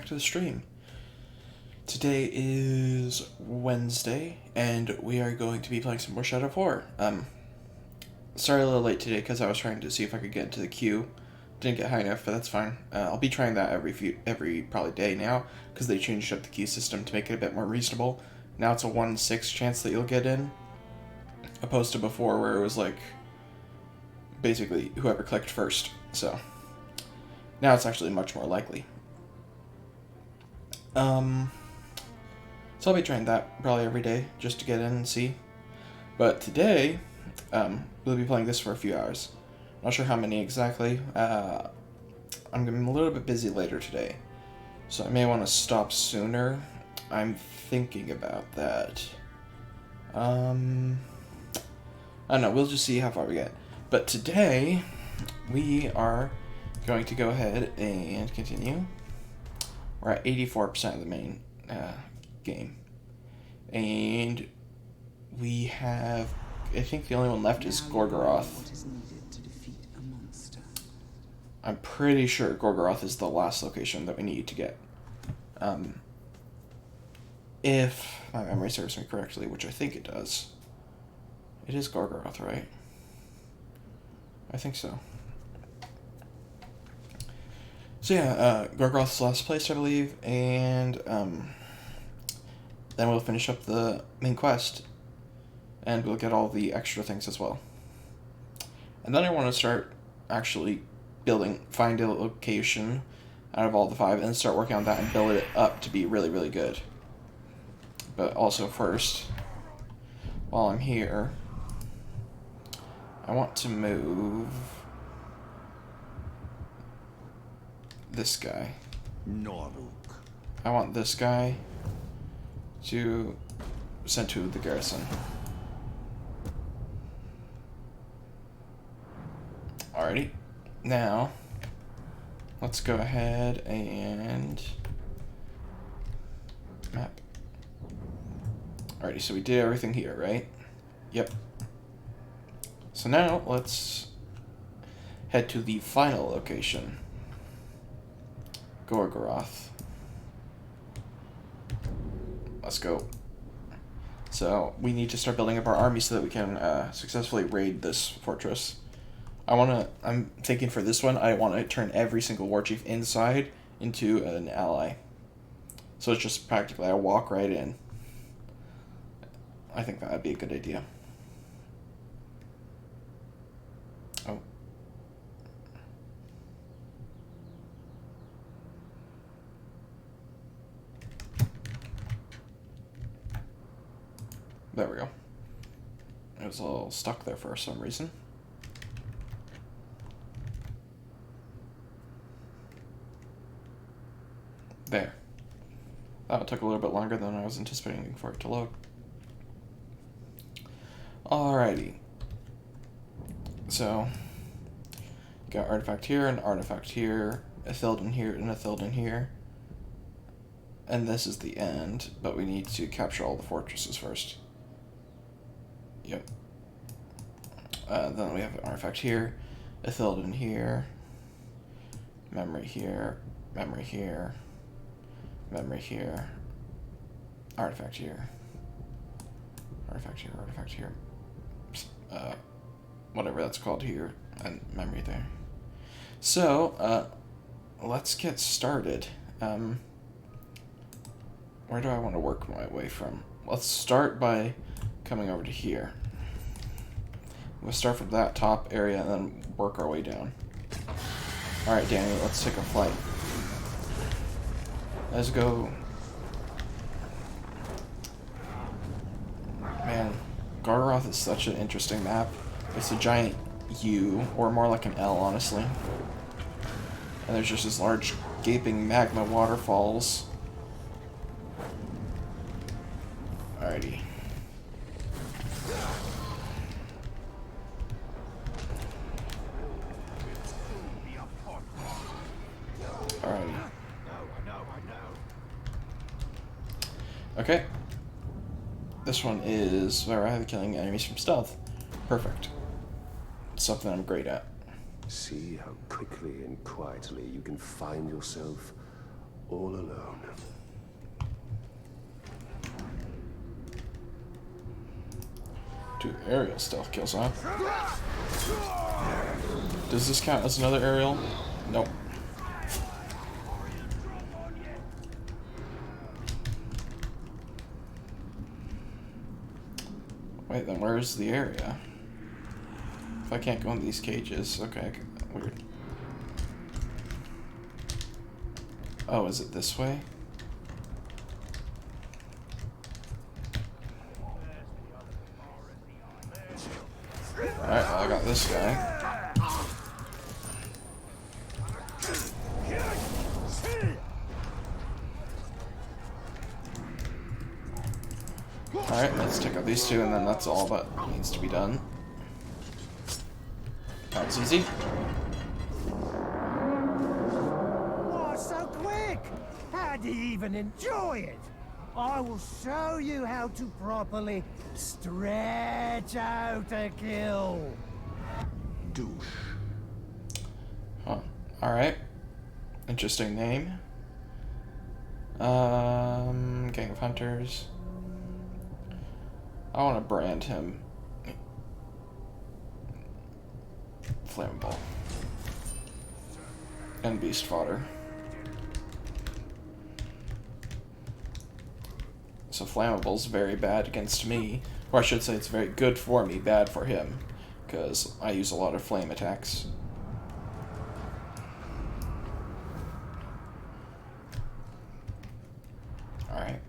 back to the stream. Today is Wednesday, and we are going to be playing some more Shadow of War. Sorry a little late today because I was trying to see if I could get into the queue. Didn't get high enough, but that's fine. I'll be trying that every probably day now because they changed up the queue system to make it a bit more reasonable. Now it's a 1 in 6 chance that you'll get in, opposed to before where it was like basically whoever clicked first. So now it's actually much more likely. So I'll be trying that probably every day just to get in and see. But today, we'll be playing this for a few hours. Not sure how many exactly. I'm going to be a little bit busy later today, so I may want to stop sooner. I'm thinking about that. I don't know, we'll just see how far we get. But today, we are going to go ahead and continue. We're at 84% of the main game. And we have, I think the only one left is Gorgoroth. I'm pretty sure Gorgoroth is the last location that we need to get. If my memory serves me correctly, which I think it does. It is Gorgoroth, right? I think so. So yeah, Gorgoroth's last place, I believe, and then we'll finish up the main quest, and we'll get all the extra things as well. And then I want to start actually find a location out of all the 5, and start working on that and build it up to be really, really good. But also first, while I'm here, I want to move this guy. Noruk. I want this guy to send to the garrison. Alrighty. Now, let's go ahead and map. Alrighty, so we did everything here, right? Yep. So now, let's head to the final location. Gorgoroth. Let's go. So, we need to start building up our army so that we can successfully raid this fortress. I'm thinking for this one, I want to turn every single war chief inside into an ally. So it's just practically, I walk right in. I think that would be a good idea. Oh. There we go. It was a little stuck there for some reason. There. That took a little bit longer than I was anticipating for it to load. Alrighty. So, got artifact here, an artifact here, a Thildon here, and a Thildon here. And this is the end, but we need to capture all the fortresses first. Yep. Then we have an artifact here, a Thildon here, memory here, memory here, memory here, artifact here, artifact here, artifact here, whatever that's called here, and memory there. So, let's get started. Where do I want to work my way from? Let's start by coming over to here. We'll start from that top area and then work our way down. Alright, Danny, let's take a flight. Let's go. Man, Gorgoroth is such an interesting map. It's a giant U, or more like an L, honestly. And there's just this large gaping magma waterfalls. Alrighty. Alrighty. Okay. This one is Varahia killing enemies from stealth. Perfect. Something I'm great at. See how quickly and quietly you can find yourself all alone. Two aerial stealth kills, huh? Does this count as another aerial? Nope. Wait, then where's the area? If I can't go in these cages, okay, weird. Oh, is it this way? Alright, well, I got this guy. Alright, let's take out these two, and then that's all that needs to be done. That was easy. Oh, so quick! How do you even enjoy it? I will show you how to properly stretch out a kill. Douche. Huh. Alright. Interesting name. Gang of Hunters. I want to brand him Flammable. And Beast Fodder. So Flammable's very bad against me. Or I should say it's very good for me, bad for him. Because I use a lot of flame attacks. Alright.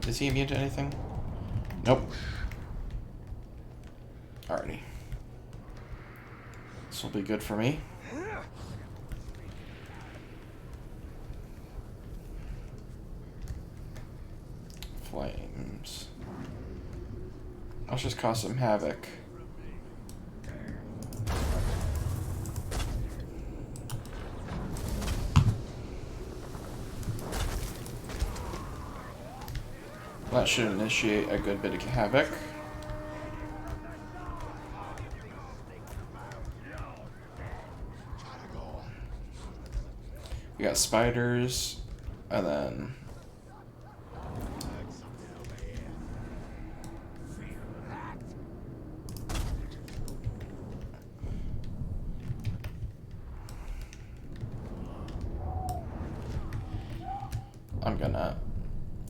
Is he immune to anything? Nope. Alrighty. This will be good for me. Flames. Let's just cause some havoc. That should initiate a good bit of havoc. We got spiders, and then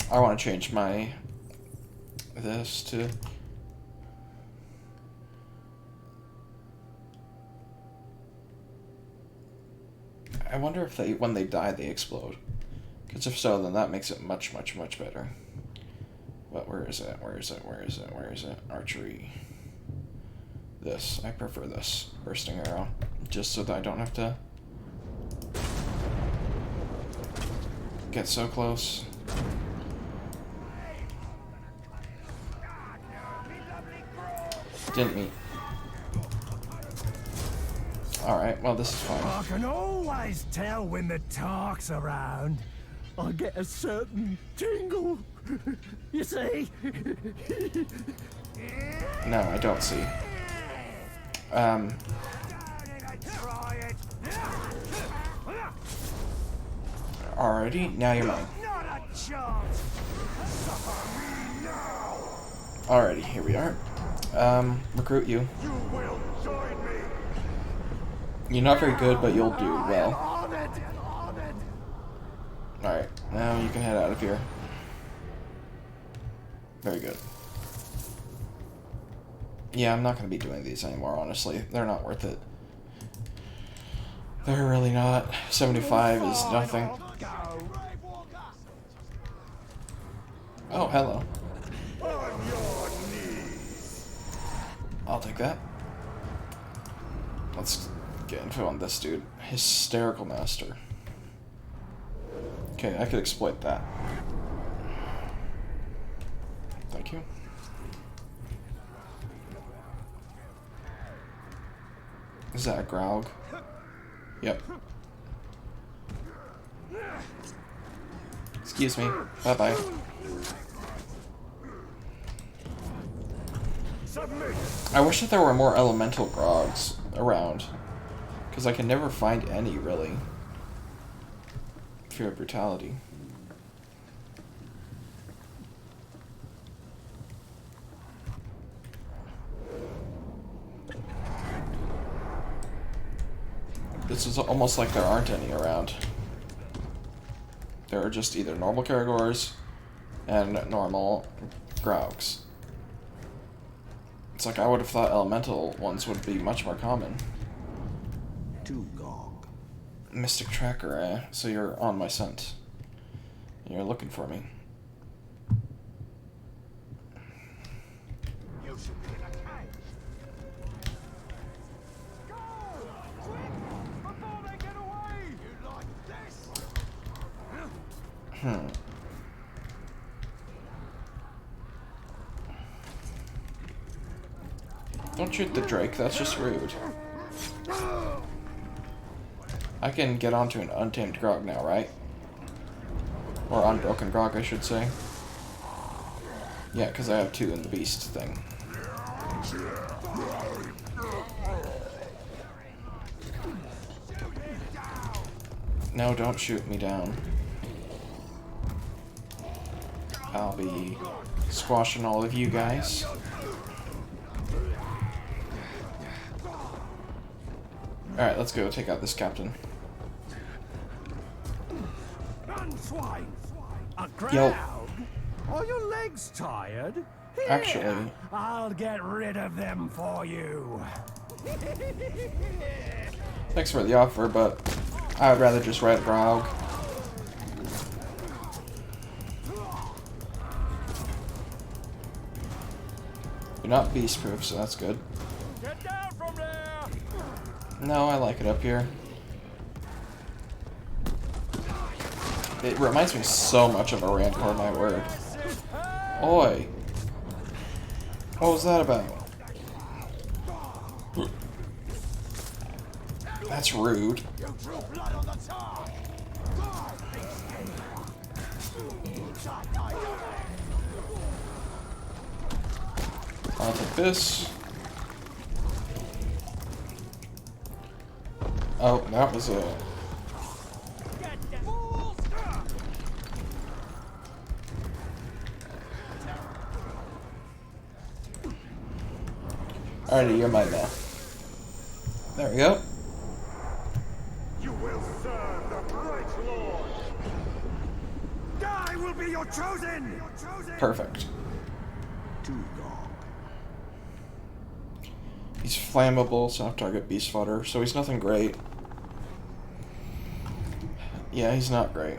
I want to change my this to I wonder if they when they die they explode, because if so then that makes it much better. But where is it? Archery. This, I prefer this bursting arrow, just so that I don't have to get so close. Didn't meet. Alright, well this is fine. I can always tell when the Tark's around. I get a certain tingle. You see? No, I don't see. Alrighty, now you're mine. Not a chance. Alrighty, here we are. Recruit you. You will join me. You're not very good, but you'll do well. On it. Alright, now you can head out of here. Very good. Yeah, I'm not going to be doing these anymore, honestly. They're not worth it. They're really not. 75 is nothing. Oh, hello. On your knees. I'll take that. Let's get info on this dude. Hysterical Master. Okay, I could exploit that. Thank you. Is that a Graug? Yep. Excuse me. Bye-bye. I wish that there were more elemental Graugs around, because I can never find any, really. fear of brutality. This is almost like there aren't any around. There are just either normal Caragors and normal Graugs. It's like I would have thought elemental ones would be much more common. Dugong. Mystic Tracker, eh? So you're on my scent. You're looking for me. You should be in a cage. Go! Quick! Before they get away! You like this? Don't shoot the Drake, that's just rude. I can get onto an untamed Grog now, right? Or unbroken Grog, I should say. Yeah, because I have 2 in the beast thing. No, don't shoot me down. I'll be squashing all of you guys. Alright, let's go take out this captain. Unswine! A crowd? Yo. Are your legs tired? Here, Actually- I'll get rid of them for you. Thanks for the offer, but I would rather just ride Grog. You're not beast proof, so that's good. Get down from there! No, I like it up here. It reminds me so much of a Rancor, my word. Oi! What was that about? That's rude. You drew blood on the tar! I'll take this. Oh, that was a... Alrighty, you're mine now. There we go. You will serve the Bright Lord. I will be your chosen! Perfect. Dugong. He's flammable, soft target beast fodder, so he's nothing great. Yeah, he's not great.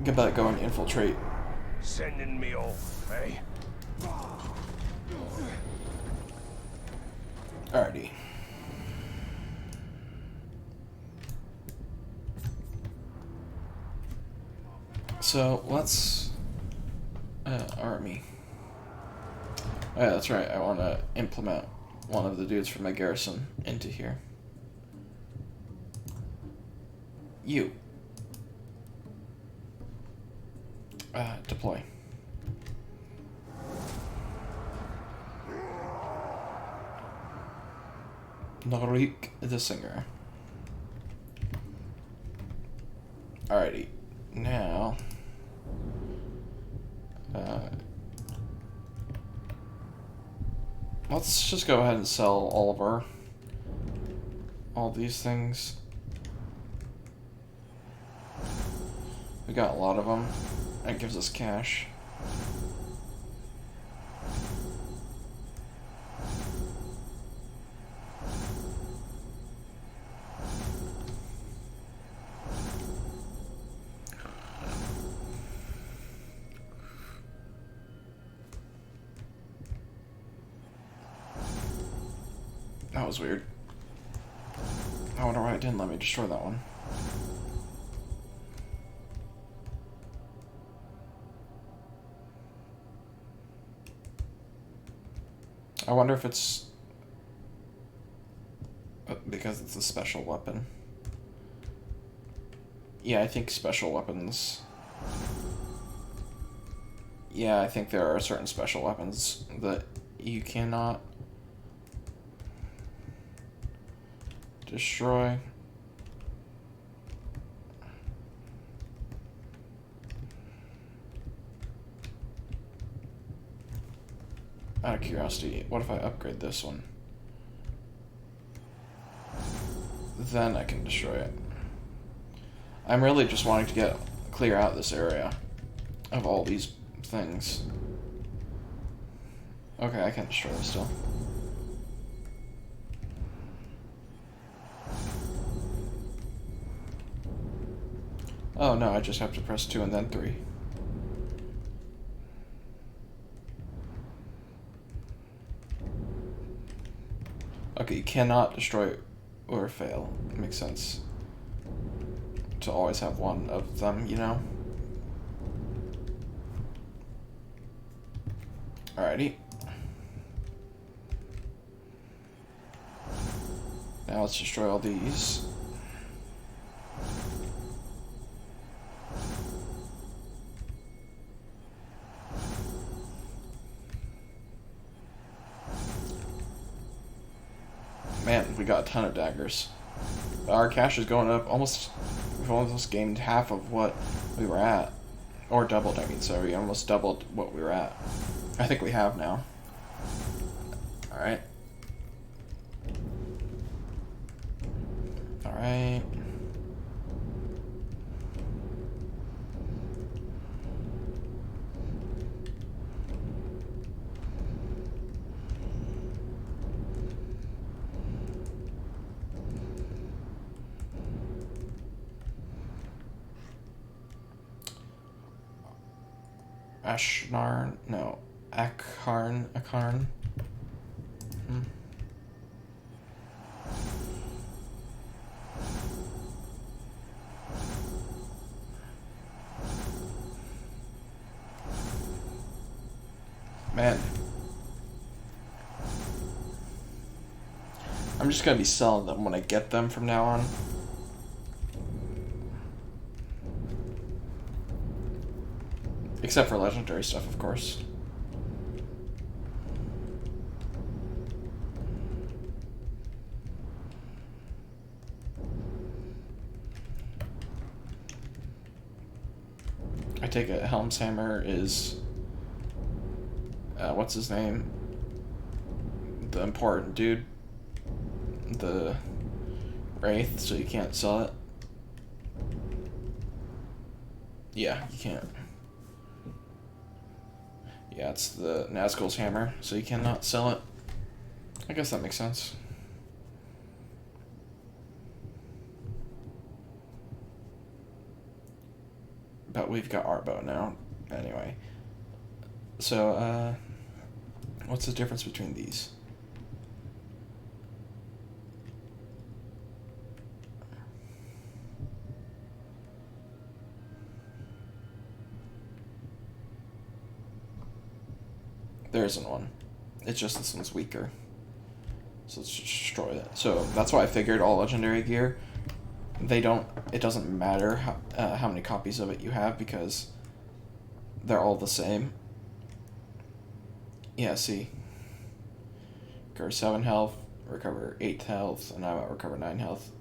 Get that going, infiltrate. Sending me off, eh? Alrighty. So let's army. Oh, yeah, that's right. I want to implement one of the dudes from my garrison into here. You. Deploy. Norik the Singer. Alrighty. Now... let's just go ahead and sell all these things. We got a lot of them. That gives us cash. That was weird. I wonder why it didn't let me destroy that one. I wonder if it's because it's a special weapon. Yeah, I think special weapons. Yeah, I think there are certain special weapons that you cannot destroy. Out of curiosity, what if I upgrade this one? Then I can destroy it. I'm really just wanting to clear out this area of all these things. Okay, I can destroy this still. Oh no, I just have to press 2 and then 3. Okay, you cannot destroy or fail. It makes sense to always have one of them, you know? Alrighty. Now let's destroy all these. Man, we got a ton of daggers. Our cash is going up almost. We've almost gained half of what we were at. Or doubled, I mean, so we almost doubled what we were at. I think we have now. Alright. Alright. Ashnarn, no, Akarn. Man. I'm just gonna be selling them when I get them from now on. Except for legendary stuff, of course. I take it Helm's Hammer is... what's his name? The important dude. The Wraith, so you can't sell it. Yeah, you can't. Yeah, it's the Nazgul's hammer, so you cannot sell it. I guess that makes sense. But we've got our bow now, anyway. So, what's the difference between these? There isn't one. It's just this one's weaker. So let's just destroy that. So that's why I figured all legendary gear, it doesn't matter how many copies of it you have because they're all the same. Yeah, see. Recover 7 health, recover 8 health, and I might recover 9 health.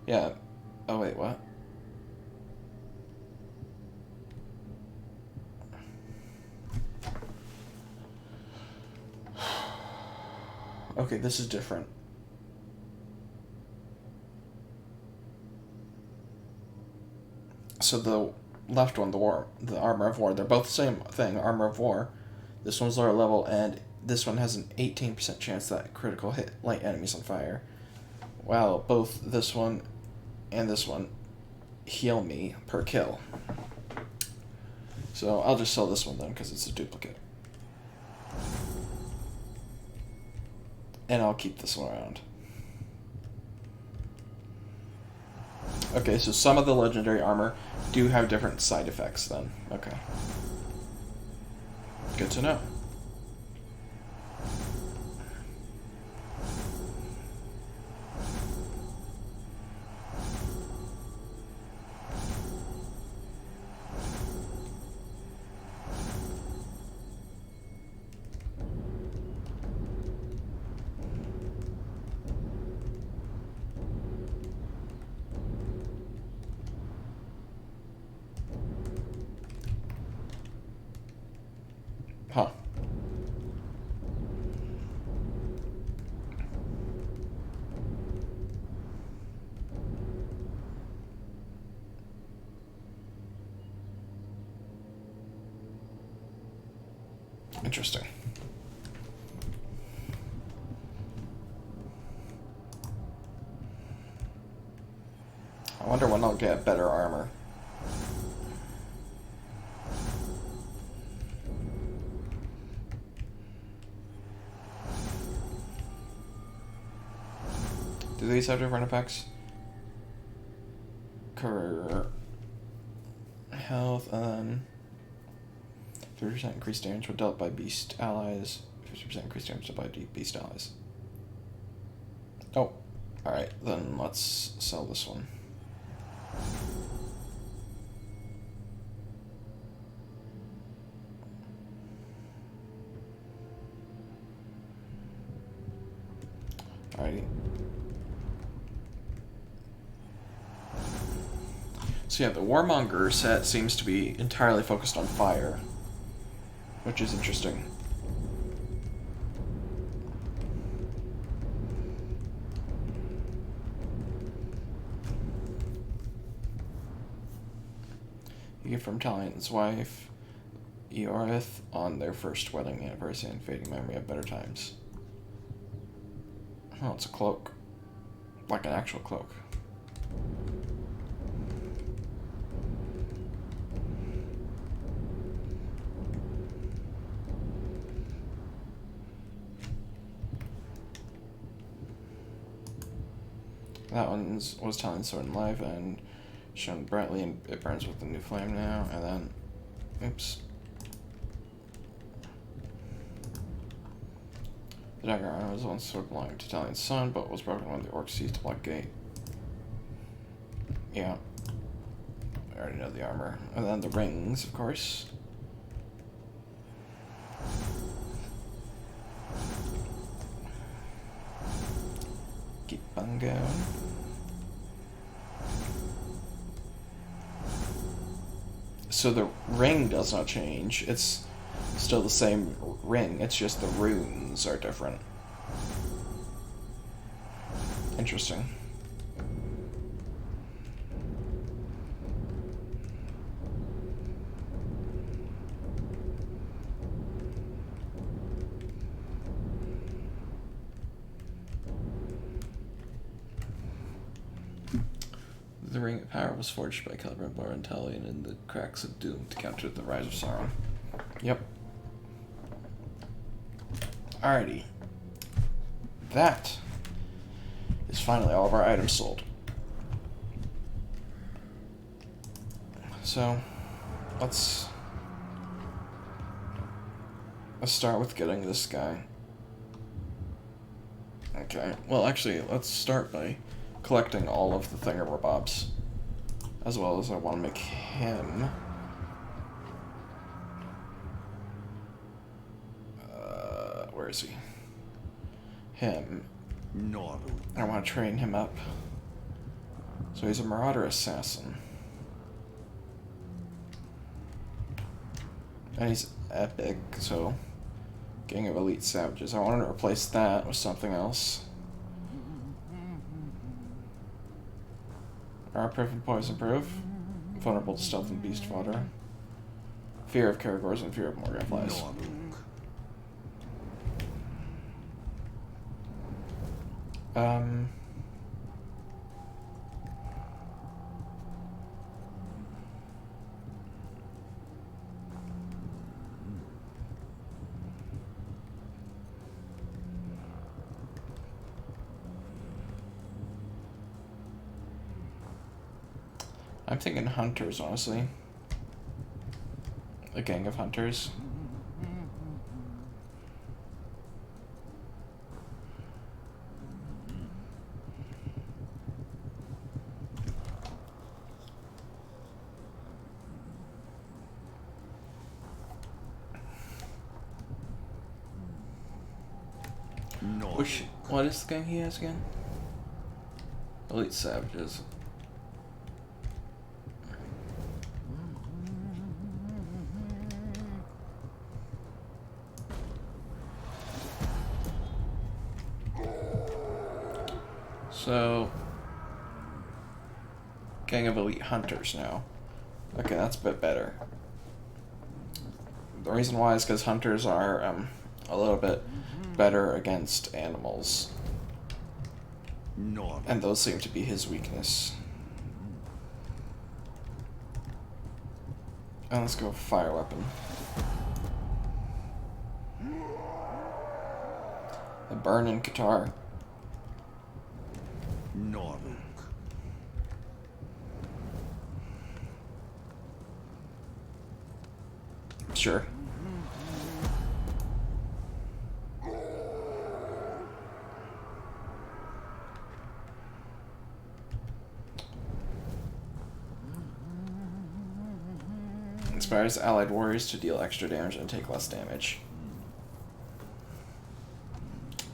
Yeah. Oh wait, what? Okay, this is different. So the left one, the Armor of War, they're both the same thing, Armor of War. This one's lower level, and this one has an 18% chance that critical hit light enemies on fire. While both this one and this one heal me per kill. So I'll just sell this one then, because it's a duplicate. And I'll keep this one around. Okay, so some of the legendary armor do have different side effects then. Okay. Good to know. Interesting. I wonder when I'll get better armor. Do these have different effects? Career health, and then 30% increased damage when dealt by beast allies. 50% increased damage dealt by beast allies. Oh, alright, then let's sell this one. Alrighty. So yeah, the Warmonger set seems to be entirely focused on fire, which is interesting. You get from Talion's wife, Eorith, on their first wedding anniversary and fading memory of better times. Oh, it's a cloak. Like an actual cloak. That one was Talion's sword in life and shown brightly, and it burns with a new flame now. And then, oops. The dagger armor was once sword belonging to Talion's son, but was broken when the orcs seized the Black Gate. Yeah. I already know the armor. And then the rings, of course. Keep on going. So the ring does not change. It's still the same ring. It's just the runes are different. Interesting. The Ring of Power was forged by Celebrimbor and Talion in the cracks of doom to counter the rise of Sauron. Yep. Alrighty. That is finally all of our items sold. So, let's start with getting this guy. Okay, well actually, let's start by collecting all of the thingamabobs, as well as I want to make him where is he? Him. I want to train him up. So he's a Marauder Assassin. And he's epic, so Gang of Elite Savages. I want to replace that with something else. Armor-proof and poison-proof. Vulnerable to stealth and beast fodder. Fear of Caragors and fear of Morganflies. I'm thinking hunters, honestly. A gang of hunters. What is the gang he has again? Elite Savages. So, Gang of Elite Hunters now. Okay, that's a bit better. The reason why is because hunters are a little bit better against animals. Not And those seem to be his weakness. And let's go fire weapon. The burning guitar. Noruk. Sure. Inspires allied warriors to deal extra damage and take less damage.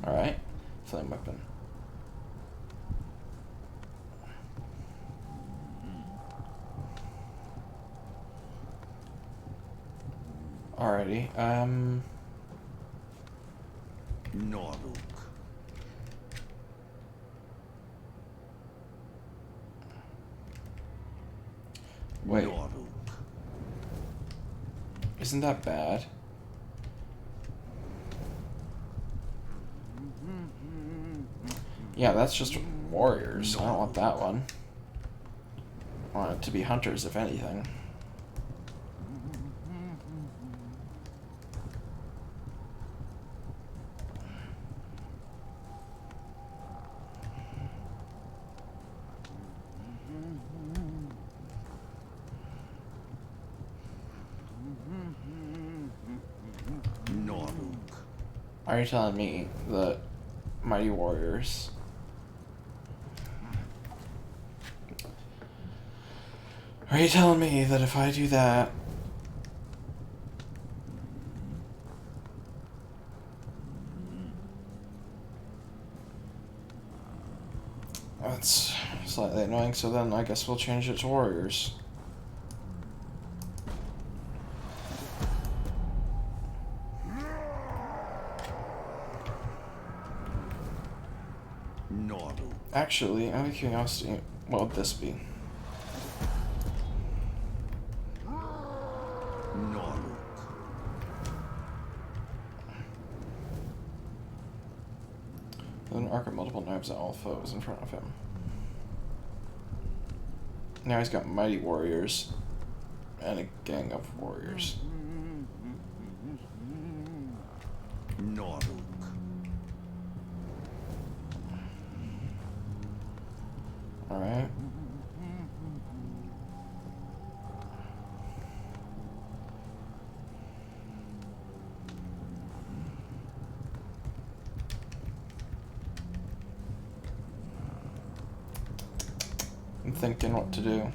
Alright. Flame weapon. Alrighty. Noruk. Wait. Noruk. Isn't that bad? Yeah, that's just warriors. I don't want that one. I want it to be hunters, if anything. Noruk. Are you telling me that mighty warriors are you telling me that if I do that that's slightly annoying, so then I guess we'll change it to warriors. Noruk. Actually, out of curiosity, what would this be? Noruk. With an arc of multiple knives at all foes in front of him. Now he's got mighty warriors and a gang of warriors. Noruk. Alright. I'm thinking what to do.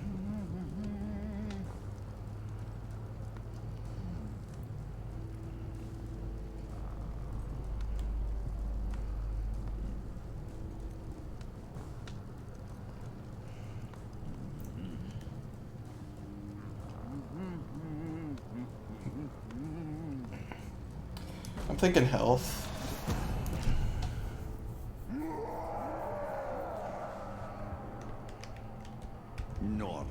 I'm thinking health. Noruk.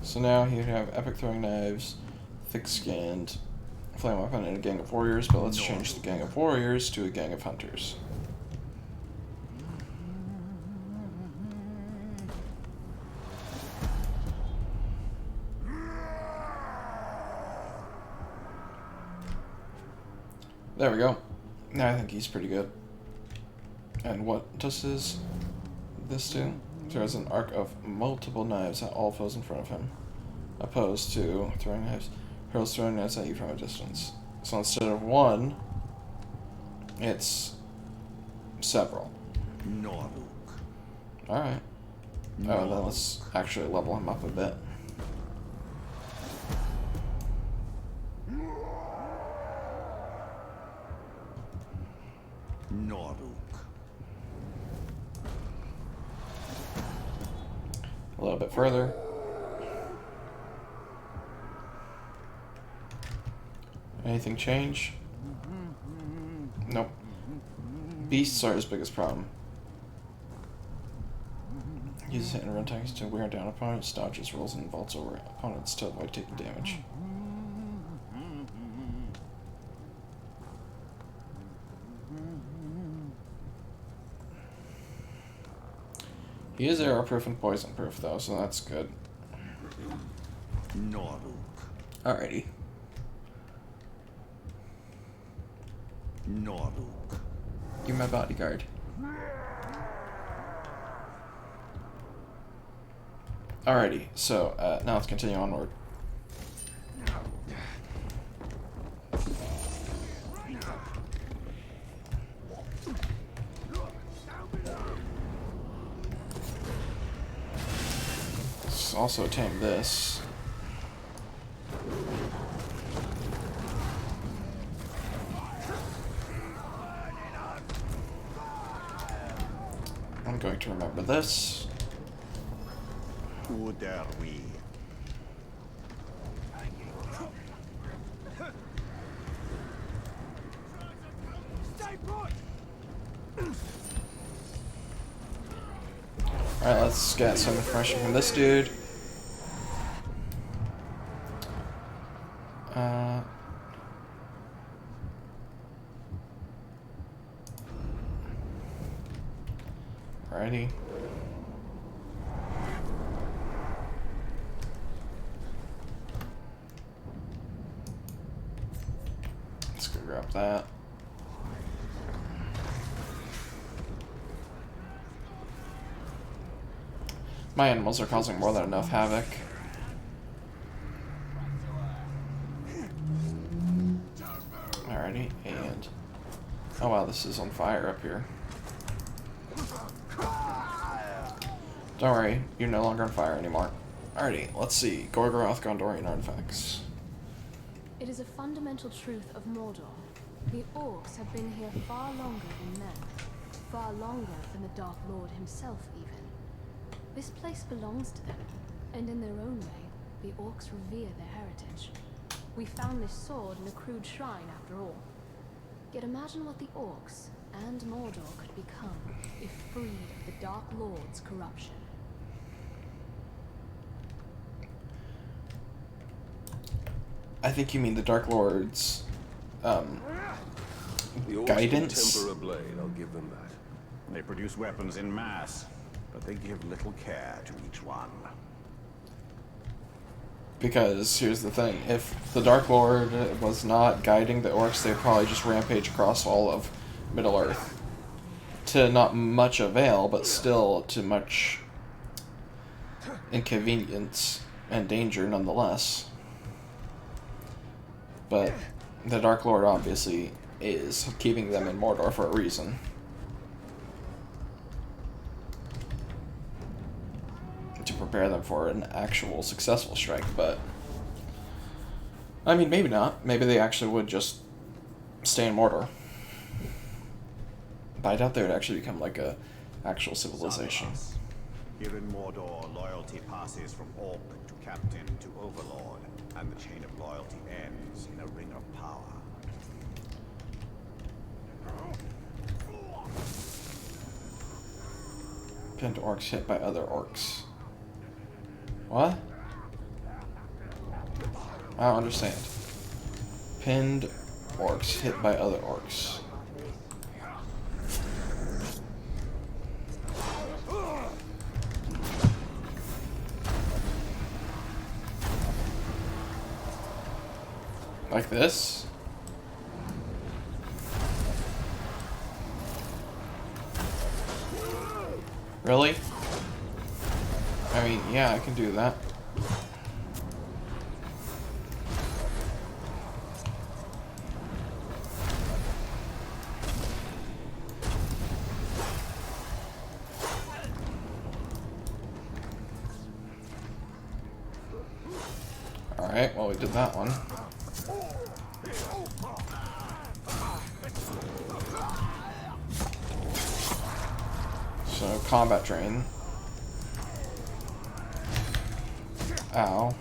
So now he'd have epic throwing knives, thick-skinned, flame weapon, and a gang of warriors, but let's change the gang of warriors to a gang of hunters. There we go. Now I think he's pretty good. And what does this do? Throws an arc of multiple knives at all foes in front of him. Opposed to throwing knives. Hurls throwing knives at you from a distance. So instead of one, it's several. Noruk. Alright. Oh, then let's actually level him up a bit. Noruk. A little bit further. Anything change? Nope. Beasts are his biggest problem. Uses hit and run attacks to wear down opponents, dodges, rolls, and vaults over opponents to avoid taking damage. He is arrow-proof and poison-proof, though, so that's good. Noruk. Alrighty. Noruk. You're my bodyguard. Alrighty, so now let's continue onward. Let's also tame this. I'm going to remember this. Who dare we? Alright, let's get some information from this dude. Alrighty. Let's go grab that. My animals are causing more than enough havoc. Alrighty, and... oh wow, this is on fire up here. Don't worry, you're no longer on fire anymore. Alrighty, let's see. Gorgoroth Gondorian artifacts. It is a fundamental truth of Mordor. The orcs have been here far longer than men. Far longer than the Dark Lord himself, even. This place belongs to them, and in their own way, the orcs revere their heritage. We found this sword in a crude shrine, after all. Yet imagine what the orcs and Mordor could become if freed of the Dark Lord's corruption. I think you mean the Dark Lord's, The orcs guidance? can temper a blade, I'll give them that. They produce weapons in mass, but they give little care to each one. Because here's the thing, if the Dark Lord was not guiding the orcs, they'd probably just rampage across all of Middle-earth. To not much avail, but still to much inconvenience and danger nonetheless. But the Dark Lord obviously is keeping them in Mordor for a reason. To prepare them for an actual successful strike, but I mean, maybe not. Maybe they actually would just stay in Mordor. But I doubt they would actually become like a actual civilization. Here in Mordor, loyalty passes from orc to captain to overlord, and the chain of loyalty ends in a ring of power. Pinned orcs hit by other orcs. What? I don't understand. Pinned orcs hit by other orcs. Like this? Really? I mean, yeah, I can do that. Alright, well, we did that one. So, combat train. Ow.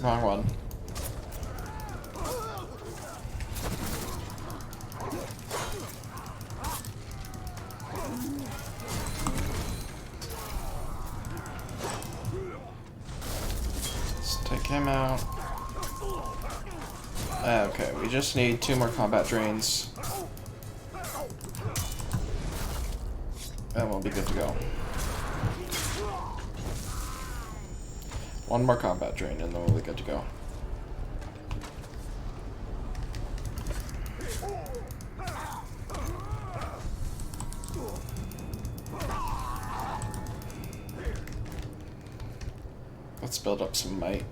Wrong one. him out. Okay, we just need 2 more combat drains. And we'll be good to go. 1 more combat drain and then we'll be good to go. Let's build up some might.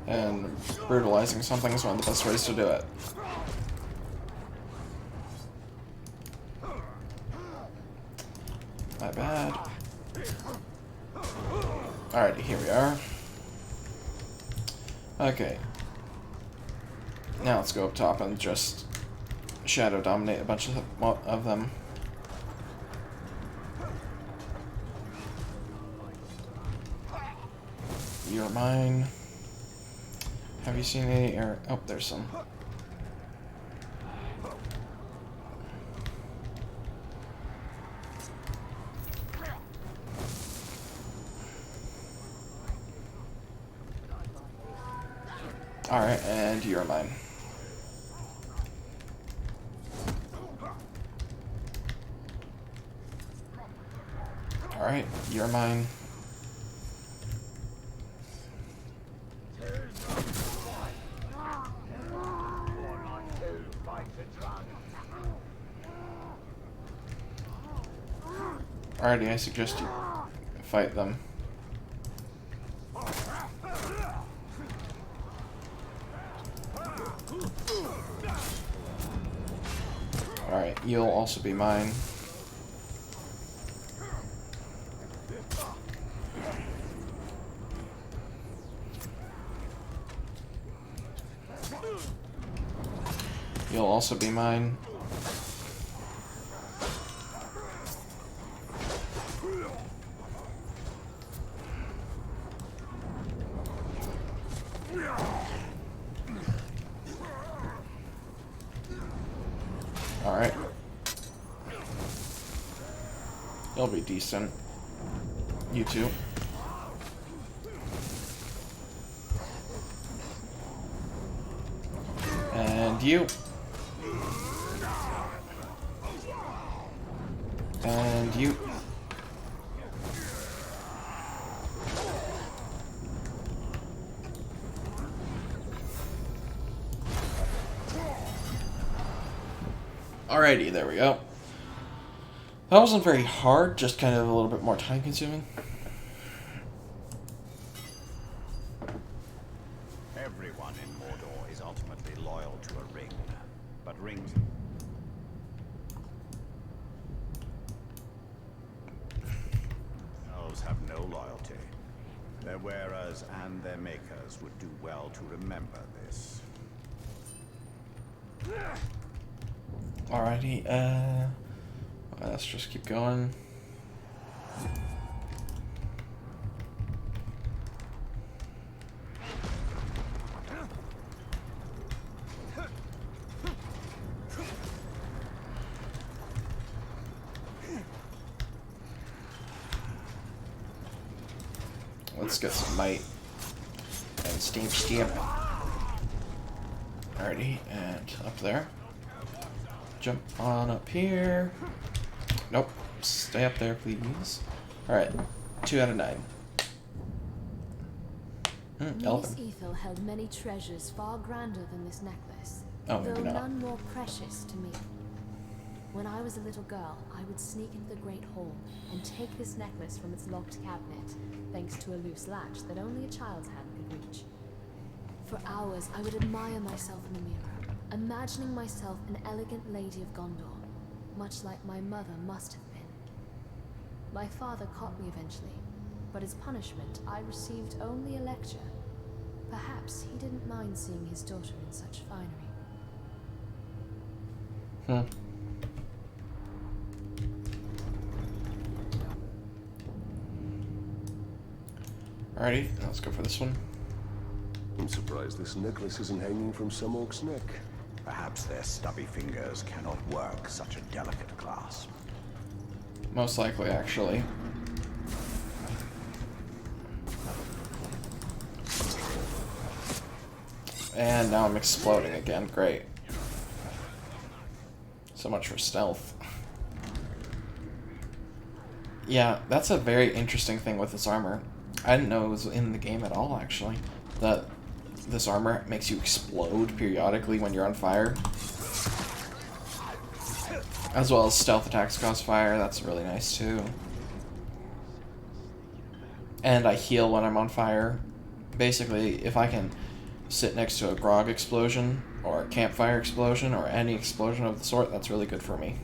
And brutalizing something is one of the best ways to do it. My bad. Alrighty, here we are. Okay. Now let's go up top and just shadow dominate a bunch of them. You're mine. Have you seen any air? Oh, there's some. Alright, and you're mine. Alright, you're mine. Alrighty, I suggest you fight them. Alright, you'll also be mine. You'll also be mine. Alright. You'll be decent. You too. And you. And you. Alrighty, there we go. That wasn't very hard, just kind of a little bit more time consuming. Everyone in Mordor is ultimately loyal to a ring, but rings... Elves have no loyalty. Their wearers and their makers would do well to remember this. Alrighty, let's just keep going. Let's get some might and stamp. Alrighty, and up there. Jump on up here. Nope. Stay up there, please. Alright. 2 out of 9. Miss Ethel held many treasures far grander than this necklace, Oh, though maybe not. none more precious to me. When I was a little girl, I would sneak into the Great Hall and take this necklace from its locked cabinet, thanks to a loose latch that only a child's hand could reach. For hours, I would admire myself in the mirror, imagining myself an elegant lady of Gondor, much like my mother must have been. My father caught me eventually, but as punishment, I received only a lecture. Perhaps he didn't mind seeing his daughter in such finery. Alrighty, let's go for this one. I'm surprised this necklace isn't hanging from some orc's neck. Perhaps their stubby fingers cannot work such a delicate clasp. Most likely, actually. And now I'm exploding again. Great. So much for stealth. Yeah, that's a very interesting thing with this armor. I didn't know it was in the game at all, actually. That this armor makes you explode periodically when you're on fire. As well as stealth attacks cause fire. That's really nice, too. And I heal when I'm on fire. Basically, if I can sit next to a grog explosion, or a campfire explosion, or any explosion of the sort, that's really good for me.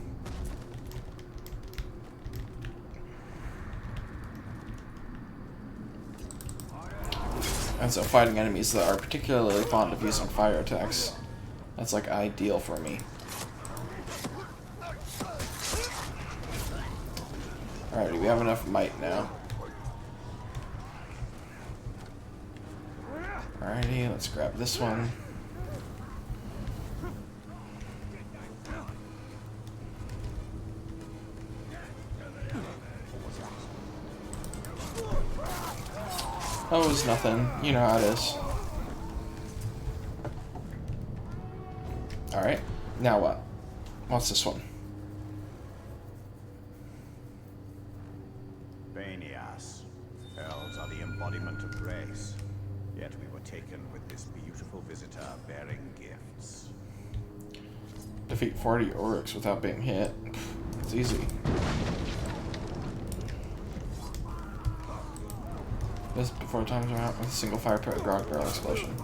And so fighting enemies that are particularly fond of using fire attacks, that's like ideal for me. Alrighty, we have enough might now. Alrighty, let's grab this one. Oh, it's nothing. You know how it is. Alright, now what? What's this one? Banias. Elves are the embodiment of grace. Yet we were taken with this beautiful visitor bearing gifts. Defeat 40 orcs without being hit. It's easy. This before times are out with a single fire pit grog barrel explosion.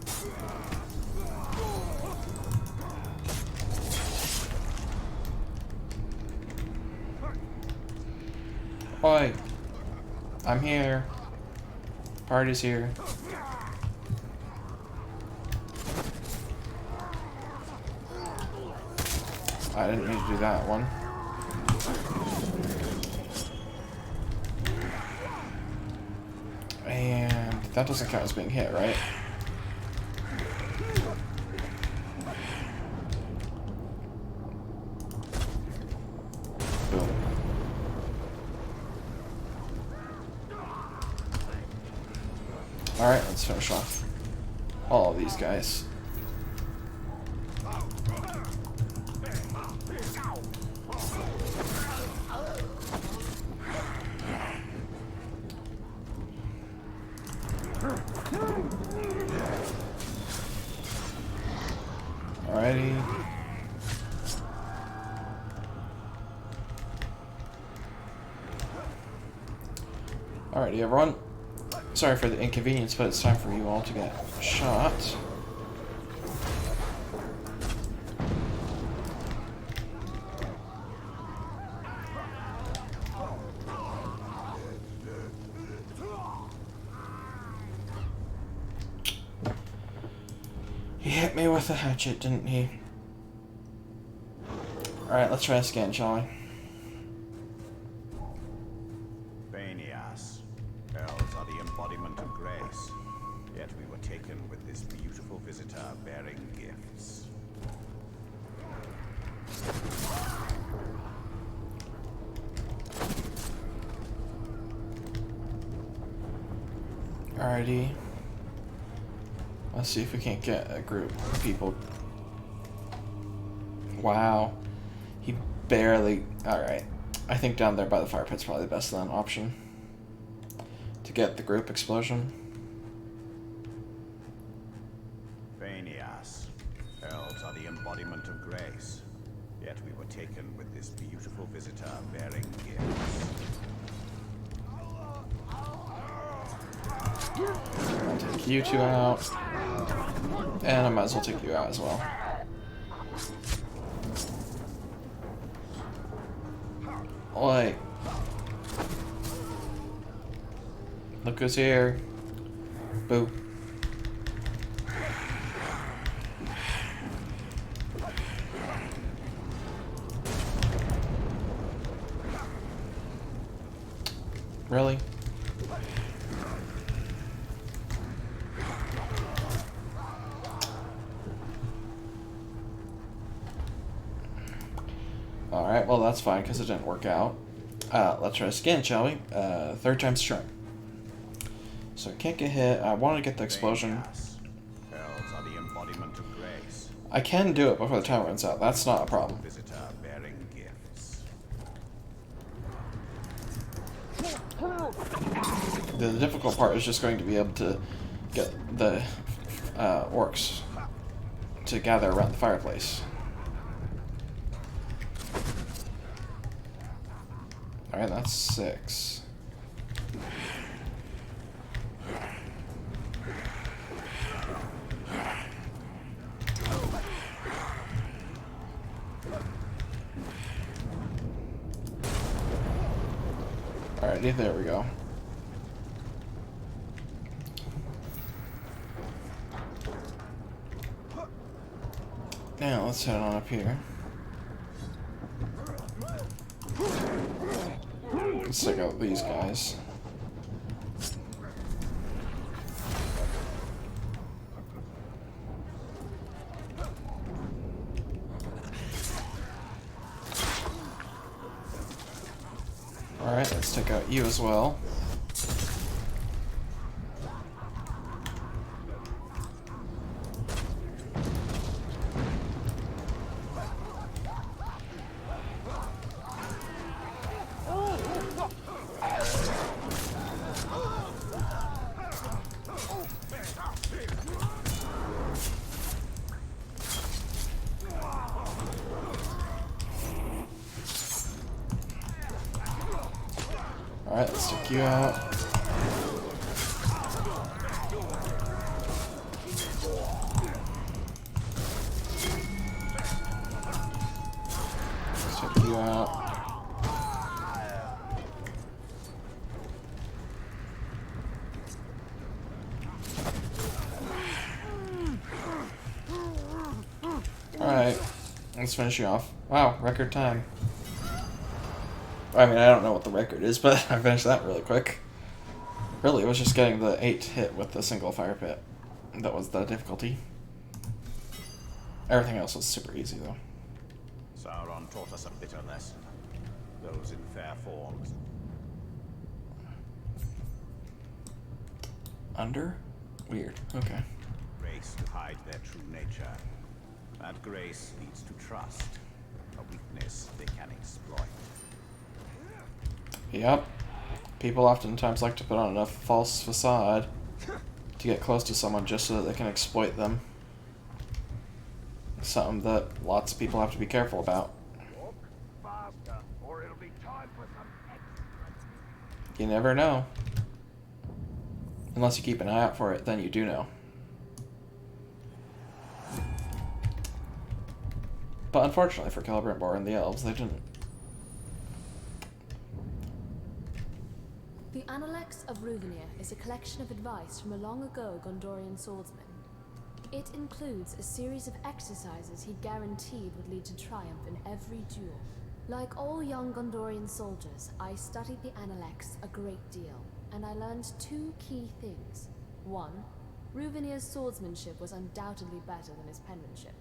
Oi! I'm here. Party's here. I didn't mean to do that one. And that doesn't count as being hit, right? Boom. Alright, let's finish off all of these guys. Alrighty. Alrighty, everyone. Sorry for the inconvenience, but it's time for you all to get shot. He hit me with a hatchet, didn't he? Alright, let's try this again, shall we? Banias. Elves are the embodiment of grace. Yet we were taken with this beautiful visitor bearing gifts. Alrighty. Let's see if we can't get a group of people. Wow. He barely... Alright. I think down there by the fire pit's probably the best then option. To get the group explosion. Banias. Elves are the embodiment of grace. Yet we were taken with this beautiful visitor bearing gifts. I'll take you two out. And I might as well take you out as well. Oi. Look who's here. Boo. Really? Alright, well that's fine because it didn't work out. Let's try this again, shall we? Third time's the charm. So I can't get hit. I want to get the explosion. Gas. Elves are the embodiment of grace. I can do it before the time runs out. That's not a problem. Visitor bearing gifts. The difficult part is just going to be able to get the orcs to gather around the fireplace. Alright, that's 6. Alrighty, there we go. Now let's head on up here. Let's check out these guys. Alright, let's take out you as well. Alright, let's take you out. Let's take you out. Alright, let's finish you off. Wow, record time. I mean, I don't know what the record is, but I finished that really quick. Really, it was just getting the 8 hit with the single fire pit. That was the difficulty. Everything else was super easy, though. Sauron taught us a bitter lesson. Those in fair forms. Under? Weird. Okay. Grace to hide their true nature. That grace leads to trust. A weakness they can exploit. Yep. People oftentimes like to put on a false facade to get close to someone just so that they can exploit them. Something that lots of people have to be careful about. Faster, or it'll be time for some extra. You never know. Unless you keep an eye out for it, then you do know. But unfortunately for Celebrimbor and the elves, they didn't. The Analects of Ruvenia is a collection of advice from a long-ago Gondorian swordsman. It includes a series of exercises he guaranteed would lead to triumph in every duel. Like all young Gondorian soldiers, I studied the Analects a great deal, and I learned 2 key things. 1, Ruvenia's swordsmanship was undoubtedly better than his penmanship.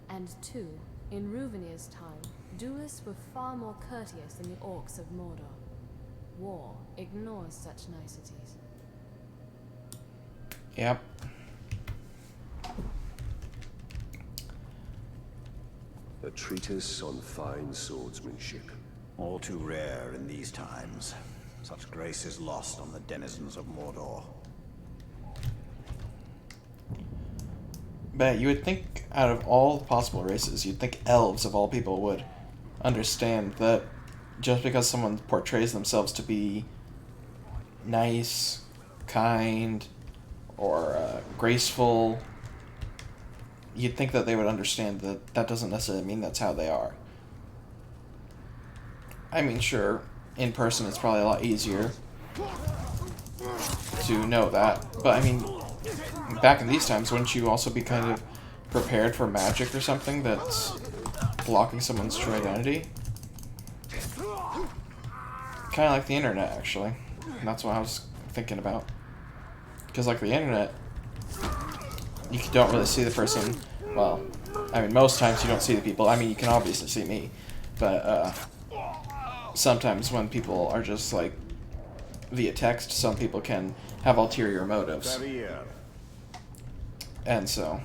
And 2, in Ruvenia's time, duelists were far more courteous than the orcs of Mordor. War ignores such niceties. Yep. A treatise on fine swordsmanship. All too rare in these times. Such grace is lost on the denizens of Mordor. But you would think out of all the possible races, you'd think elves of all people would understand that just because someone portrays themselves to be nice, kind, or graceful, you'd think that they would understand that that doesn't necessarily mean that's how they are. I mean, sure, in person it's probably a lot easier to know that, but I mean, back in these times, wouldn't you also be kind of prepared for magic or something that's blocking someone's true identity? Kind of like the internet, actually. And that's what I was thinking about. Because like the internet, you don't really see the person. Well, I mean, most times you don't see the people. I mean, you can obviously see me. But sometimes when people are just like via text, some people can have ulterior motives, Barrier. and so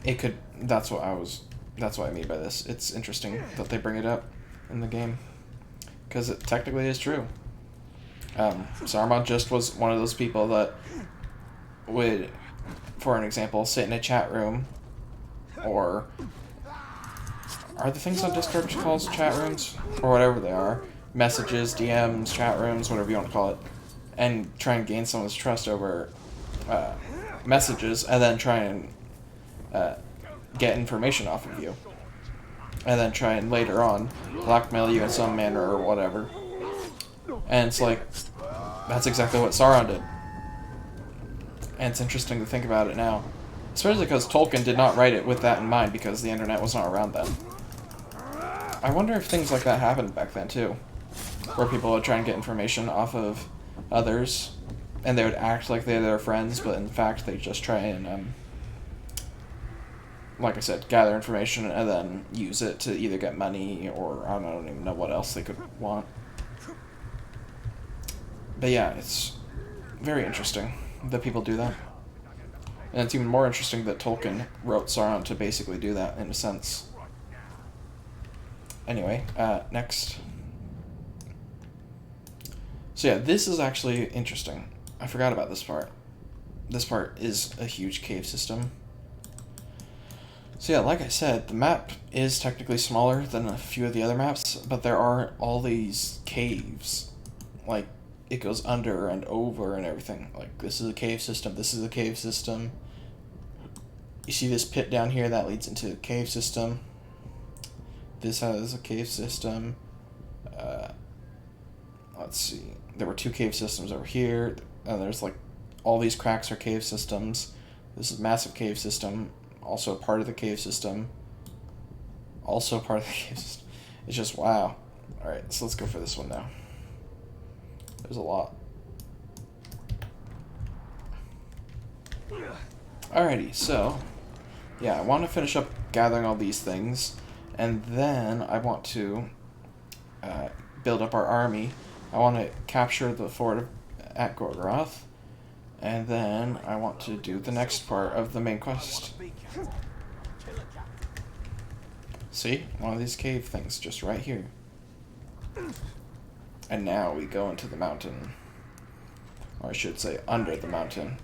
it could. That's what I mean by this. It's interesting that they bring it up in the game because it technically is true. Saruman just was one of those people that would, for an example, sit in a chat room, or are the things on Discord called chat rooms? Or whatever they are. Messages, DMs, chat rooms, whatever you want to call it. And try and gain someone's trust over messages, and then try and get information off of you. And then try and later on blackmail you in some manner or whatever. And it's like, that's exactly what Sauron did. And it's interesting to think about it now. Especially because Tolkien did not write it with that in mind, because the internet was not around then. I wonder if things like that happened back then too, where people would try and get information off of others, and they would act like they're their friends, but in fact they just try and, like I said, gather information and then use it to either get money or I don't even know what else they could want. But yeah, it's very interesting that people do that. And it's even more interesting that Tolkien wrote Sauron to basically do that, in a sense. Anyway, next. So yeah, this is actually interesting. I forgot about this part. This part is a huge cave system. So yeah, like I said, the map is technically smaller than a few of the other maps, but there are all these caves. Like, it goes under and over and everything. Like, this is a cave system, this is a cave system. You see this pit down here that leads into a cave system. This has a cave system. Let's see. There were 2 cave systems over here. And there's like all these cracks are cave systems. This is a massive cave system. Also a part of the cave system. Also part of the cave system. It's just wow. Alright, so let's go for this one now. There's a lot. Alrighty, so yeah, I want to finish up gathering all these things, and then I want to build up our army. I want to capture the fort at Gorgoroth, and then I want to do the next part of the main quest. See? One of these cave things just right here. And now we go into the mountain. Or I should say, under the mountain.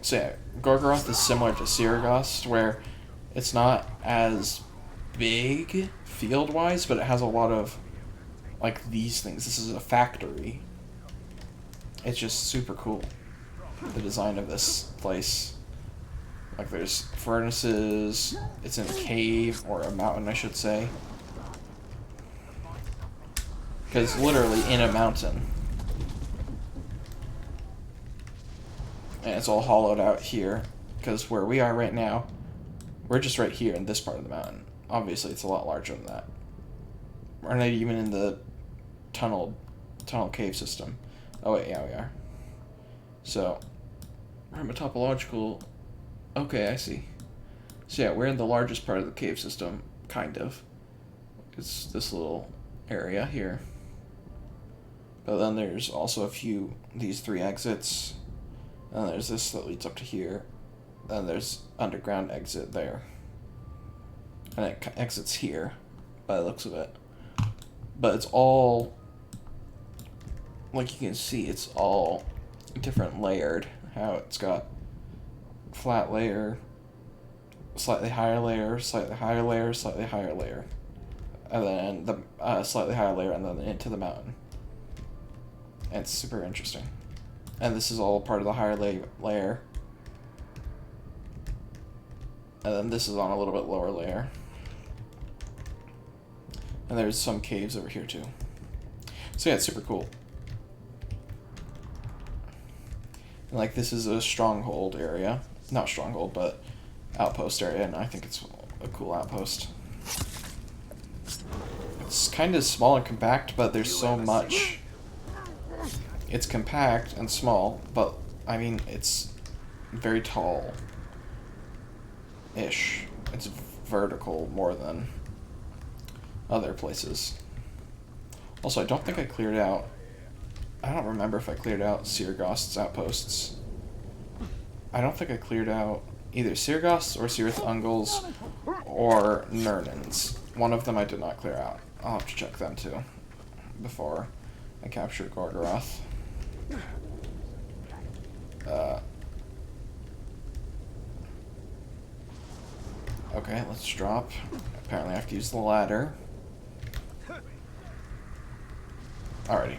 So yeah, Gorgoroth is similar to Seregost, where it's not as big field-wise, but it has a lot of, like, these things. This is a factory. It's just super cool, the design of this place. Like, there's furnaces, it's in a cave, or a mountain, I should say. Because it's literally in a mountain. And it's all hollowed out here, because where we are right now, we're just right here in this part of the mountain. Obviously, it's a lot larger than that. We're not even in the tunnel cave system. Oh wait, yeah, we are. So, from a topological... Okay, I see. So yeah, we're in the largest part of the cave system, kind of. It's this little area here. But then there's also these 3 exits. And there's this that leads up to here. Then there's underground exit there. And it exits here, by the looks of it. But it's all, like you can see, it's all different layered. How it's got flat layer, slightly higher layer, slightly higher layer, slightly higher layer. And then the slightly higher layer, and then into the mountain. And it's super interesting. And this is all part of the higher layer. And then this is on a little bit lower layer. And there's some caves over here too. So yeah, it's super cool. And like, this is a stronghold area. Not stronghold, but outpost area, and I think it's a cool outpost. It's kind of small and compact, but there's so much. It's compact and small, but I mean, it's very tall. Ish. It's vertical more than other places. Also, I don't think I cleared out... I don't remember if I cleared out Seergost's outposts. I don't think I cleared out either Seergost's or Cirith Ungol's or Nirn's. One of them I did not clear out. I'll have to check them too before I capture Gorgoroth. Okay, let's drop. Apparently I have to use the ladder. Alrighty.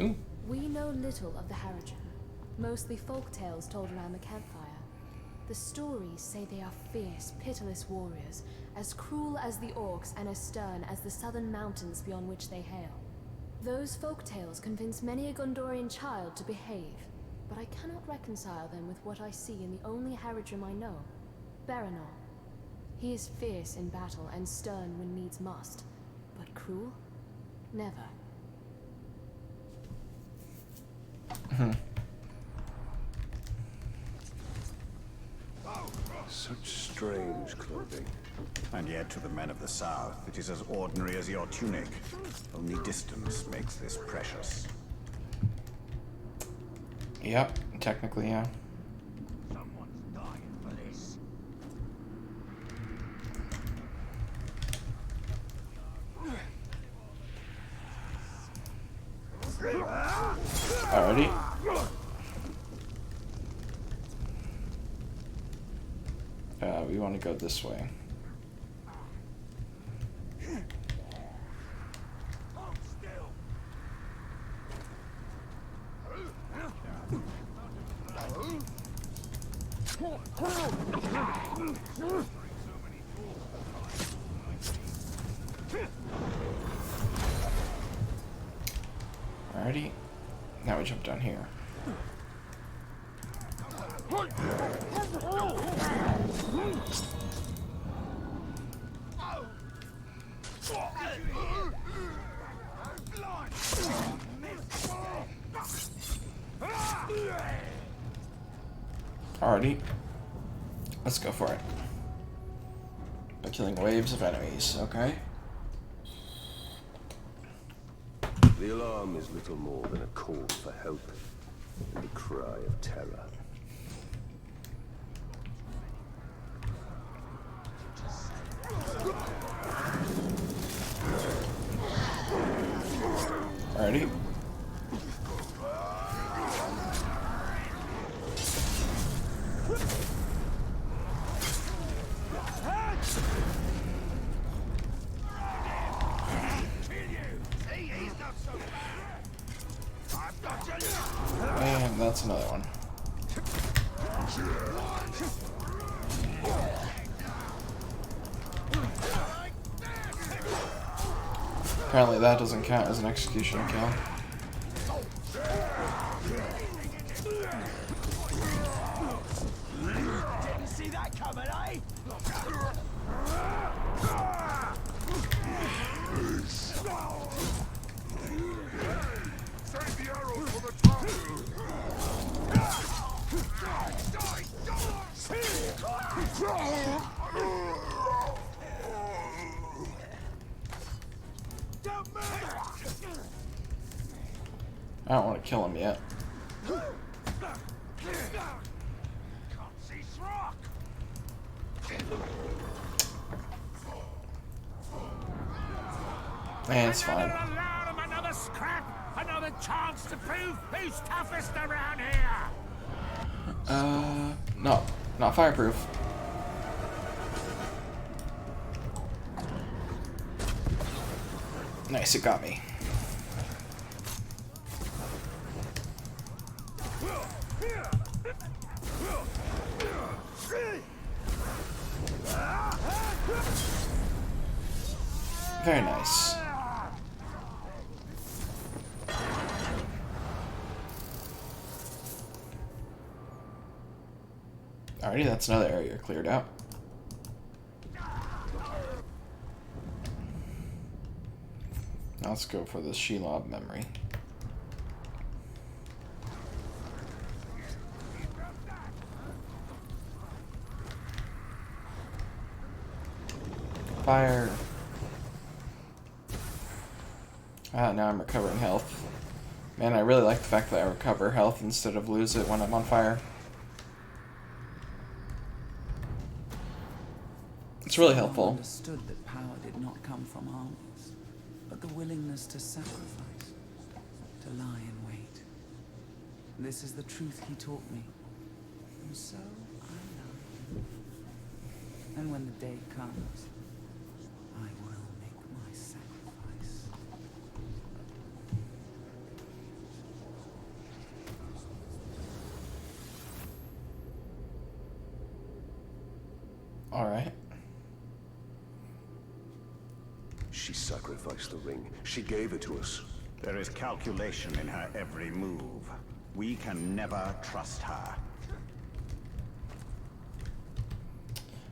Ooh. We know little of the Haradrim, mostly folk tales told around the campfire. The stories say they are fierce, pitiless warriors, as cruel as the orcs and as stern as the southern mountains beyond which they hail. Those folk tales convince many a Gondorian child to behave, but I cannot reconcile them with what I see in the only Haradrim I know, Baranor. He is fierce in battle and stern when needs must, but cruel? Never. Such strange clothing. And yet to the men of the South, it is as ordinary as your tunic. Only distance makes this precious. Yep, technically, yeah. Someone's dying for this. Alrighty. We want to go this way. Alrighty. Now we jump down here. Alrighty. Let's go for it. By killing waves of enemies, okay? The alarm is little more than a call for help and a cry of terror. Alrighty. And that's another one. Apparently that doesn't count as an execution kill. Didn't see that coming, eh? Save the arrows for the top. I don't want to kill him yet. Man, it's fine. Allow them another scrap, another chance to prove who's toughest around here. No, not fireproof. Nice, it got me. Very nice. Alrighty, that's another area cleared out. Now let's go for the Shelob memory. Fire. Ah, now I'm recovering health. Man, I really like the fact that I recover health instead of lose it when I'm on fire. It's really helpful. Understood that power did not come from armies, but the willingness to sacrifice, to lie in wait. This is the truth he taught me, and so I love. And when the day comes, I will make my sacrifice. All right. She sacrificed the ring. She gave it to us. There is calculation in her every move. We can never trust her.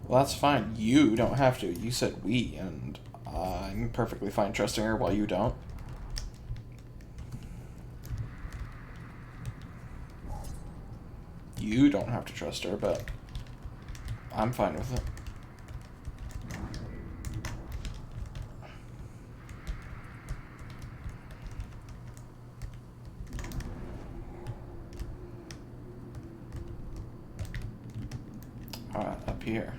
Well, that's fine. You don't have to. You said we, and I'm perfectly fine trusting her while you don't. You don't have to trust her, but I'm fine with it. Up here.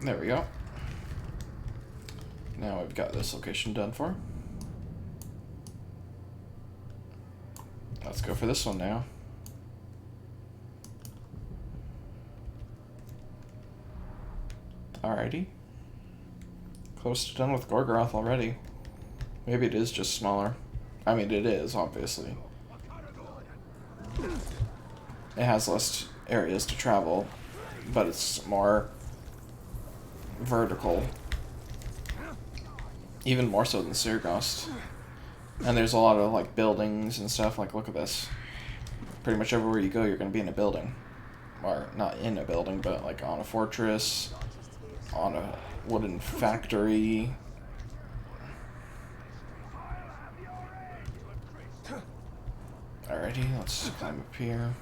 There we go. Now we've got this location done for. Let's go for this one now. Alrighty. Close to done with Gorgoroth already. Maybe it is just smaller. I mean, it is, obviously. It has less areas to travel, but it's more vertical. Even more so than Sirgost. And there's a lot of, like, buildings and stuff. Like, look at this. Pretty much everywhere you go, you're going to be in a building. Or, not in a building, but, like, on a fortress, on a wooden factory. Alrighty, let's climb up here.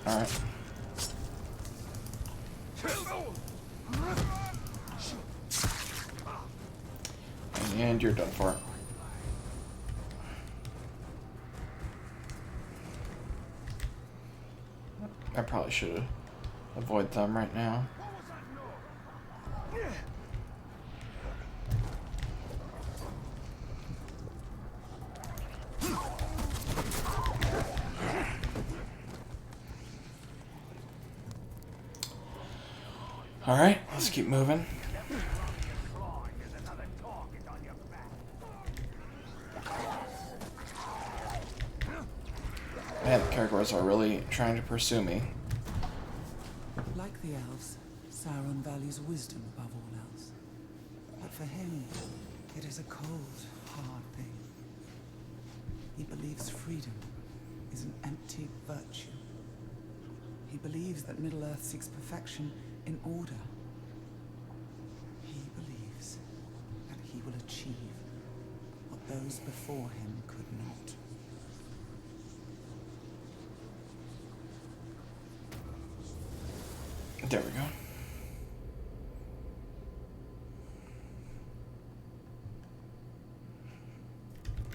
Alright. And you're done for. I probably should avoid them right now. Alright, let's keep moving. Man, the Caragors are really trying to pursue me. Like the elves, Sauron values wisdom above all else. But for him, it is a cold, hard thing. He believes freedom is an empty virtue. He believes that Middle-earth seeks perfection in order. He believes that he will achieve what those before him could not. There we go.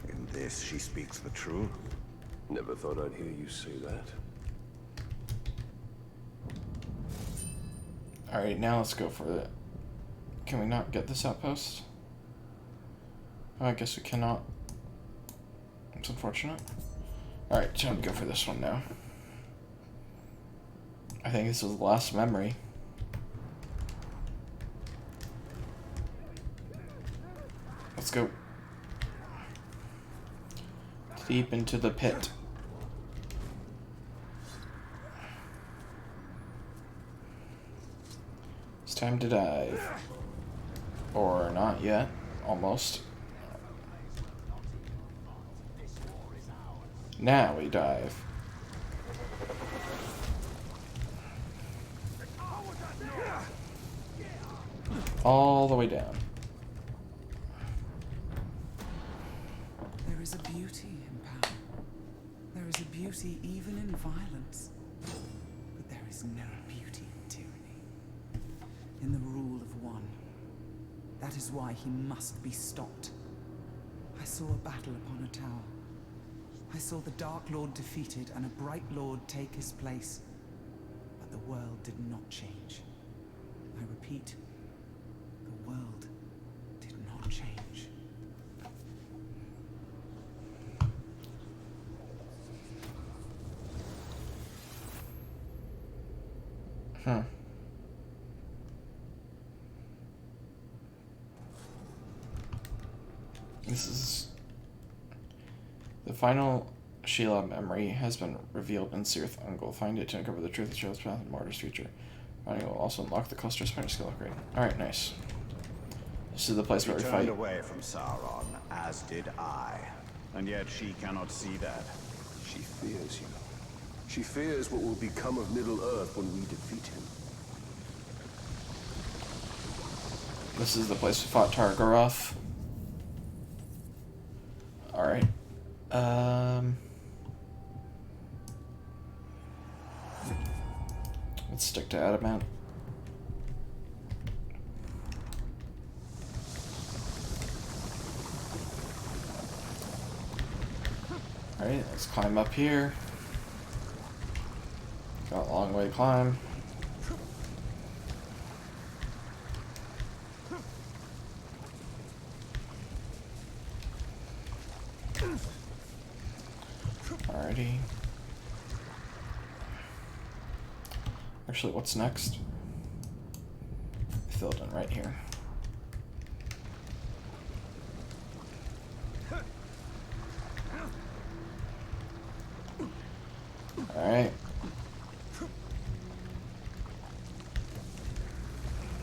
In this, she speaks the truth. Never thought I'd hear you say that. Alright, now let's go for it. Can we not get this outpost? Oh, I guess we cannot. It's unfortunate. Alright, time to go for this one now. I think this is the last memory. Let's go. Deep into the pit. It's time to dive. Or not yet. Almost. Now we dive. All the way down. There is a beauty in power. There is a beauty even in violence. But there is no beauty in tyranny. In the rule of one. That is why he must be stopped. I saw a battle upon a tower. I saw the Dark Lord defeated and a Bright Lord take his place. But the world did not change. I repeat, the world did not change. This is the final Sheila memory has been revealed in Cirith Ungol. Find it to uncover the truth of Sheila's path and Mordor's future. Finding it will also unlock the cluster spider skill upgrade. Alright, nice. This is the place where we She fight. turned away from Sauron, as did I. And yet she cannot see that. She fears you. She fears what will become of Middle-earth when we defeat him. This is the place we fought Targaroth. Alright. Let's stick to Adamant. Alright, let's climb up here. Got a long way to climb. Alrighty. Actually, what's next? Ithilden, right here. Alright.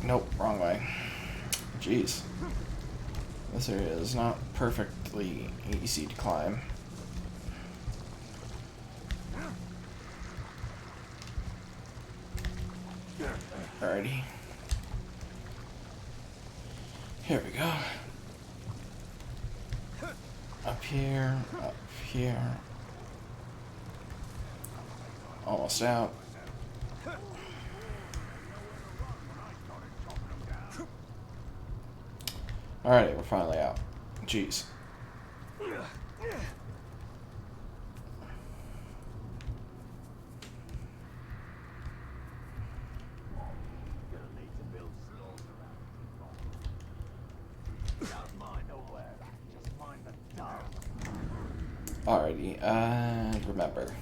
Nope, wrong way. Jeez. This area is not perfectly easy to climb. Alrighty. Here we go. Up here, up here. Almost out. Alrighty, we're finally out. Jeez. Alrighty, and remember.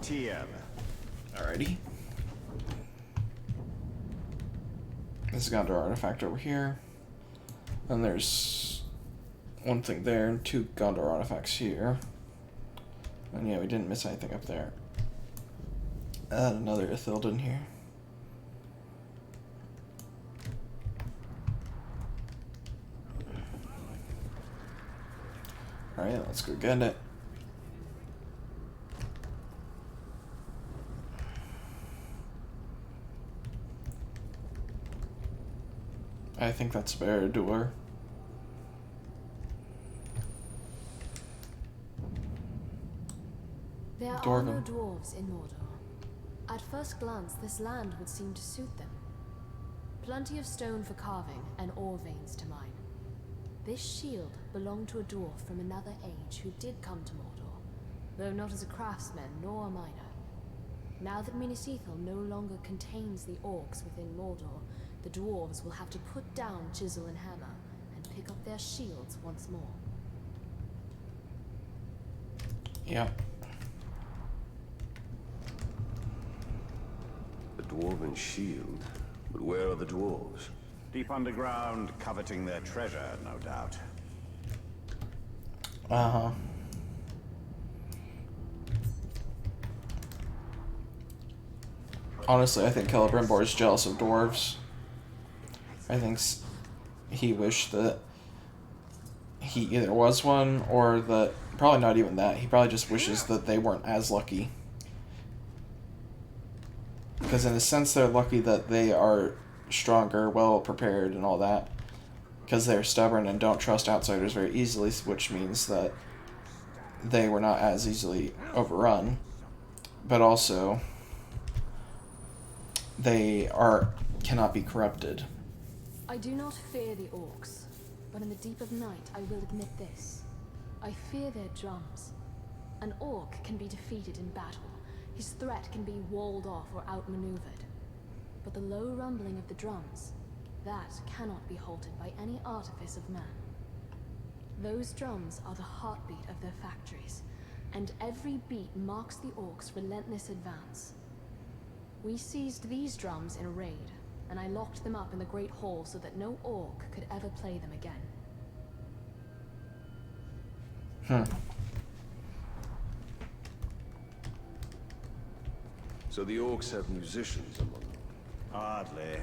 Tien. Alrighty. This is Gondor artifact over here. And there's one thing there and two Gondor artifacts here. And yeah, we didn't miss anything up there. And another Ithilden here. Alright, let's go get it. I think that's Barad-dûr. There are no dwarves in Mordor. At first glance, this land would seem to suit them. Plenty of stone for carving and ore veins to mine. This shield belonged to a dwarf from another age who did come to Mordor, though not as a craftsman nor a miner. Now that Minas Ithil no longer contains the orcs within Mordor, the dwarves will have to put down chisel and hammer and pick up their shields once more. Yep. The dwarven shield? But where are the dwarves? Deep underground, coveting their treasure, no doubt. Uh-huh. Honestly, I think Celebrimbor is jealous of dwarves. I think he wished that he either was one or that, probably not even that, he probably just wishes that they weren't as lucky. Because in a sense they're lucky that they are stronger, well prepared and all that. Because they're stubborn and don't trust outsiders very easily, which means that they were not as easily overrun. But also, they cannot be corrupted. I do not fear the orcs, but in the deep of night I will admit this. I fear their drums. An orc can be defeated in battle. His threat can be walled off or outmaneuvered. But the low rumbling of the drums, that cannot be halted by any artifice of man. Those drums are the heartbeat of their factories, and every beat marks the orcs' relentless advance. We seized these drums in a raid, and I locked them up in the Great Hall so that no orc could ever play them again. So the orcs have musicians among them? Hardly.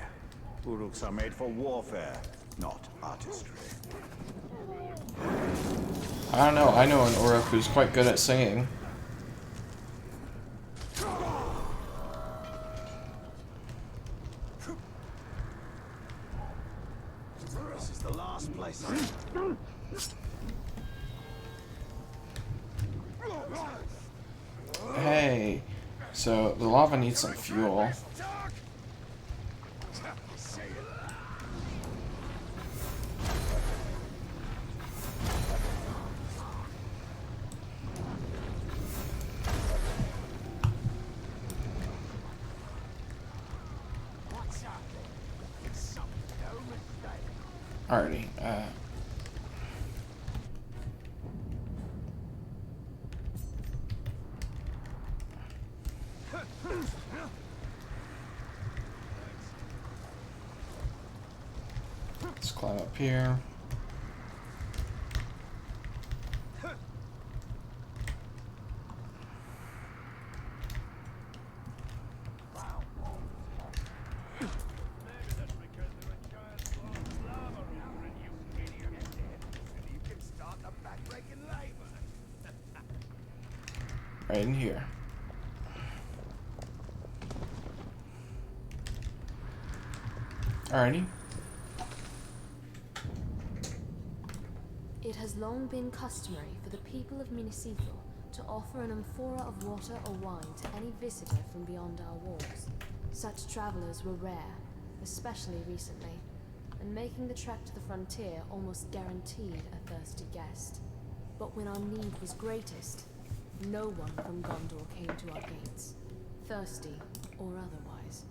Uruks are made for warfare, not artistry. I don't know, I know an Uruk who's quite good at singing. This is the last place Hey, so the lava needs some fuel. Alrighty, let's climb up here. Right in here. Alrighty. It has long been customary for the people of Minisethal to offer an amphora of water or wine to any visitor from beyond our walls. Such travelers were rare, especially recently, and making the trek to the frontier almost guaranteed a thirsty guest. But when our need was greatest, no one from Gondor came to our gates, thirsty or otherwise.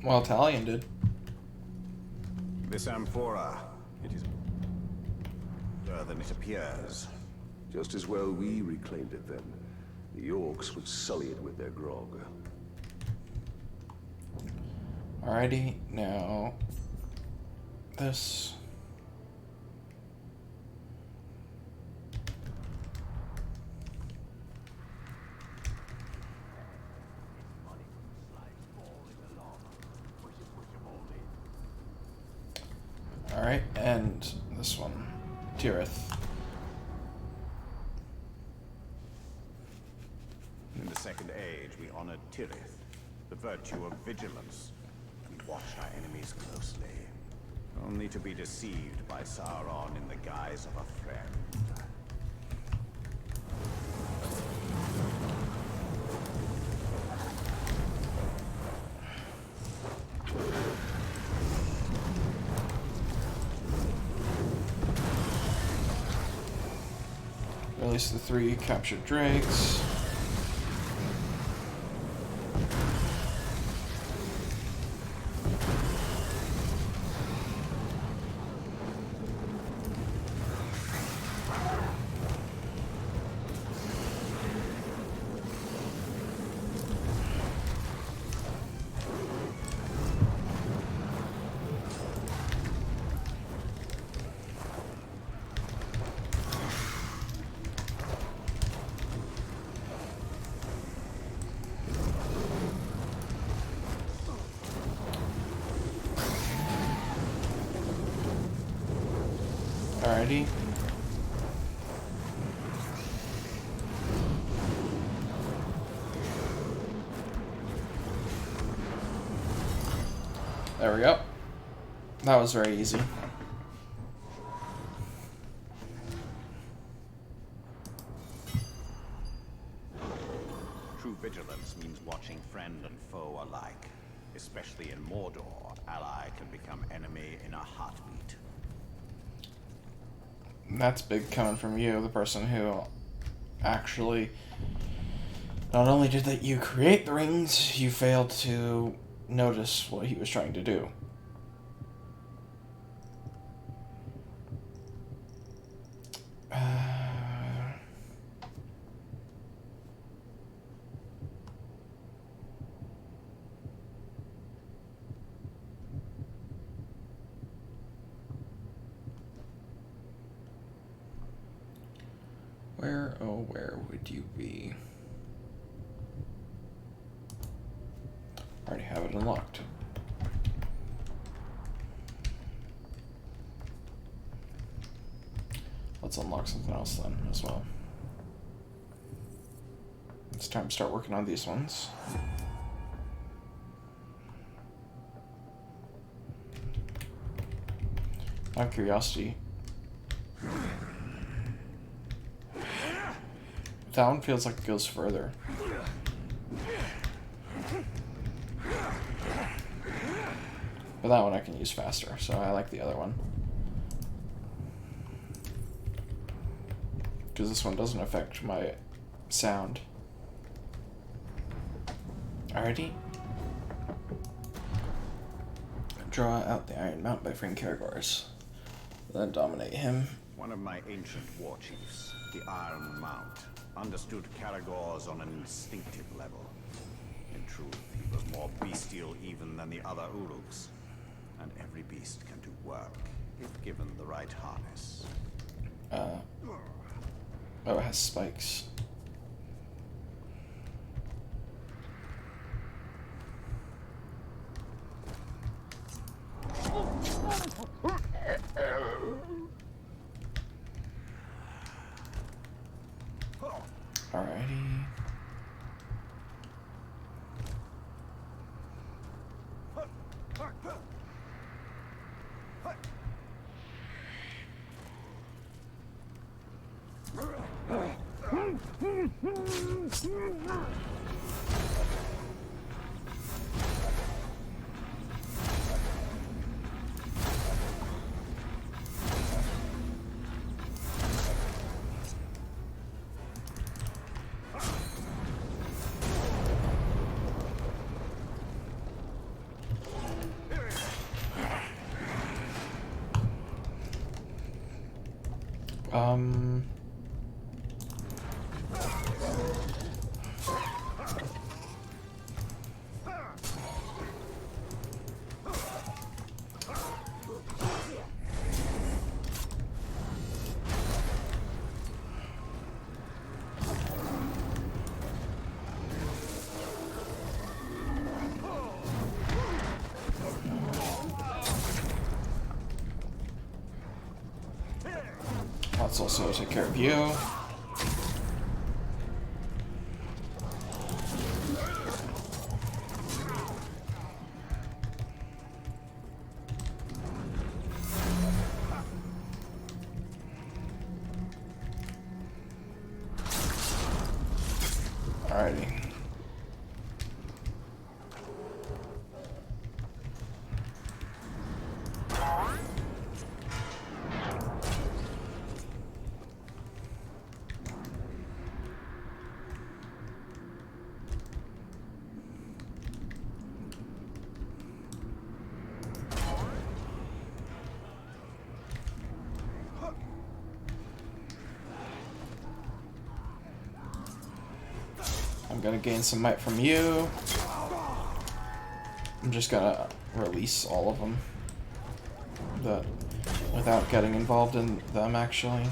Well, Talion did. This amphora, it is better than it appears. Just as well we reclaimed it then. The orcs would sully it with their grog. Alrighty, now this. Alright, and this one, Tirith. In the Second Age, we honored Tirith, the virtue of vigilance. We watched our enemies closely, only to be deceived by Sauron in the guise of a friend. Release the 3 captured drakes. Alrighty. There we go. That was very easy. True vigilance means watching friend and foe alike. Especially in Mordor, ally can become enemy in a heartbeat. That's big coming from you, the person who actually not only did that you create the rings, you failed to notice what he was trying to do. Where, oh, where would you be? Already have it unlocked. Let's unlock something else then as well. It's time to start working on these ones. Out of curiosity, that one feels like it goes further. But that one I can use faster, so I like the other one. Because this one doesn't affect my sound. Alrighty. Draw out the Iron Mount by freeing Caragors. Then dominate him. One of my ancient war chiefs, the Iron Mount, understood Caragors on an instinctive level. In truth, he was more bestial even than the other Uruks. And every beast can do work, if given the right harness. Oh, it has spikes. Alrighty. Let's also take care of you. Alrighty. I'm gonna gain some might from you. I'm just gonna release all of them. Without getting involved in them, actually.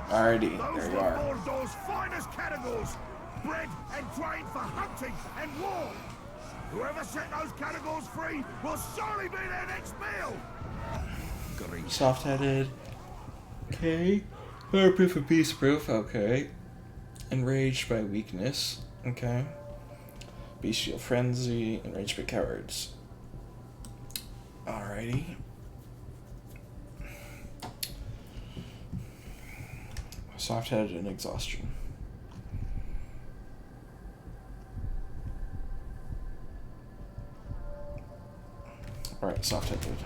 Alrighty, there you are. Mordor's finest Caragors, bred and trained for hunting and war. Whoever set those Caragors free will surely be their next meal. Soft-headed. Okay. Fireproof and beast-proof. Okay. Enraged by weakness. Okay. Bestial frenzy. Enraged by cowards. Alrighty. Soft-headed and exhaustion. Alright, soft-headed.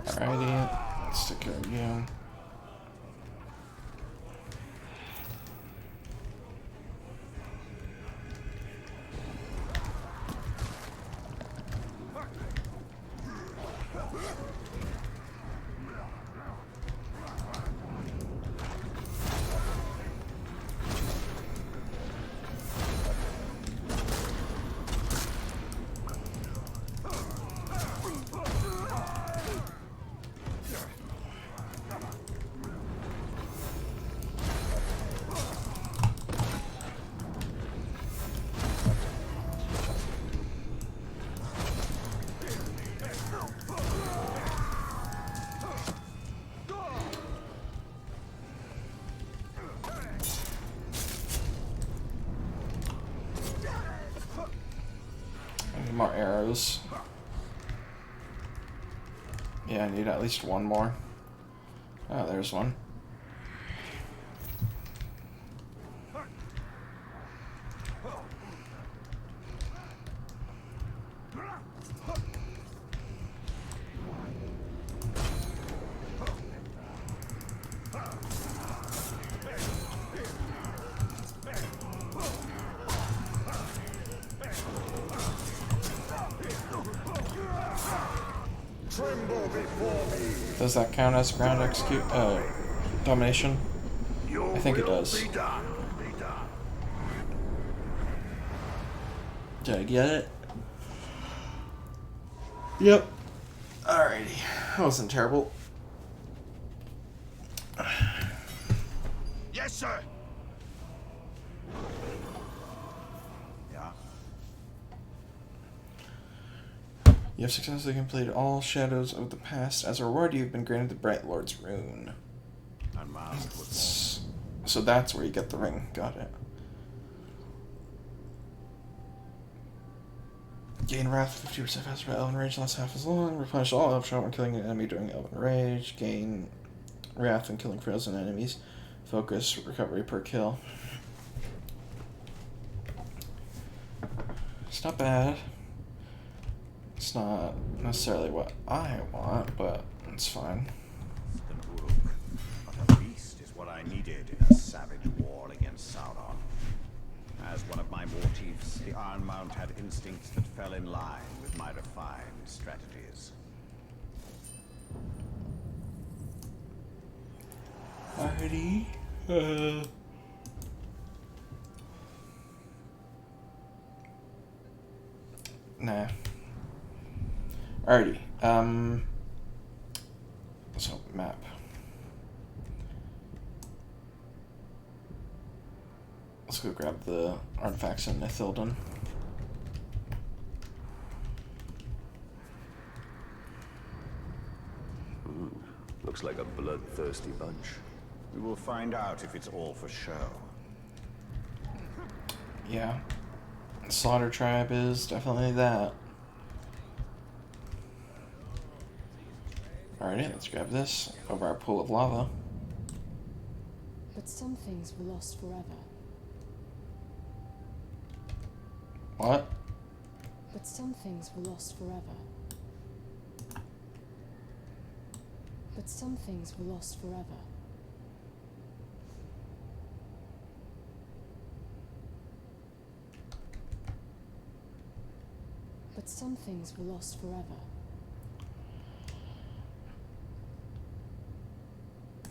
Alrighty, let's take care of you. More arrows. Yeah, I need at least one more. Oh, there's one. Does that count as ground domination? I think it does. Did I get it? Yep. Alrighty. That wasn't terrible. Yes, sir. Yeah. You have successfully completed all Shadows of the Past. As a reward, you've been granted the Bright Lord's Rune. Unmasked with So that's where you get the ring. Got it. Gain Wrath 50% faster by Elven Rage, lasts half as long. Replenish all health shot when killing an enemy during Elven Rage. Gain Wrath when killing frozen enemies. Focus recovery per kill. It's not bad. It's not necessarily what I want, but it's fine. Uruk. But a beast is what I needed in a savage war against Sauron. As one of my motifs, the Ironmount had instincts that fell in line with my refined strategies. Alrighty. Nah. Alrighty. So, map. Let's go grab the artifacts in Nithildan. Looks like a bloodthirsty bunch. We will find out if it's all for show. Yeah. Slaughter Tribe is definitely that. Alrighty, let's grab this over our pool of lava. But some things were lost forever. What? But some things were lost forever. But some things were lost forever. But some things were lost forever.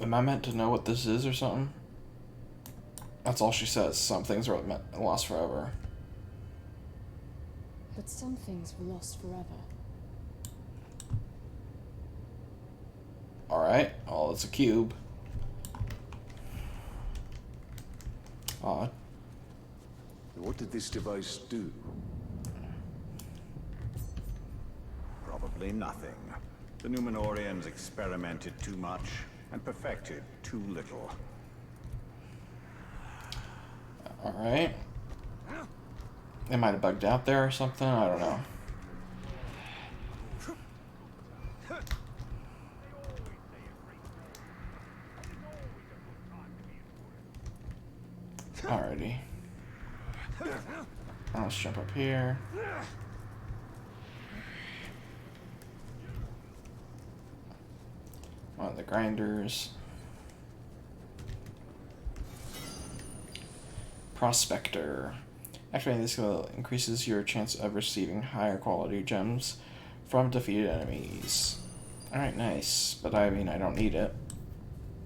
Am I meant to know what this is or something? That's all she says. Some things are lost forever. But but some things were lost forever. Alright, oh, it's a cube. Odd. What did this device do? Probably nothing. The Numenorians experimented too much and perfected too little. Alright. They might have bugged out there or something, I don't know. Alrighty. Let's jump up here. One of the grinders. Prospector. Activating this skill increases your chance of receiving higher quality gems from defeated enemies. Alright, nice. But I mean, I don't need it.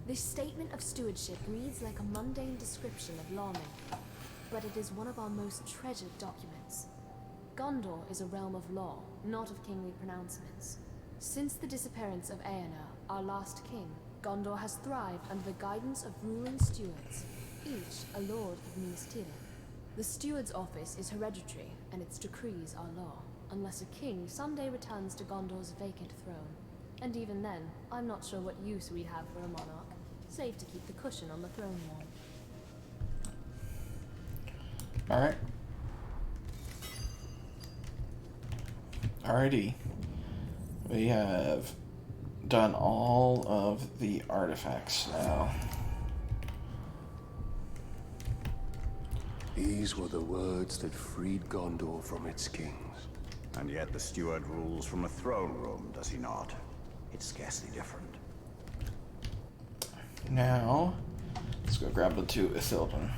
This statement of stewardship reads like a mundane description of lawmaking, but it is one of our most treasured documents. Gondor is a realm of law, not of kingly pronouncements. Since the disappearance of Eomer, our last king, Gondor has thrived under the guidance of ruling stewards, each a lord of Minas Tirith. The steward's office is hereditary, and its decrees are law, unless a king someday returns to Gondor's vacant throne. And even then, I'm not sure what use we'd have for a monarch, save to keep the cushion on the throne warm. Alright. Alrighty. We have done all of the artifacts now. These were the words that freed Gondor from its kings. And yet the steward rules from a throne room, does he not? It's scarcely different. Now, let's go grab the two Ithilden.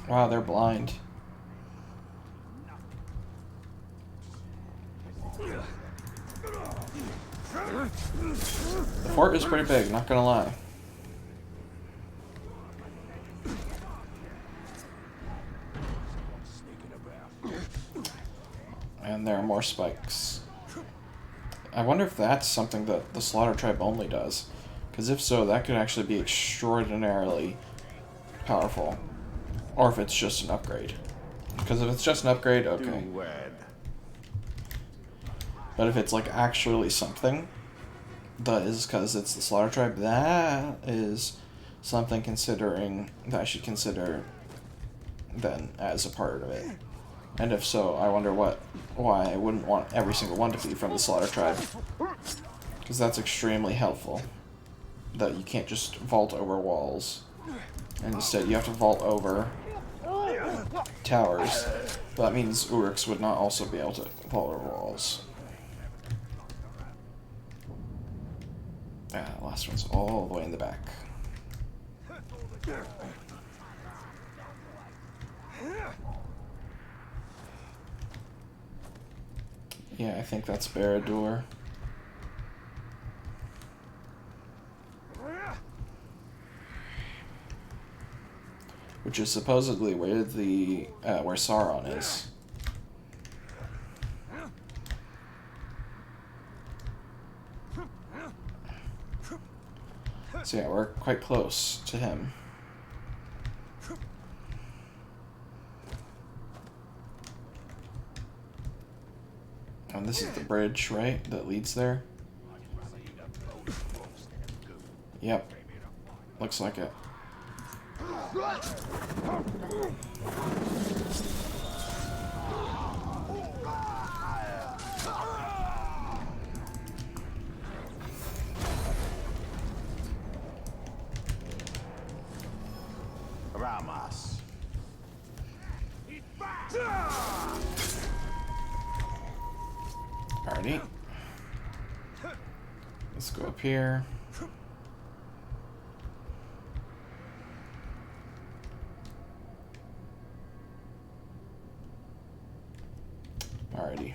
Wow, they're blind. The fort is pretty big, not gonna lie. And there are more spikes. I wonder if that's something that the Slaughter Tribe only does. Because if so, that could actually be extraordinarily powerful. Or if it's just an upgrade. Because if it's just an upgrade, okay. Do wed. But if it's like actually something that is because it's the Slaughter Tribe, that is something considering that I should consider then as a part of it. And if so, I wonder why I wouldn't want every single one to be from the Slaughter Tribe. Because that's extremely helpful. That you can't just vault over walls. And instead you have to vault over towers. But that means Uruks would not also be able to vault over walls. Ah, last one's all the way in the back. Yeah, I think that's Barad-dûr. Which is supposedly where the where Sauron is. So yeah, we're quite close to him. And this is the bridge, right, that leads there? Yep. Looks like it. Ramas. Alrighty. Let's go up here. Alrighty.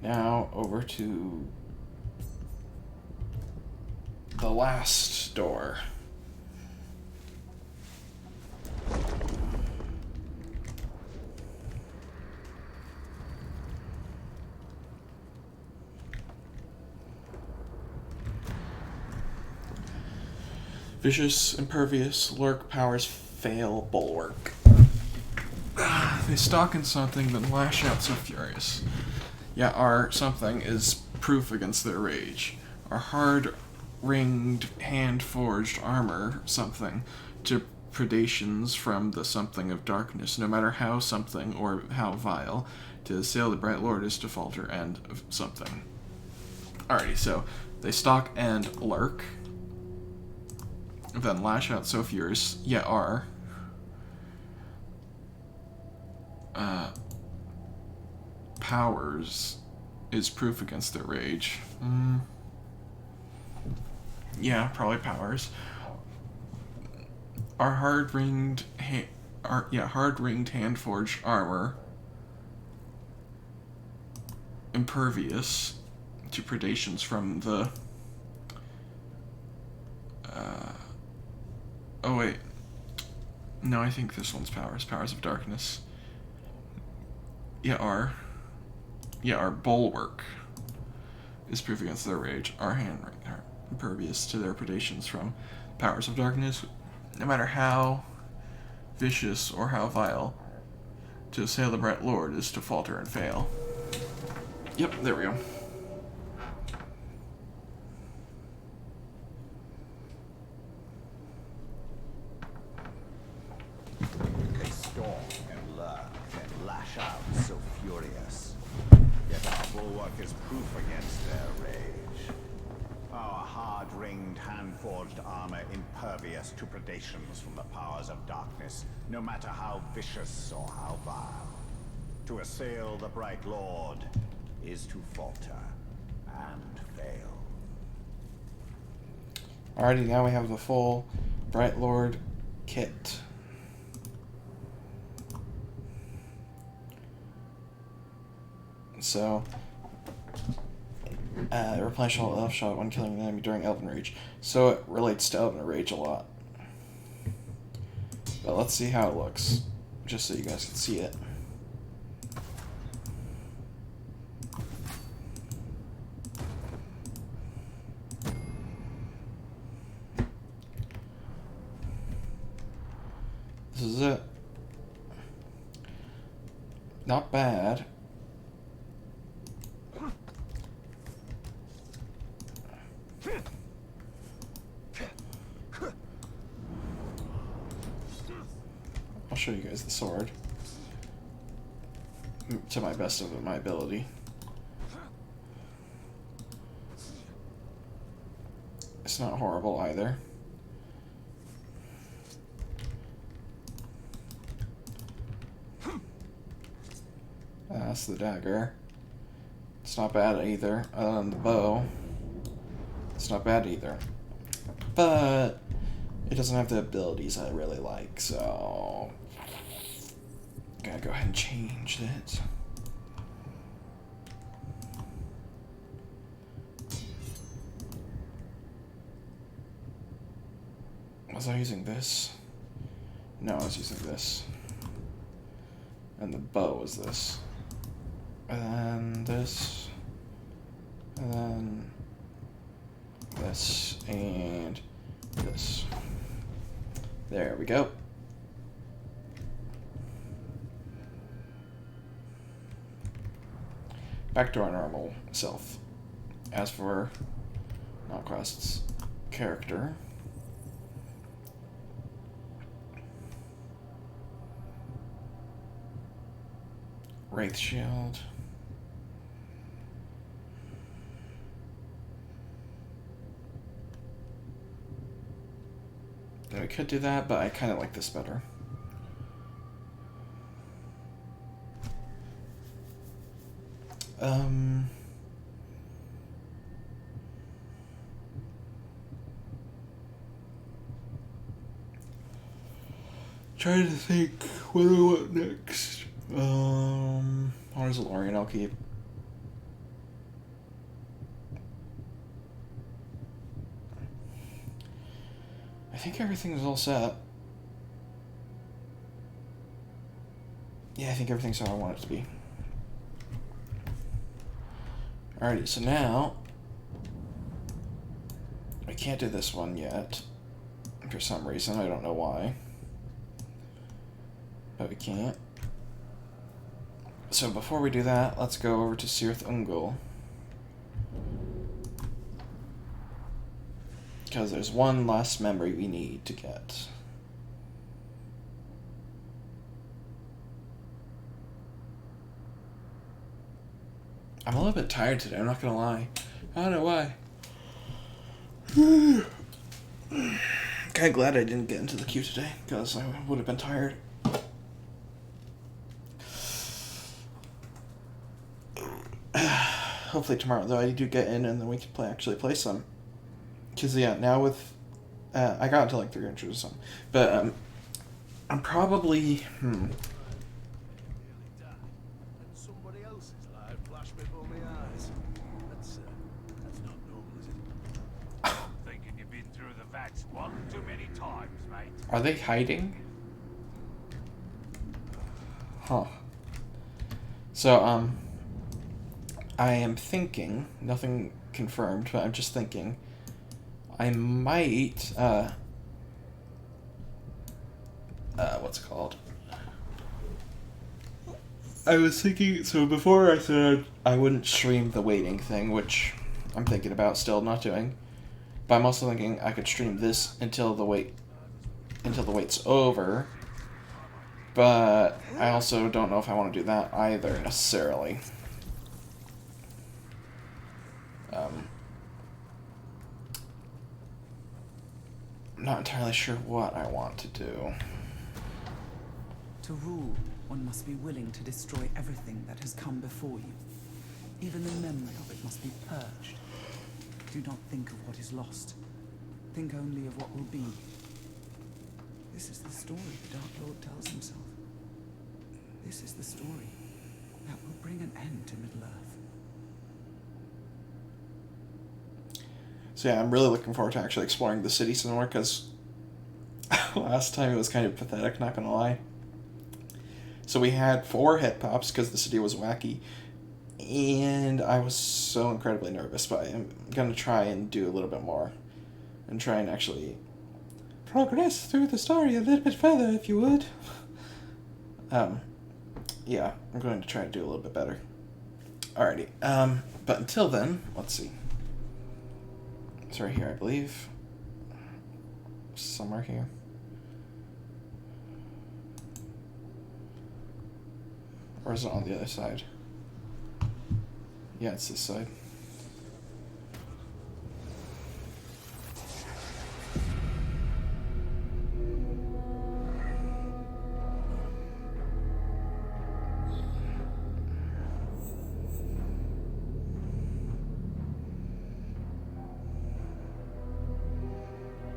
Now over to the last door. Vicious, impervious, lurk, powers, fail, bulwark. They stalk in something, then lash out so furious. Yeah, our something is proof against their rage. Our hard-ringed, hand-forged armor something to predations from the something of darkness, no matter how something or how vile. To assail the bright lord is to falter and of something. Alrighty, so they stalk and lurk. Then lash out so furious, yet are powers is proof against their rage. Yeah, probably powers. Our hard-ringed hand-forged armor impervious to predations from the oh wait. No, I think this one's powers. Powers of darkness. Our bulwark is proof against their rage. Our hand are impervious to their predations from powers of darkness, no matter how vicious or how vile. To assail the bright lord is to falter and fail. Yep, there we go. They storm and lurk and lash out so furious. Yet our bulwark is proof against their rage. Our hard-ringed, hand-forged armor impervious to predations from the powers of darkness, no matter how vicious or how vile. To assail the bright lord is to falter and fail. Alrighty, now we have the full Bright Lord kit. So, replenish all elf shot when killing an enemy during Elven Rage. So it relates to Elven Rage a lot. But let's see how it looks, just so you guys can see it. This is it. Not bad. I'll show you guys the sword to my best of my ability. It's not horrible either. That's the dagger. It's not bad either. The bow. It's not bad either. But it doesn't have the abilities I really like, so gotta go ahead and change it. Was I using this? No, I was using this. And the bow is this. And then this. And then this. And this. There we go. Back to our normal self. As for Notquest's character, Wraith Shield. And we could do that, but I kind of like this better. Trying to think what do I want next. Honors of Lorien I'll keep. think everything's all set. Yeah, I think everything's how I want it to be. Alrighty, so now I can't do this one yet for some reason. I don't know why, but we can't. So before we do that, let's go over to Cirith Ungol, because there's one last memory we need to get. I'm a little bit tired today, I'm not gonna lie. I don't know why. Kinda glad I didn't get into the queue today, because I would have been tired. Hopefully tomorrow, though, I do get in and then we can actually play some. Because, yeah, now with... I got into like 300 or something. But, I'm probably... Somebody else's life flashed before my eyes. That's not normal, is it? Thinking you've been through the vats one too many times, mate. Are they hiding? Huh. So, I am thinking, nothing confirmed, but I'm just thinking, I might, what's it called? I was thinking, so before I said I wouldn't stream the waiting thing, which I'm thinking about still not doing, but I'm also thinking I could stream this until the wait's over, but I also don't know if I want to do that either necessarily. I'm not entirely sure what I want to do. To rule, one must be willing to destroy everything that has come before you. Even the memory of it must be purged. Do not think of what is lost. Think only of what will be. This is the story the Dark Lord tells himself. This is the story that will bring an end to Middle-earth. So yeah, I'm really looking forward to actually exploring the city some more, because last time it was kind of pathetic, not gonna lie. So we had 4 head pops because the city was wacky, and I was so incredibly nervous, but I'm gonna try and do a little bit more, and try and actually progress through the story a little bit further, if you would. Yeah, I'm going to try to do a little bit better. Alrighty, but until then, let's see. It's right here, I believe. Somewhere here. Or is it on the other side? Yeah, it's this side.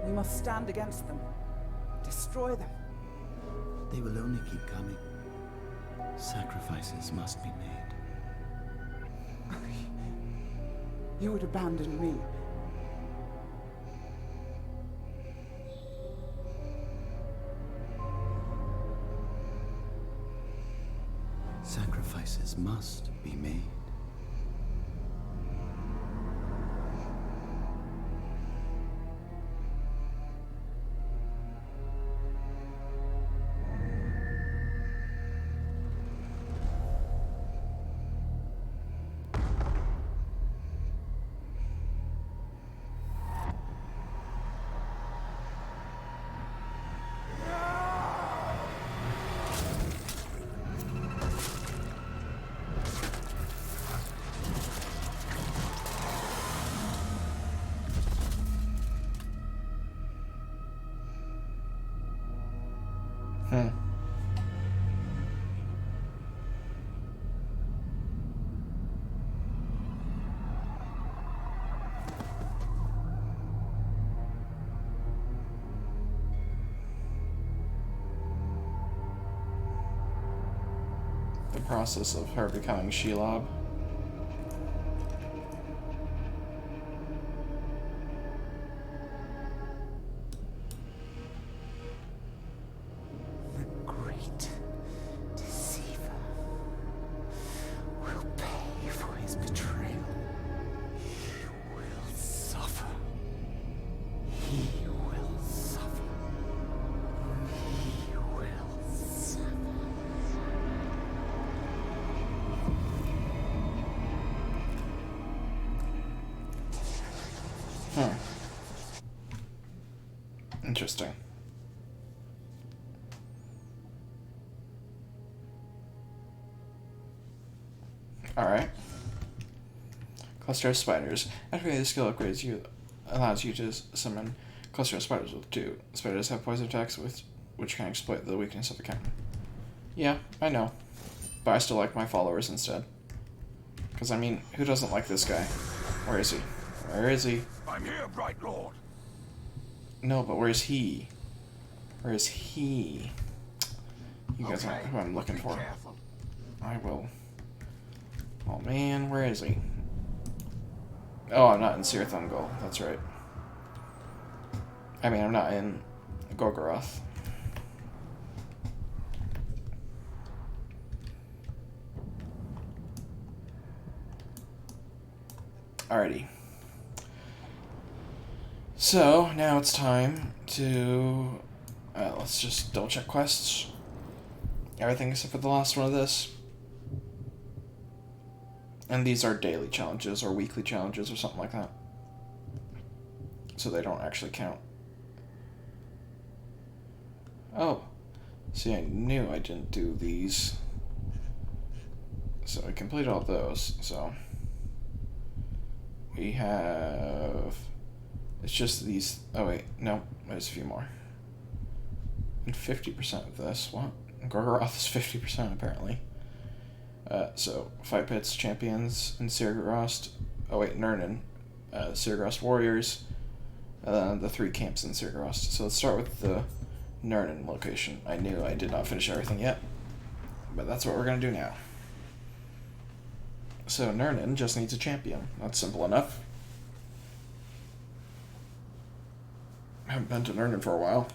We must stand against them. Destroy them. They will only keep coming. Sacrifices must be made. You would abandon me. Sacrifices must be made. The process of her becoming Shelob. Interesting. Alright. Cluster of spiders. Activating the skill upgrades allows you to summon cluster of spiders with 2. Spiders have poison attacks which can exploit the weakness of a captain. Yeah, I know. But I still like my followers instead. Because, I mean, who doesn't like this guy? Where is he? Where is he? I'm here, Bright Lord. No, but where's he? Where is he? You guys aren't who I'm looking for. Careful. I will. Oh man, where is he? Oh, I'm not in Cirith Ungol. That's right. I mean, I'm not in Gorgoroth. Alrighty. So, now it's time to... let's just double check quests. Everything except for the last one of this. And these are daily challenges or weekly challenges or something like that. So they don't actually count. Oh. See, I knew I didn't do these. So I completed all those, so... We have... It's just these... Oh wait, no, there's a few more. And 50% of this. What? Gorgoroth is 50% apparently. So, Fight Pits, Champions, and Sirgarost. Oh wait, Nurnen. Sirgarost Warriors. The 3 camps in Sirgarost. So let's start with the Nurnen location. I knew I did not finish everything yet. But that's what we're going to do now. So Nurnen just needs a champion. That's simple enough. I haven't been to Nurnen for a while.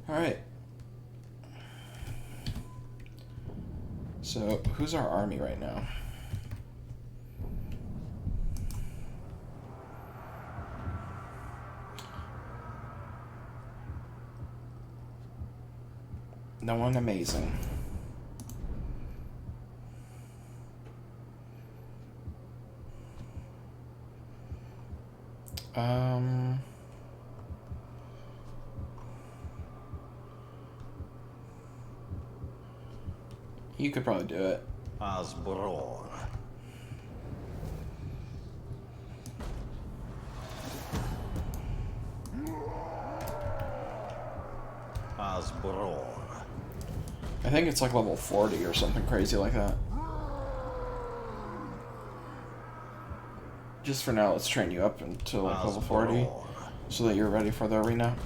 Alright. So, who's our army right now? No one amazing. You could probably do it. Asbror. Asbror. I think it's like level 40 or something crazy like that. Just for now, let's train you up until like level 40 so that you're ready for the arena.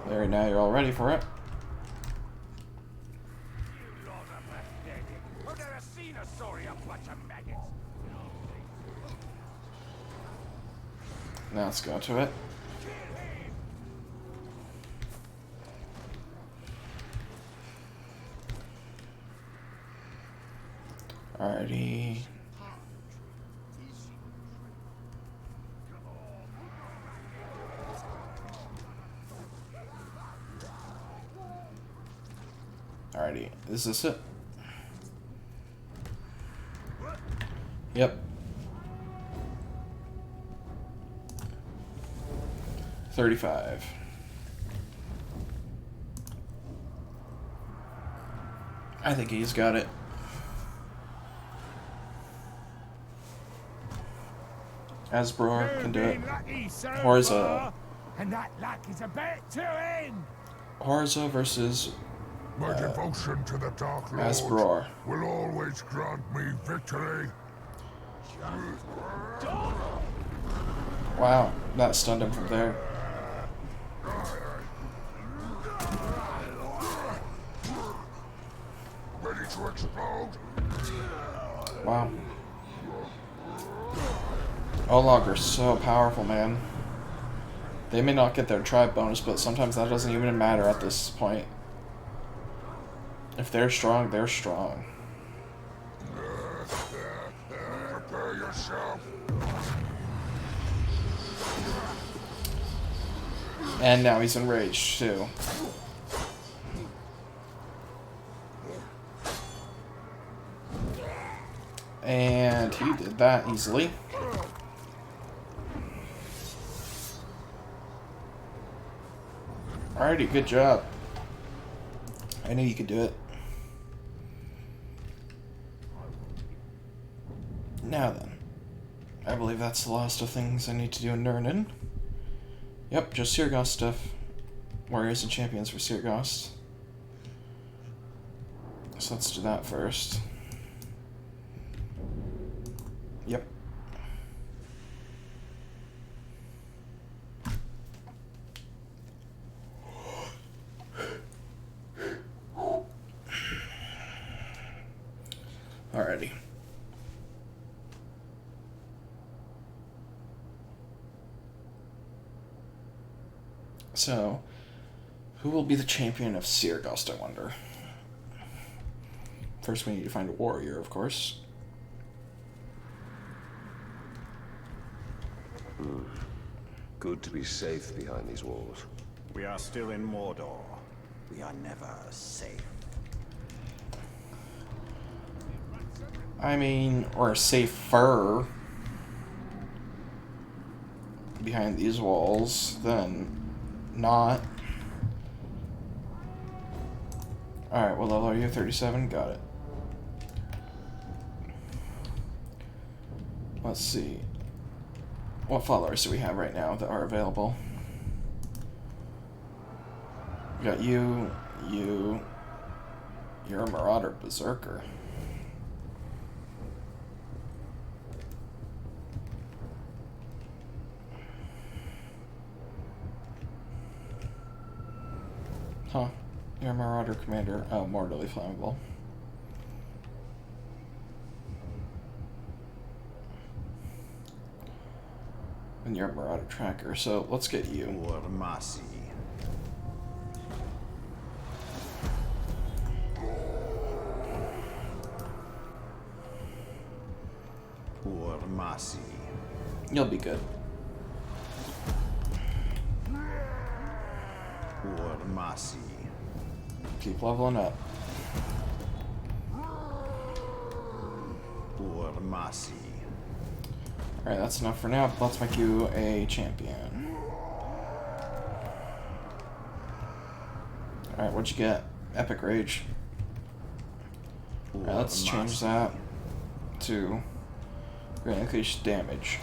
There, now you're all ready for it. I've never seen a sorry a bunch of maggots. Now let's go to it. Alrighty. Alrighty, is this it? Yep. 35. I think he's got it. Asbror can do it. Horza. And that luck is about to end. Horza versus My devotion to the Dark Lord Asbror. will always grant me victory. Wow, that stunned him from there. Ready to explode? Wow. Olog are so powerful, man. They may not get their tribe bonus, but sometimes that doesn't even matter at this point. If they're strong, they're strong. Prepare yourself. And now he's enraged too. And he did that easily. Alrighty, good job. I knew you could do it. Now then, I believe that's the last of things I need to do in Nurnen. Yep, just Seergost stuff. Warriors and champions for Seergost. So let's do that first. Yep. Alrighty. So, who will be the champion of Seergost, I wonder? First we need to find a warrior, of course. Good to be safe behind these walls. We are still in Mordor. We are never safe. I mean, or safer behind these walls than not. Alright, what level are you? 37? Got it. Let's see. What followers do we have right now that are available? We got you. You're a Marauder Berserker. Huh. You're a Marauder Commander. Oh, mortally flammable. And you're a Marauder Tracker, so let's get you. Urmasi. Urmasi. You'll be good. Urmasi. Keep leveling up. Urmasi. Alright, that's enough for now, but let's make you a champion. Alright, what'd you get? Epic Rage. Alright, let's change that to great increased damage.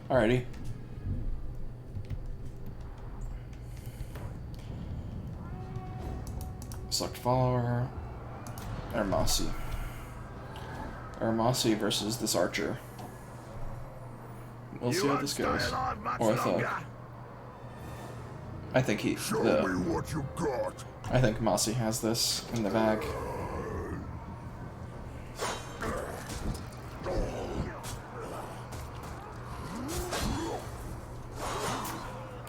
Alrighty. Select follower. Urmasi. Urmasi versus this archer. We'll see how this goes. Or Thug. I think he. Show me what you got. I think Mossy has this in the bag.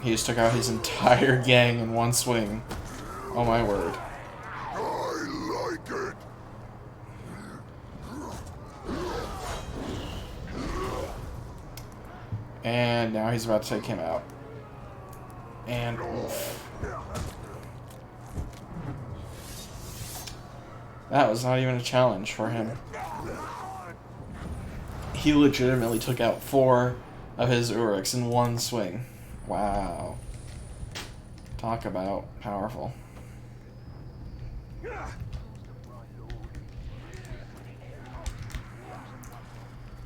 He just took out his entire gang in one swing. Oh my word. I like it. And now he's about to take him out. And oof. That was not even a challenge for him. He legitimately took out 4 of his Uruks in one swing. Wow. Talk about powerful.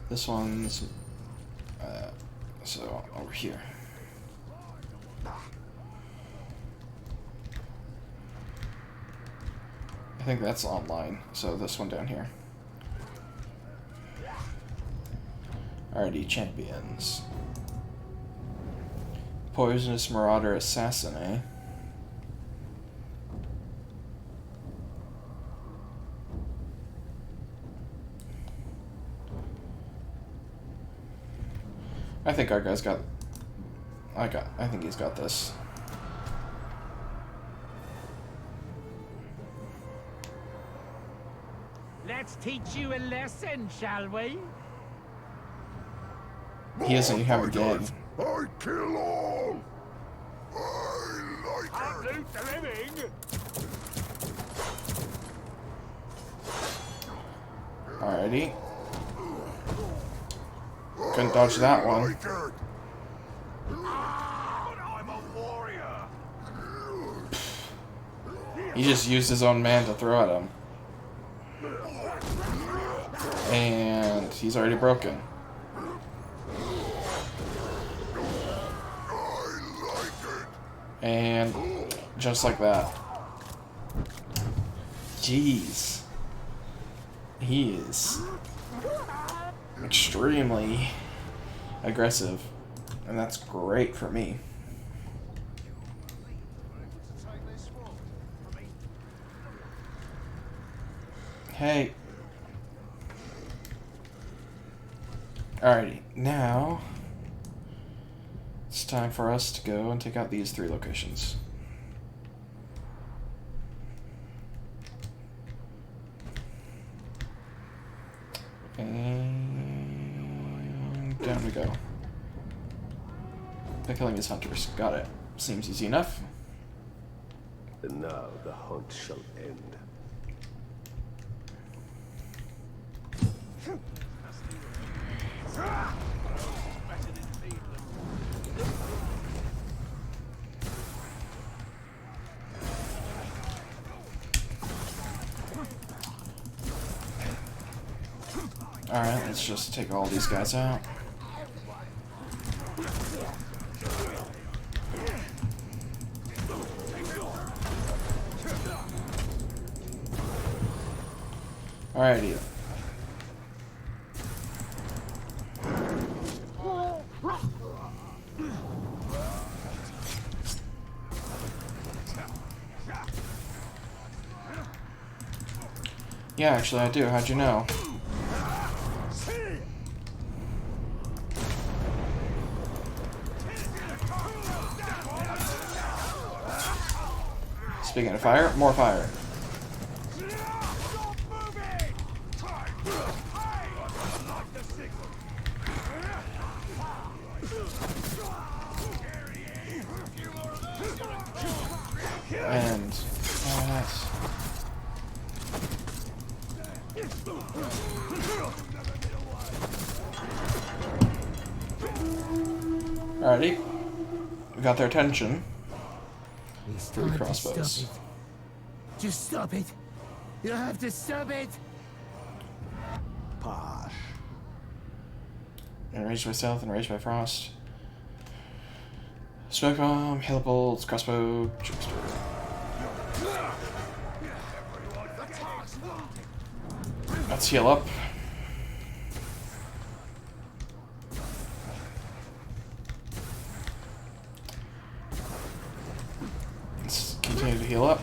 This one's so over here. I think that's online, so this one down here. Alrighty, champions. Poisonous Marauder Assassin, eh? I think our guy's got... I think he's got this. Let's teach you a lesson, shall we? He doesn't have a gang. I kill all. I like Can't it. loot the living. Alrighty. Couldn't dodge that one. Like it. But I'm a warrior. He just used his own man to throw at him. And he's already broken. And just like that. Jeez. He is extremely aggressive. And that's great for me. Hey. Alrighty, now it's time for us to go and take out these 3 locations. And down we go. They're killing his hunters. Got it. Seems easy enough. And now the hunt shall end. Alright, let's just take all these guys out. Alrighty. Yeah, actually I do. How'd you know? Speaking of fire, more fire. And that. Alrighty. We got their attention. It's 3 time to crossbows. stop it. Just stop it. You have to stop it. Posh. Enraged by stealth, enraged by frost. Smoke bomb, hail bolts, crossbow, trickster. Let's heal up. Let's continue to heal up.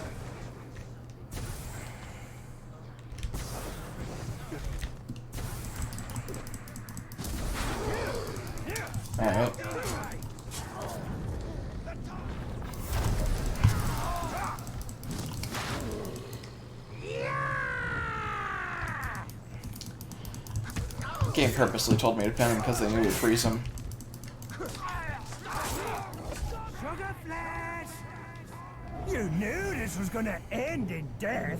Alright. The game purposely told me to pin him because they knew it would freeze him. Sugar Flash! You knew this was gonna end in death.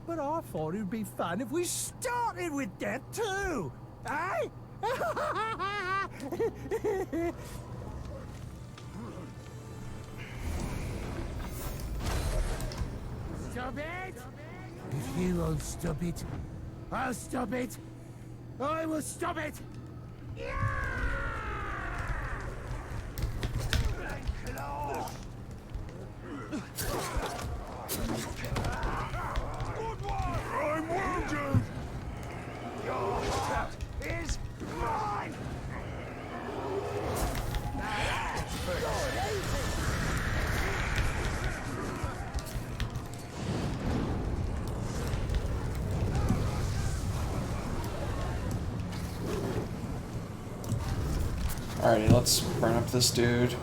But I thought it would be fun if we started with death too. Eh? Stop it! If you won't stop it, I'll stop it. I will stop it! I'm wounded. Is mine! Alrighty, let's burn up this dude.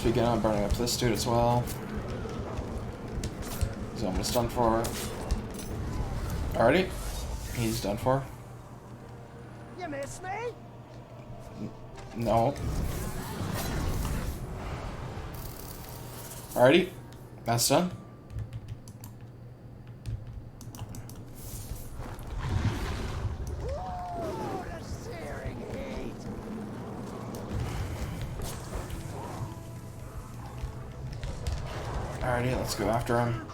begin on burning up this dude as well. He's almost done for. Alrighty. He's done for. You miss me? No. Alrighty. That's done. Oh, the searing heat. Alrighty, let's go after him.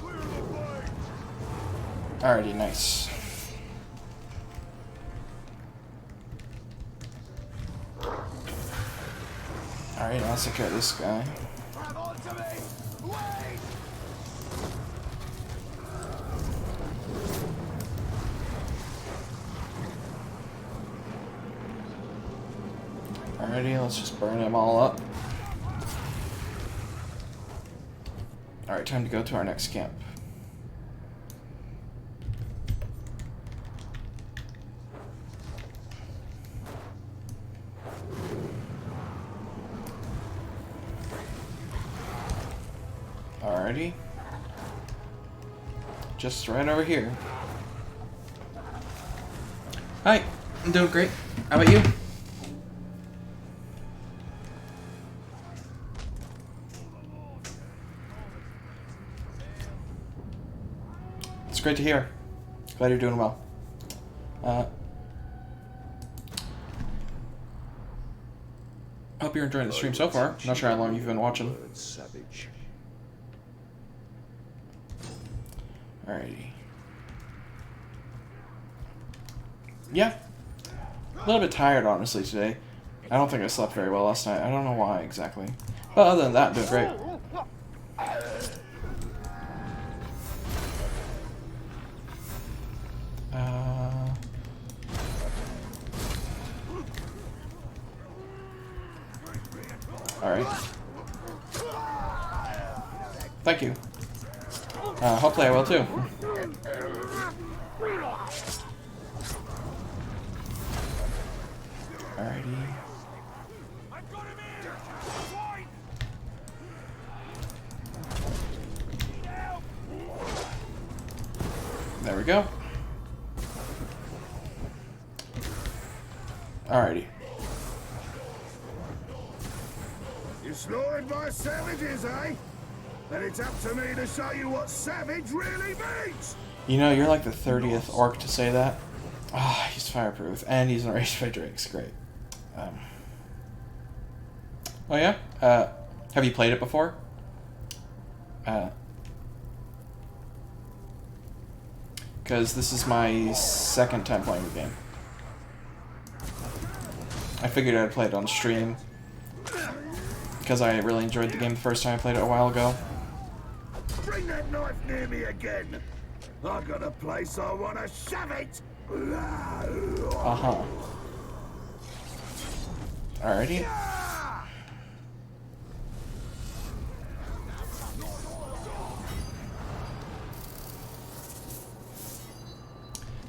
Alrighty, nice. Alright, let's take care of this guy. Come on to me. Wait. Alrighty, let's just burn them all up. Alright, time to go to our next camp. Alrighty. Just right over here. Hi, I'm doing great. How about you? It's great to hear. Glad you're doing well. Hope you're enjoying the stream so far. Not sure how long you've been watching. Savage. Alrighty. Yeah. A little bit tired, honestly, today. I don't think I slept very well last night. I don't know why exactly. But other than that, I'm doing great. Alright. Thank you. Hopefully I will too. Alrighty. There we go. Alrighty. You're slaughtered by savages, eh? Then it's up to me to show you what savage really means! You know, you're like the 30th orc to say that. Ah, he's fireproof, and he's enraged by drinks. Great. Oh yeah? Have you played it before? Because this is my second time playing the game. I figured I'd play it on stream. Because I really enjoyed the game the first time I played it a while ago. Bring that knife near me again! I got a place I want to shove it! Uh-huh. Alrighty.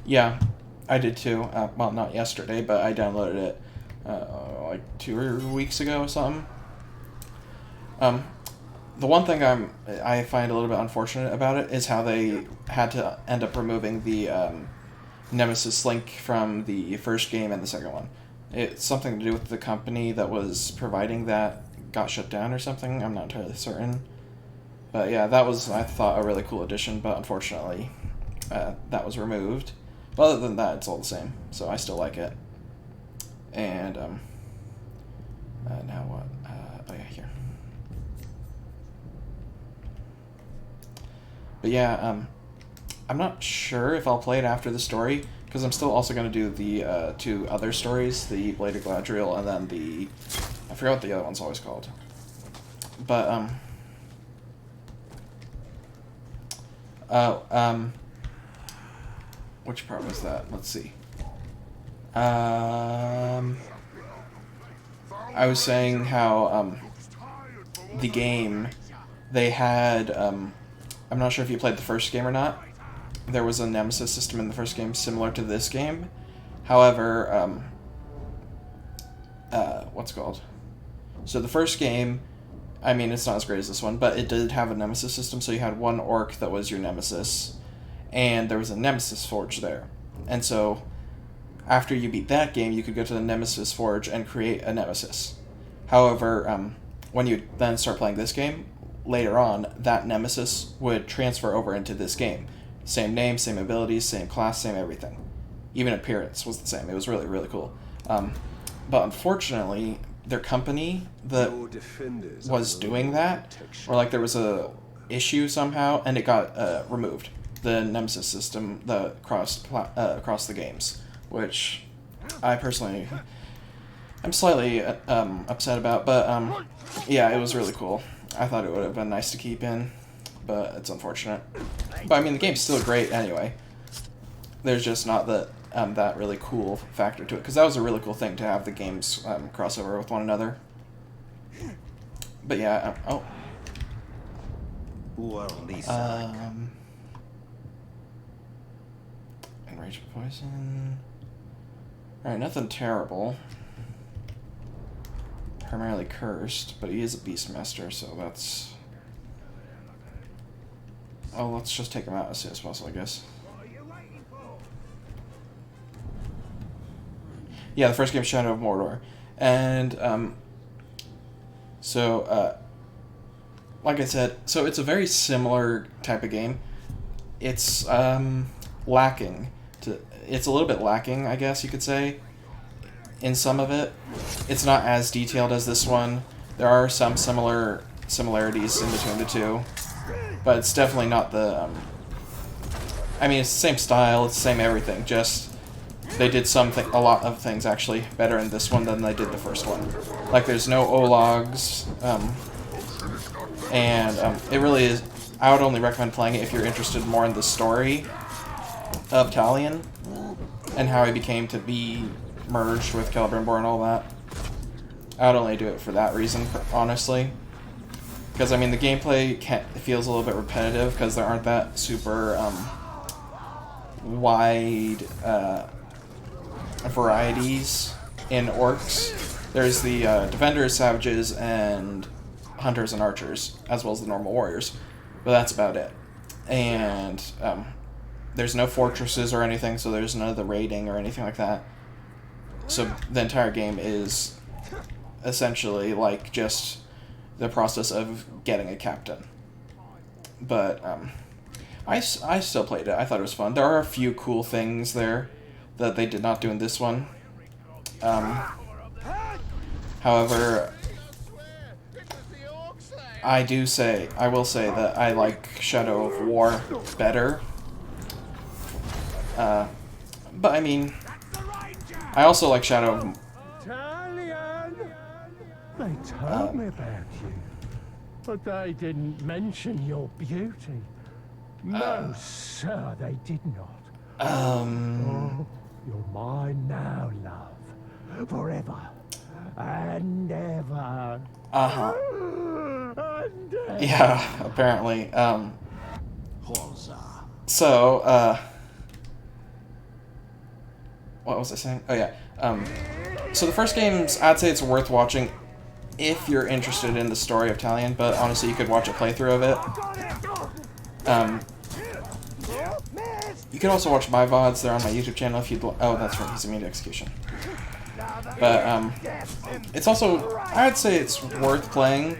Yeah, I did too. Well, not yesterday, but I downloaded it like 2 weeks ago or something. The one thing I find a little bit unfortunate about it is how they had to end up removing the Nemesis link from the first game and the second one. It's something to do with the company that was providing that got shut down or something. I'm not entirely certain. But yeah, that was, I thought, a really cool addition, but unfortunately that was removed. But other than that, it's all the same, so I still like it. And now what? Oh yeah, here. But yeah, I'm not sure if I'll play it after the story, because I'm still also going to do the 2 other stories, the Blade of Galadriel and then the... I forgot what the other one's always called. But, which part was that? Let's see. I was saying how, the game, they had, I'm not sure if you played the first game or not. There was a Nemesis system in the first game similar to this game. However, what's it called? So the first game, I mean, it's not as great as this one, but it did have a nemesis system, so you had one orc that was your nemesis, and there was a nemesis forge there. And so, after you beat that game, you could go to the nemesis forge and create a nemesis. However, when you then start playing this game, later on, that nemesis would transfer over into this game. Same name, same abilities, same class, same everything. Even appearance was the same. It was really, really cool. But unfortunately, their company that was doing that, or like there was a issue somehow, and it got removed. The Nemesis system that crossed across the games, which I personally am slightly upset about. But yeah, it was really cool. I thought it would have been nice to keep in, but it's unfortunate. But I mean, the game's still great anyway. There's just not that really cool factor to it, because that was a really cool thing to have the games cross over with one another. But yeah, Enraged with Poison. Alright, nothing terrible. Primarily cursed, but he is a Beastmaster, so that's... Oh, let's just take him out as soon as possible, I guess. Yeah, the first game is Shadow of Mordor. And, like I said, so it's a very similar type of game. It's, lacking. It's a little bit lacking, I guess you could say, in some of it. It's not as detailed as this one. There are some similarities in between the two, but it's definitely not the, I mean, it's the same style, it's the same everything, just they did a lot of things actually better in this one than they did the first one. Like, there's no Ologs, and it really is, I would only recommend playing it if you're interested more in the story of Talion, and how he became to be merged with Celebrimbor and all that. I would only do it for that reason, honestly. Because, I mean, the gameplay feels a little bit repetitive, because there aren't that super wide varieties in orcs. There's the defenders, savages, and hunters and archers, as well as the normal warriors. But that's about it. And there's no fortresses or anything, so there's none of the raiding or anything like that. So the entire game is essentially like just the process of getting a captain. But I still played it. I thought it was fun. There are a few cool things there that they did not do in this one. However, I will say that I like Shadow of War better. But I mean, I also like Shadow of... Talion! They told me about you, but they didn't mention your beauty. No, sir, they did not. Oh, you're mine now, love. Forever. And ever. Uh-huh. And ever. Yeah, apparently. So, what was I saying? Oh, yeah. So the first game's, I'd say it's worth watching if you're interested in the story of Talion, but honestly, you could watch a playthrough of it. You can also watch my VODs. They're on my YouTube channel if you'd oh, that's from He's Immune to Execution. But, it's also, I'd say it's worth playing,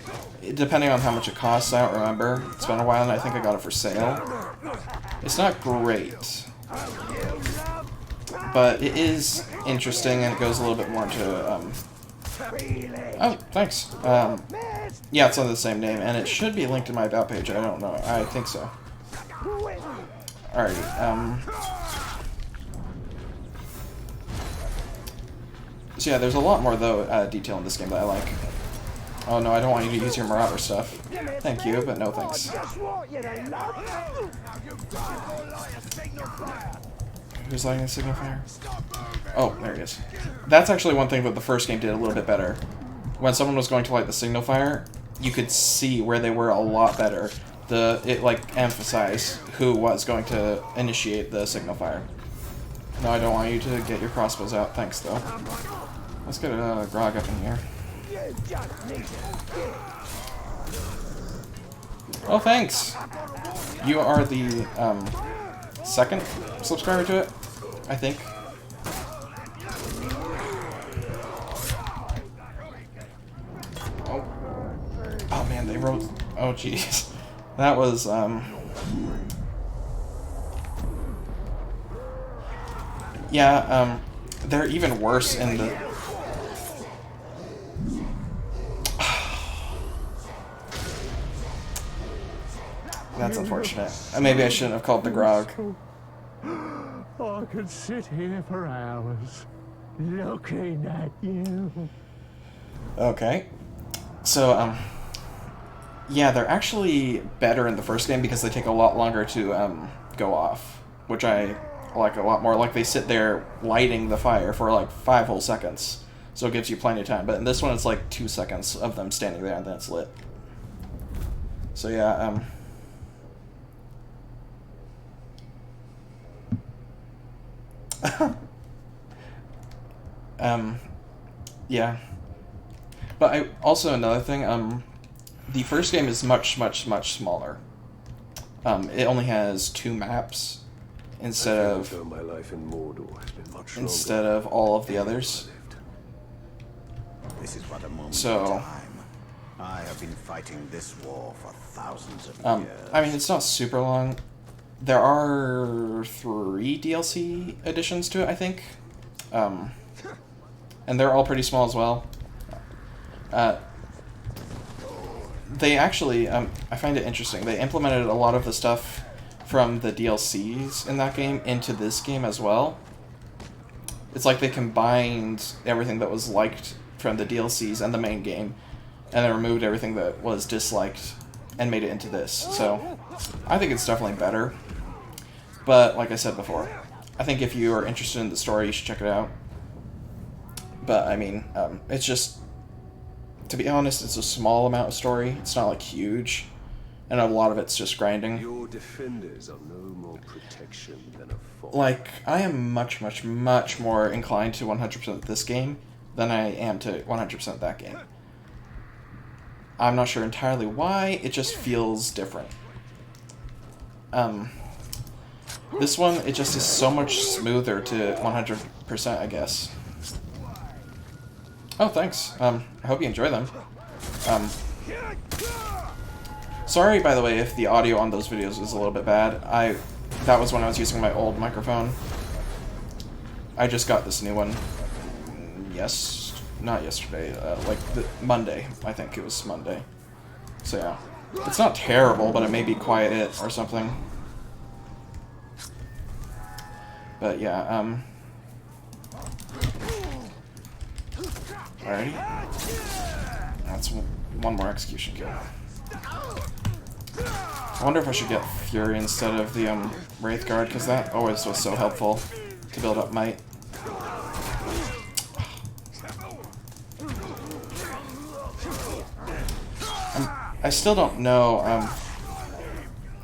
depending on how much it costs. I don't remember. It's been a while, and I think I got it for sale. It's not great, but it is interesting, and it goes a little bit more into, oh, thanks. Yeah, it's under the same name, and it should be linked in my About page. I don't know. I think so. Alrighty, so yeah, there's a lot more, though, detail in this game that I like. Oh no, I don't want you to use your Marauder stuff. Thank you, but no thanks. Who's lighting a signal fire? Oh, there he is. That's actually one thing that the first game did a little bit better. When someone was going to light the signal fire, you could see where they were a lot better. It like emphasized who was going to initiate the signal fire. No, I don't want you to get your crossbows out. Thanks, though. Let's get a Grog up in here. Oh, thanks! You are the, second subscriber to it, I think. Oh. Oh, man, they wrote... Oh, jeez. That was, Yeah, they're even worse in the... That's unfortunate. Maybe I shouldn't have called the grog. I could sit here for hours, looking at you. Okay. So, yeah, they're actually better in the first game because they take a lot longer to, go off. Which I like a lot more. Like, they sit there lighting the fire for, like, 5 whole seconds. So it gives you plenty of time. But in this one, it's like 2 seconds of them standing there and then it's lit. So, yeah, yeah. But I also, another thing, the first game is much smaller. It only has 2 maps instead of my life in Mordor has been much instead of all of the others. This is but a moment So, in time. I have been fighting this war for thousands of years. I mean, it's not super long. There are 3 DLC additions to it, I think. And they're all pretty small as well. They actually, I find it interesting. They implemented a lot of the stuff from the DLCs in that game into this game as well. It's like they combined everything that was liked from the DLCs and the main game, and then removed everything that was disliked and made it into this. So, I think it's definitely better. But, like I said before, I think if you are interested in the story, you should check it out. But, I mean, it's just... To be honest, it's a small amount of story. It's not, like, huge. And a lot of it's just grinding. Your defenders are no more protection than a foe. Like, I am much more inclined to 100% this game than I am to 100% that game. I'm not sure entirely why, it just feels different. This one, it just is so much smoother to 100%, I guess. Oh, thanks. I hope you enjoy them. Sorry, by the way, if the audio on those videos is a little bit bad. That was when I was using my old microphone. I just got this new one. Not yesterday. Like Monday. I think it was Monday. So yeah, it's not terrible, but it may be quiet or something. But yeah, alrighty. That's one more execution kill. I wonder if I should get Fury instead of the Wraith Guard, because that always was so helpful to build up might. I still don't know.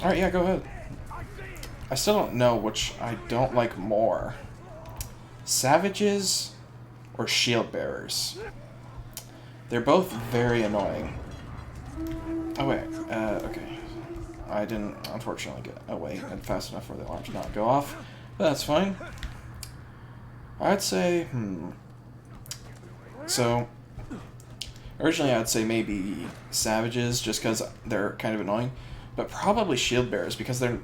Alright, yeah, go ahead. I still don't know which I don't like more. Savages or Shield Bearers. They're both very annoying. Oh wait, okay. I didn't, unfortunately, get away fast enough for the alarm to not go off, but that's fine. I'd say, So, originally I'd say maybe Savages, just because they're kind of annoying, but probably Shield Bearers, because they're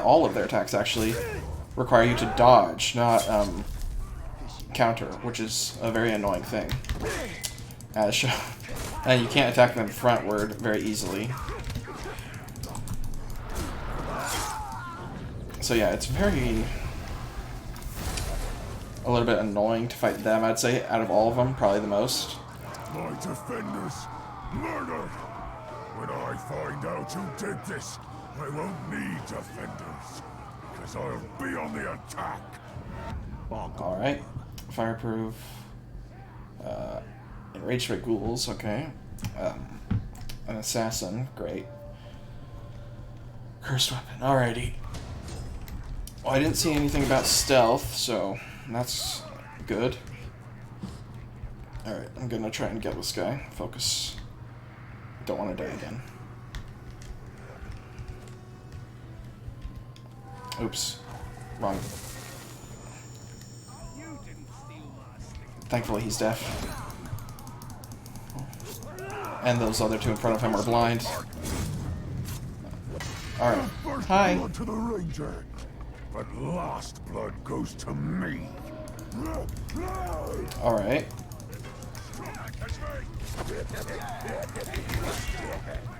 all of their attacks actually require you to dodge, not, counter, which is a very annoying thing. As shown. And you can't attack them frontward very easily. So yeah, it's a little bit annoying to fight them, I'd say, out of all of them, probably the most. My defenders, murdered! When I find out who did this, I won't need defenders, because I'll be on the attack. Alright. Fireproof. Enraged by ghouls, okay. An assassin, great. Cursed weapon, alrighty. Well, I didn't see anything about stealth, so that's good. Alright, I'm gonna try and get this guy. Focus. Don't want to die again. Oops. Wrong. Thankfully he's deaf. And those other two in front of him are blind. Alright. Hi. Blood to the Ranger, but last blood goes to me. Alright.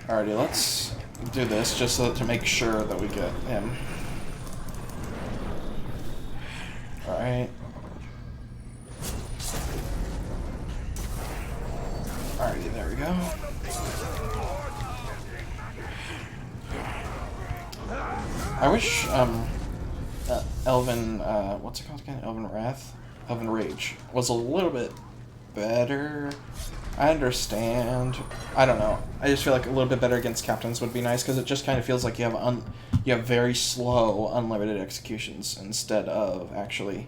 Alrighty, let's do this just so to make sure that we get him. Alright. Alrighty, there we go. I wish, Elven, what's it called again? Elven Wrath? Elven Rage was a little bit better. I understand. I don't know. I just feel like a little bit better against captains would be nice, because it just kind of feels like you have very slow, unlimited executions instead of actually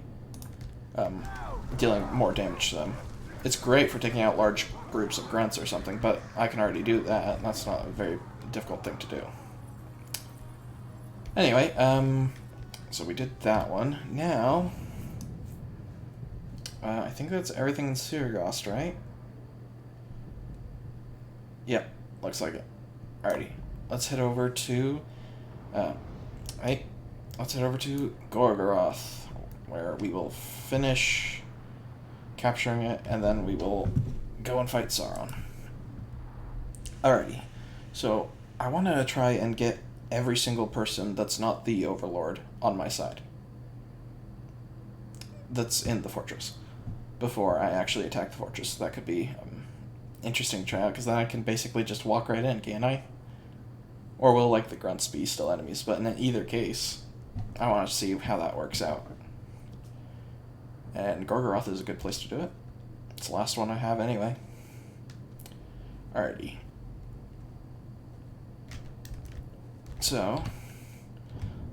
dealing more damage to them. It's great for taking out large groups of grunts or something, but I can already do that. That's not a very difficult thing to do. Anyway, so we did that one. Now, I think that's everything in Sirigost, right? Yep, looks like it. Alrighty, let's head over to, let's head over to Gorgoroth, where we will finish capturing it, and then we will go and fight Sauron. Alrighty, so I want to try and get every single person that's not the Overlord on my side. That's in the fortress. Before I actually attack the fortress. That could be interesting to try out, because then I can basically just walk right in, can't I? Or will, like, the grunts be still enemies? But in either case, I want to see how that works out. And Gorgoroth is a good place to do it. It's the last one I have anyway. Alrighty. So,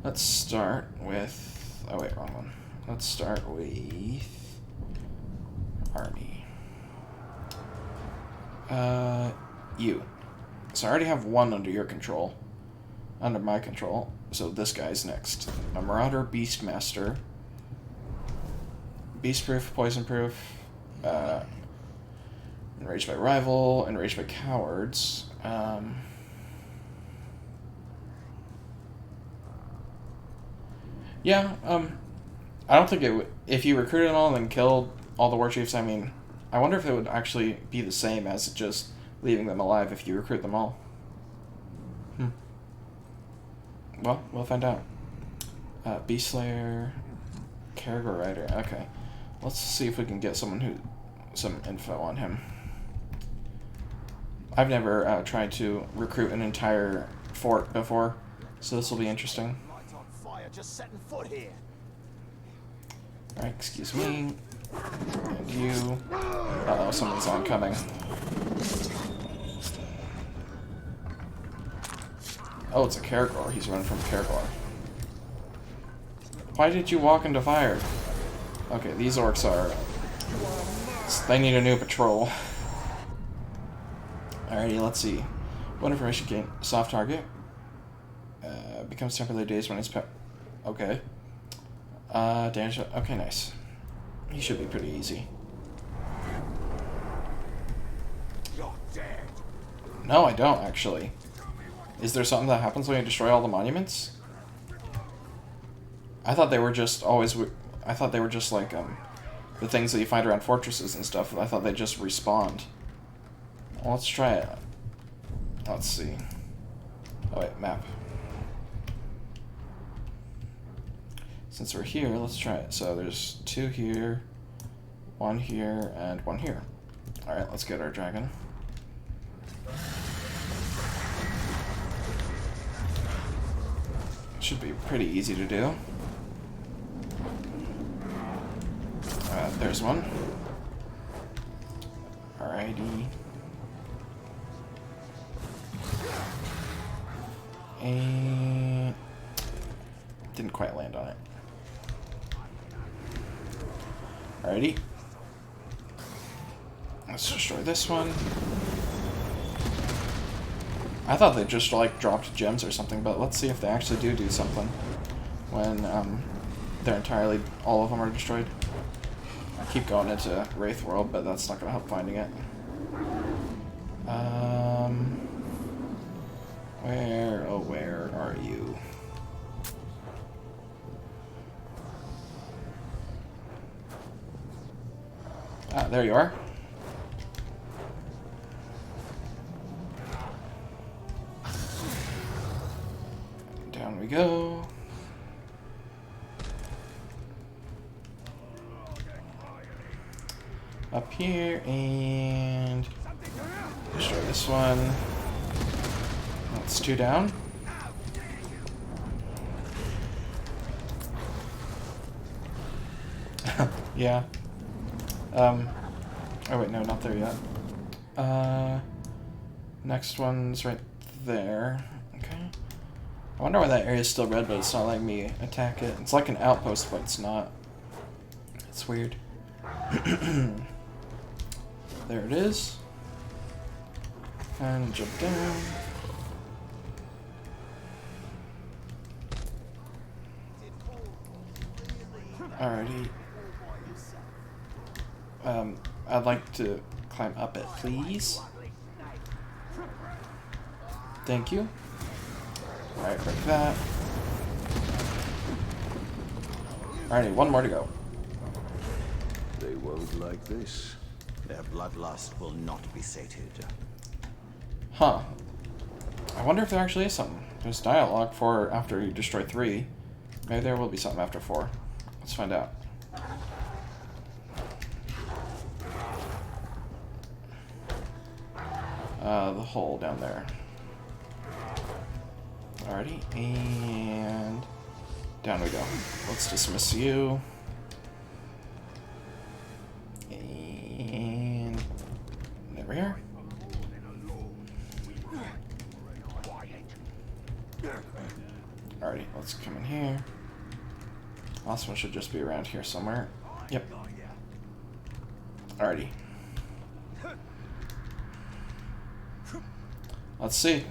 let's start with... Oh wait, wrong one. Let's start with... Army. You. So I already have one under your control. Under my control. So this guy's next. A Marauder Beastmaster. Beastproof, Poisonproof. Enraged by Rival. Enraged by Cowards. Yeah, I don't think it would... If you recruited them all and then killed all the war chiefs, I mean... I wonder if it would actually be the same as just leaving them alive if you recruit them all. Well, we'll find out. Beastslayer... Caragor Rider, okay. Let's see if we can get some info on him. I've never tried to recruit an entire fort before, so this will be interesting. Just setting foot here. Alright, excuse me. And you. Uh-oh, someone's oncoming. Oh, it's a Caragor. He's running from Caragor. Why did you walk into fire? Okay, these orcs are... They need a new patrol. Alrighty, let's see. What information gain? Soft target. Becomes temporarily dazed when he's okay. Damage. Okay, nice. He should be pretty easy. You're dead. No, I don't, actually. Is there something that happens when you destroy all the monuments? I thought they were just always... I thought they were just like, the things that you find around fortresses and stuff. I thought they just respawned. Well, let's try it. Let's see. Oh, wait, map. Since we're here, let's try it. So there's 2 here, 1 here, and 1 here. Alright, let's get our dragon. Should be pretty easy to do. There's one. Alrighty. And... didn't quite land on it. Alrighty. Let's destroy this one. I thought they just like dropped gems or something, but let's see if they actually do something when they're entirely, all of them are destroyed. I keep going into Wraith World, but that's not going to help finding it. Where are you? Ah, there you are. Down we go. Up here and destroy this one. That's 2 down. Yeah. Oh wait, no, not there yet. Next one's right there. Okay. I wonder why that area is still red, but it's not letting me attack it. It's like an outpost, but it's not. It's weird. There it is. And jump down. Alrighty. I'd like to climb up it, please. Thank you. Alright, break that. Alrighty, 1 more to go. They won't like this. Their bloodlust will not be sated. Huh. I wonder if there actually is something. There's dialogue for after you destroy 3. Maybe there will be something after 4. Let's find out. The hole down there. Alrighty, and down we go. Let's dismiss you. And there we are. Alrighty, let's come in here. Last one should just be around here somewhere. Yep. Alrighty. Let's see.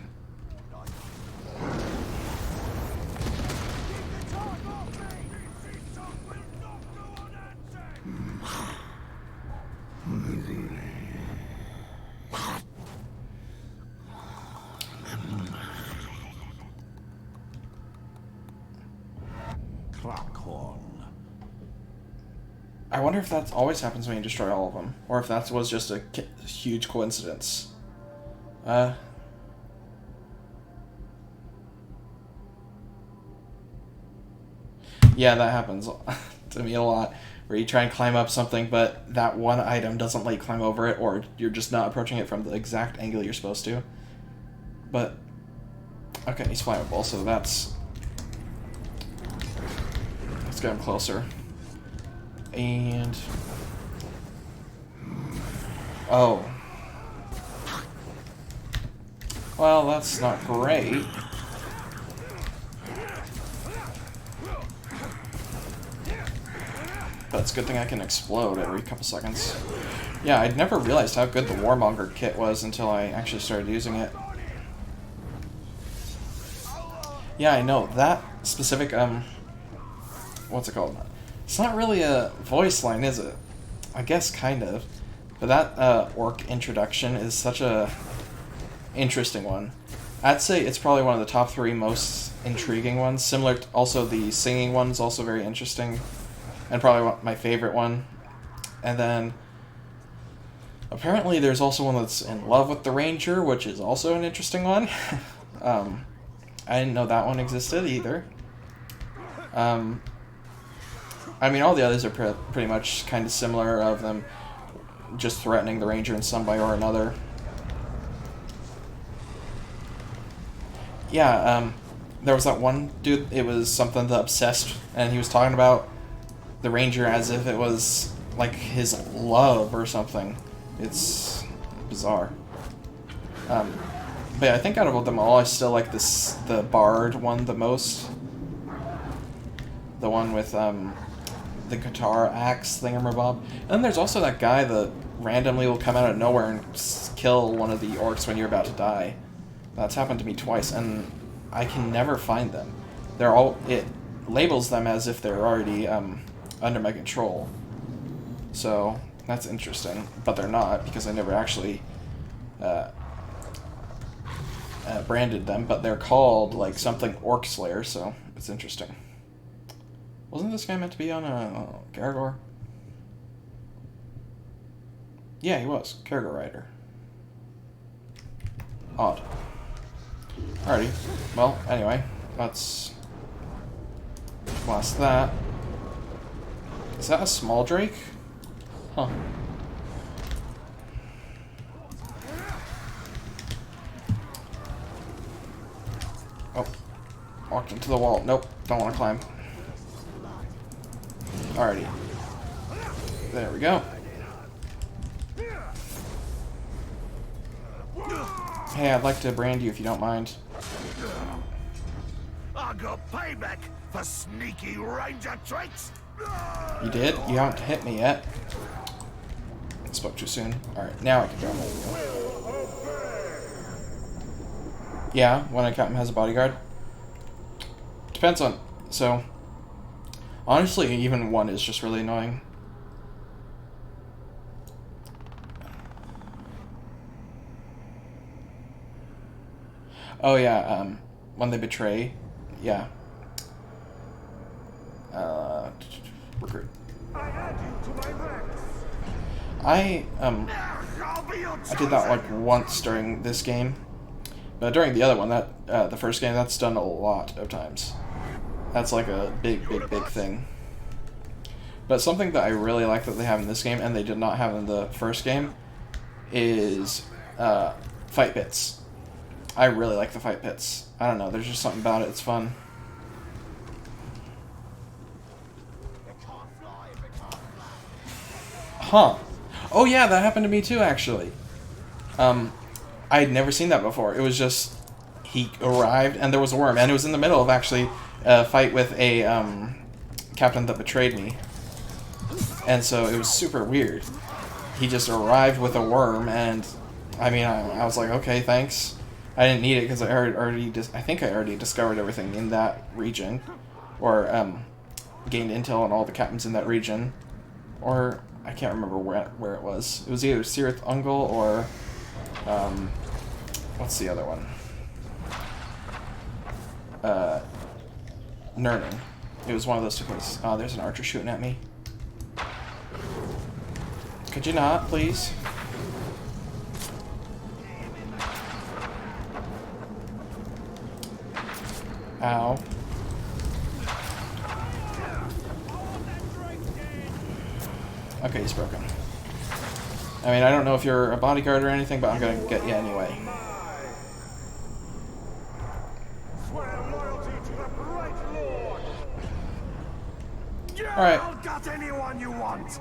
Crackhorn. I wonder if that always happens when you destroy all of them, or if that was just a huge coincidence. Yeah, that happens to me a lot, where you try and climb up something, but that one item doesn't let you climb over it, or you're just not approaching it from the exact angle you're supposed to. But, okay, he's flammable, so let's get him closer. And, oh. Well, that's not great. But it's a good thing I can explode every couple seconds. Yeah, I'd never realized how good the Warmonger kit was until I actually started using it. Yeah, I know. That specific, what's it called? It's not really a voice line, is it? I guess kind of. But that, orc introduction is such a interesting one. I'd say it's probably one of the top 3 most intriguing ones. Similar to also the singing one's also very interesting. And probably my favorite one. And then apparently there's also one that's in love with the Ranger, which is also an interesting one. I didn't know that one existed either. I mean, all the others are pretty much kind of similar, of them just threatening the Ranger in some way or another. Yeah, there was that one dude, it was something the Obsessed, and he was talking about the Ranger as if it was like his love or something. It's bizarre. But yeah, I think out of them all, I still like the Bard one the most. The one with the guitar axe thingamabob. And then there's also that guy that randomly will come out of nowhere and kill one of the orcs when you're about to die. That's happened to me twice, and I can never find them. They're all labels them as if they're already under my control. So that's interesting, but they're not because I never actually branded them. But they're called like something Orc Slayer, so it's interesting. Wasn't this guy meant to be on a Caragor? Yeah, he was. Caragor Rider. Odd. Alrighty. Well, anyway, let's blast that. Is that a small Drake? Huh. Oh. Walked into the wall. Nope. Don't want to climb. Alrighty. There we go. Hey, I'd like to brand you if you don't mind. I got payback for sneaky ranger tricks. You did? You haven't hit me yet. Spoke too soon. Alright, now I can draw my. Yeah, when a captain has a bodyguard. Depends on. So, honestly, even one is just really annoying. Oh yeah, when they betray, yeah. Recruit. I did that like once during this game, but during the other one, that the first game, that's done a lot of times. That's like a big thing. But something that I really like that they have in this game, and they did not have in the first game, is fight pits. I really like the fight pits. I don't know, there's just something about it, it's fun. Huh. Oh yeah, that happened to me too, actually. I had never seen that before. It was just, he arrived and there was a worm, and it was in the middle of actually a fight with a captain that betrayed me. And so it was super weird. He just arrived with a worm, and I mean, I was like, okay, thanks. I didn't need it because I think I already discovered everything in that region, or gained intel on all the captains in that region, or I can't remember where it was. It was either Cirith Ungol or what's the other one? Nurning. It was one of those two places. Oh, there's an archer shooting at me. Could you not, please? Ow. Okay, he's broken. I mean, I don't know if you're a bodyguard or anything, but I'm gonna get you anyway. Alright. Got anyone you want.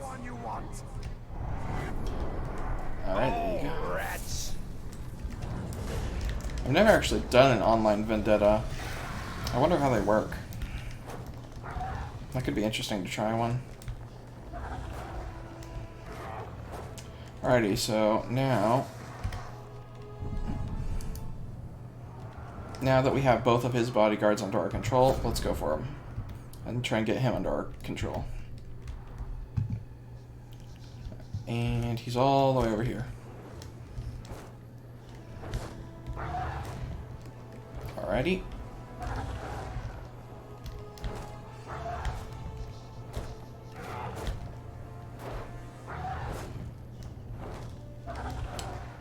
Alright, there you go. I've never actually done an online vendetta. I wonder how they work. That could be interesting to try one. Alrighty, so now that we have both of his bodyguards under our control, let's go for him and try and get him under our control. And he's all the way over here. Alrighty.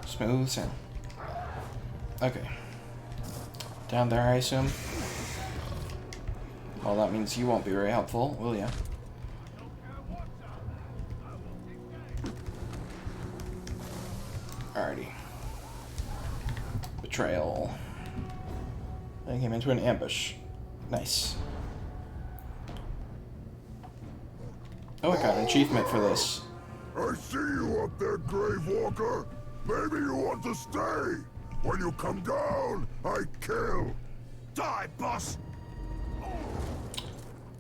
Smooth sailing. Okay. Down there, I assume. Well, that means you won't be very helpful, will ya? Alrighty. Betrayal. I came into an ambush. Nice. Oh, I got an achievement for this. I see you up there, Gravewalker. Maybe you want to stay. When you come down, I kill. Die, boss.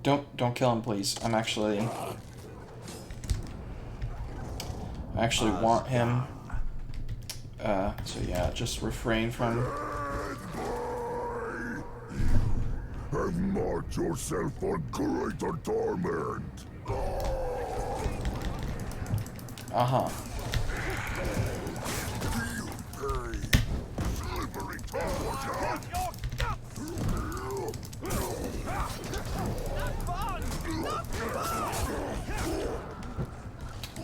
Don't kill him, please. I actually want him. So yeah, just refrain from. I'm March yourself on greater torment. Uh-huh. Slippery torture.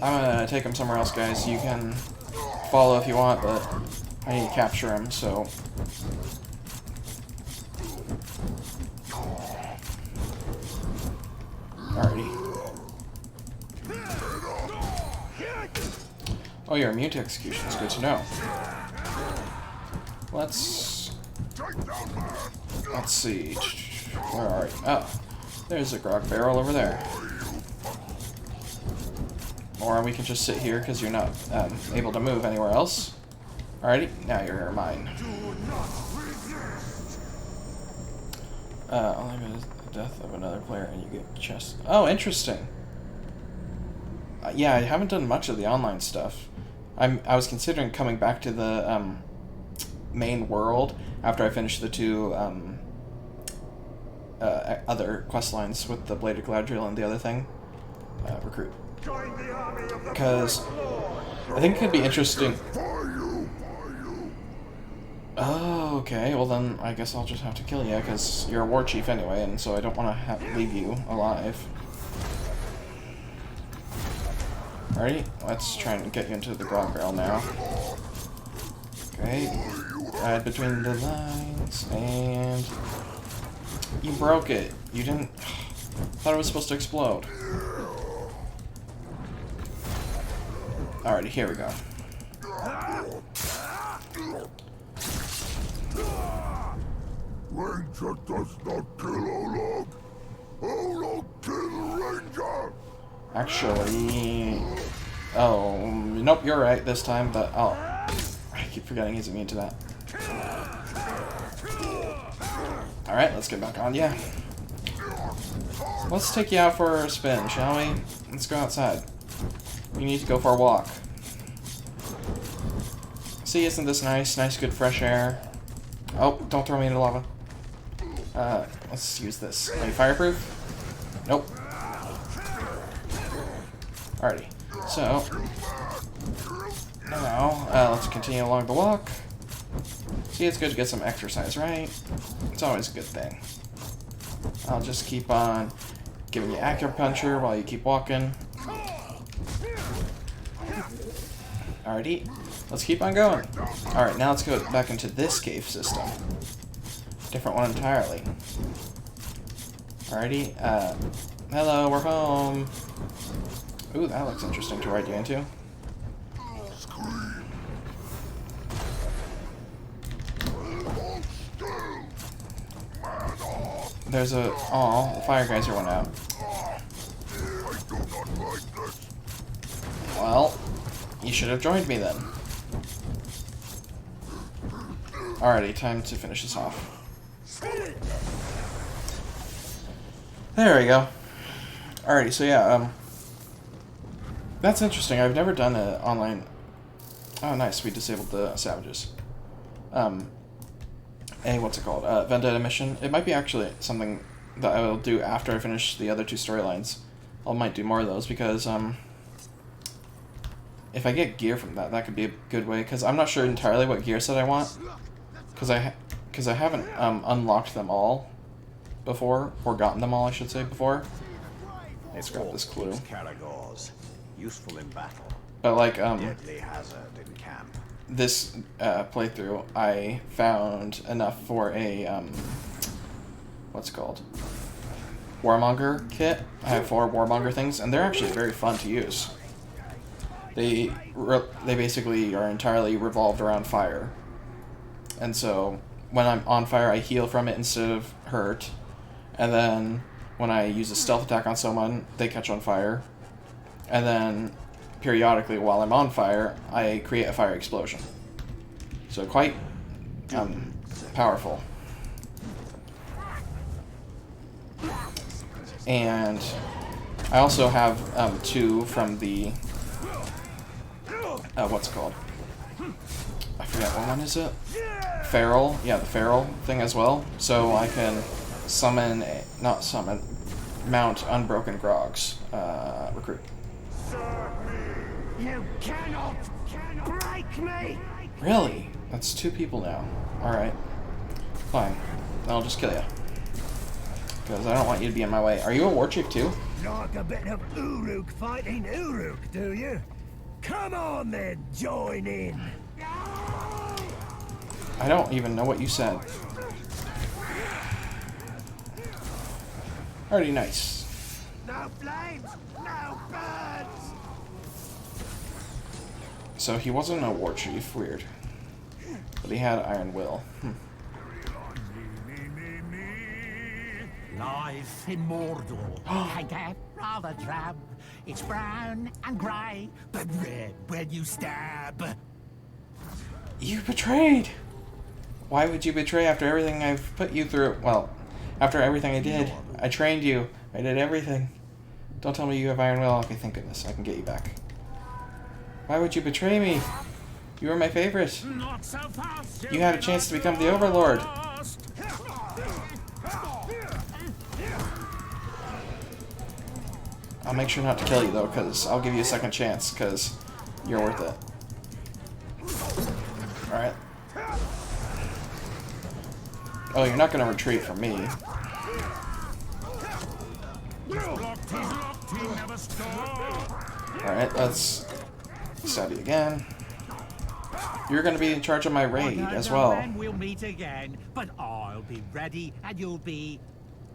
I'm gonna take him somewhere else, guys. You can follow if you want, but I need to capture him, so... Alrighty. Oh, you're immune to execution. It's good to know. Let's see. Where are you? Oh, there's a grog barrel over there. Or we can just sit here because you're not able to move anywhere else. Alrighty, now you're mine. Only the death of another player and you get chest. Oh, interesting. Yeah, I haven't done much of the online stuff. I was considering coming back to the main world after I finish the two other quest lines with the Blade of Galadriel and the other thing, recruit. Because I think it could be interesting. Oh, okay. Well then, I guess I'll just have to kill you because you're a war chief anyway, and so I don't want to leave you alive. Alrighty, let's try and get you into the grog barrel now. Okay, right between the lines, and you broke it. You didn't. Thought it was supposed to explode. Alrighty, here we go. Ranger does not kill Olog. Olog kill Ranger. Actually, oh, nope, you're right this time, but I keep forgetting he's immune to that. Alright, let's get back on, yeah. Let's take you out for a spin, shall we? Let's go outside. We need to go for a walk. See, isn't this nice? Nice, good, fresh air. Oh, don't throw me into lava. Let's use this. Are you fireproof? Nope. Alrighty, so now let's continue along the walk. See, it's good to get some exercise, right? It's always a good thing. I'll just keep on giving you acupuncture while you keep walking. Alrighty, let's keep on going. Alright, now let's go back into this cave system. Different one entirely. Alrighty, hello, we're home. Ooh, that looks interesting to ride you into. There's a... Aw, the fire geyser went out. Well, you should have joined me then. Alrighty, time to finish this off. There we go. Alrighty, so yeah, that's interesting. I've never done an online... Oh, nice. We disabled the savages. What's it called? Vendetta mission. It might be actually something that I will do after I finish the other two storylines. I might do more of those because, if I get gear from that, that could be a good way. Because I'm not sure entirely what gear set I want. Because I haven't unlocked them all before, or gotten them all, I should say, before. Let's grab this clue. Caragors, useful in battle. But like Deadly hazard in camp. This playthrough, I found enough for a what's it called? Warmonger kit. I have 4 Warmonger things, and they're actually very fun to use. They basically are entirely revolved around fire, and so when I'm on fire, I heal from it instead of hurt, and then when I use a stealth attack on someone, they catch on fire, and then periodically while I'm on fire, I create a fire explosion. So quite powerful. And I also have 2 from the what's it called? I forget, what one is it? Feral, yeah, the feral thing as well. So I can summon, not summon, mount Unbroken Grogs. Recruit. You cannot break me! Really? That's 2 people now. Alright. Fine. I'll just kill you. Because I don't want you to be in my way. Are you a war chief too? Like a bit of Uruk fighting Uruk, do you? Come on then, join in! I don't even know what you said. Already nice. No flames, no birds! So he wasn't a war chief, weird. But he had Iron Will. Life in Mordor can get rather drab. It's brown and grey, but red when you stab. You betrayed! Why would you betray after everything I've put you through? Well, after everything I did. I trained you. I did everything. Don't tell me you have Iron Will. Okay, thank goodness. I can get you back. Why would you betray me? You were my favorite. Not so fast, You had a chance to become the Overlord. I'll make sure not to kill you, though, because I'll give you a second chance, because you're worth it. Alright. Oh, you're not going to retreat from me. Alright, let's stab you again. You're going to be in charge of my raid as well. When we'll meet again, but I'll be ready and you'll be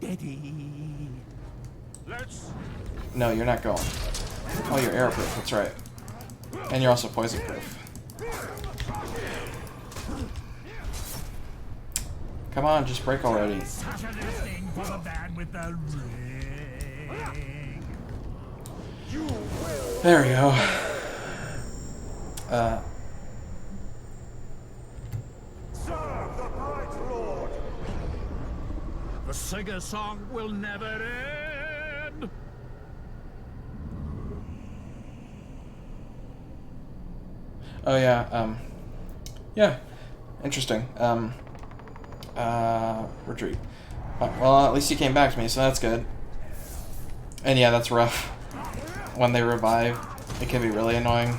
ready. Let's... No, you're not going. Oh, you're arrow-proof, that's right. And you're also poison-proof. Come on, just break already. Such a thing for the man with the ring. There we go. Serve the bright lord. The sing-a-song will never end. Oh yeah, yeah, interesting. Retreat. Well, at least you came back to me, so that's good. And yeah, that's rough. When they revive, it can be really annoying.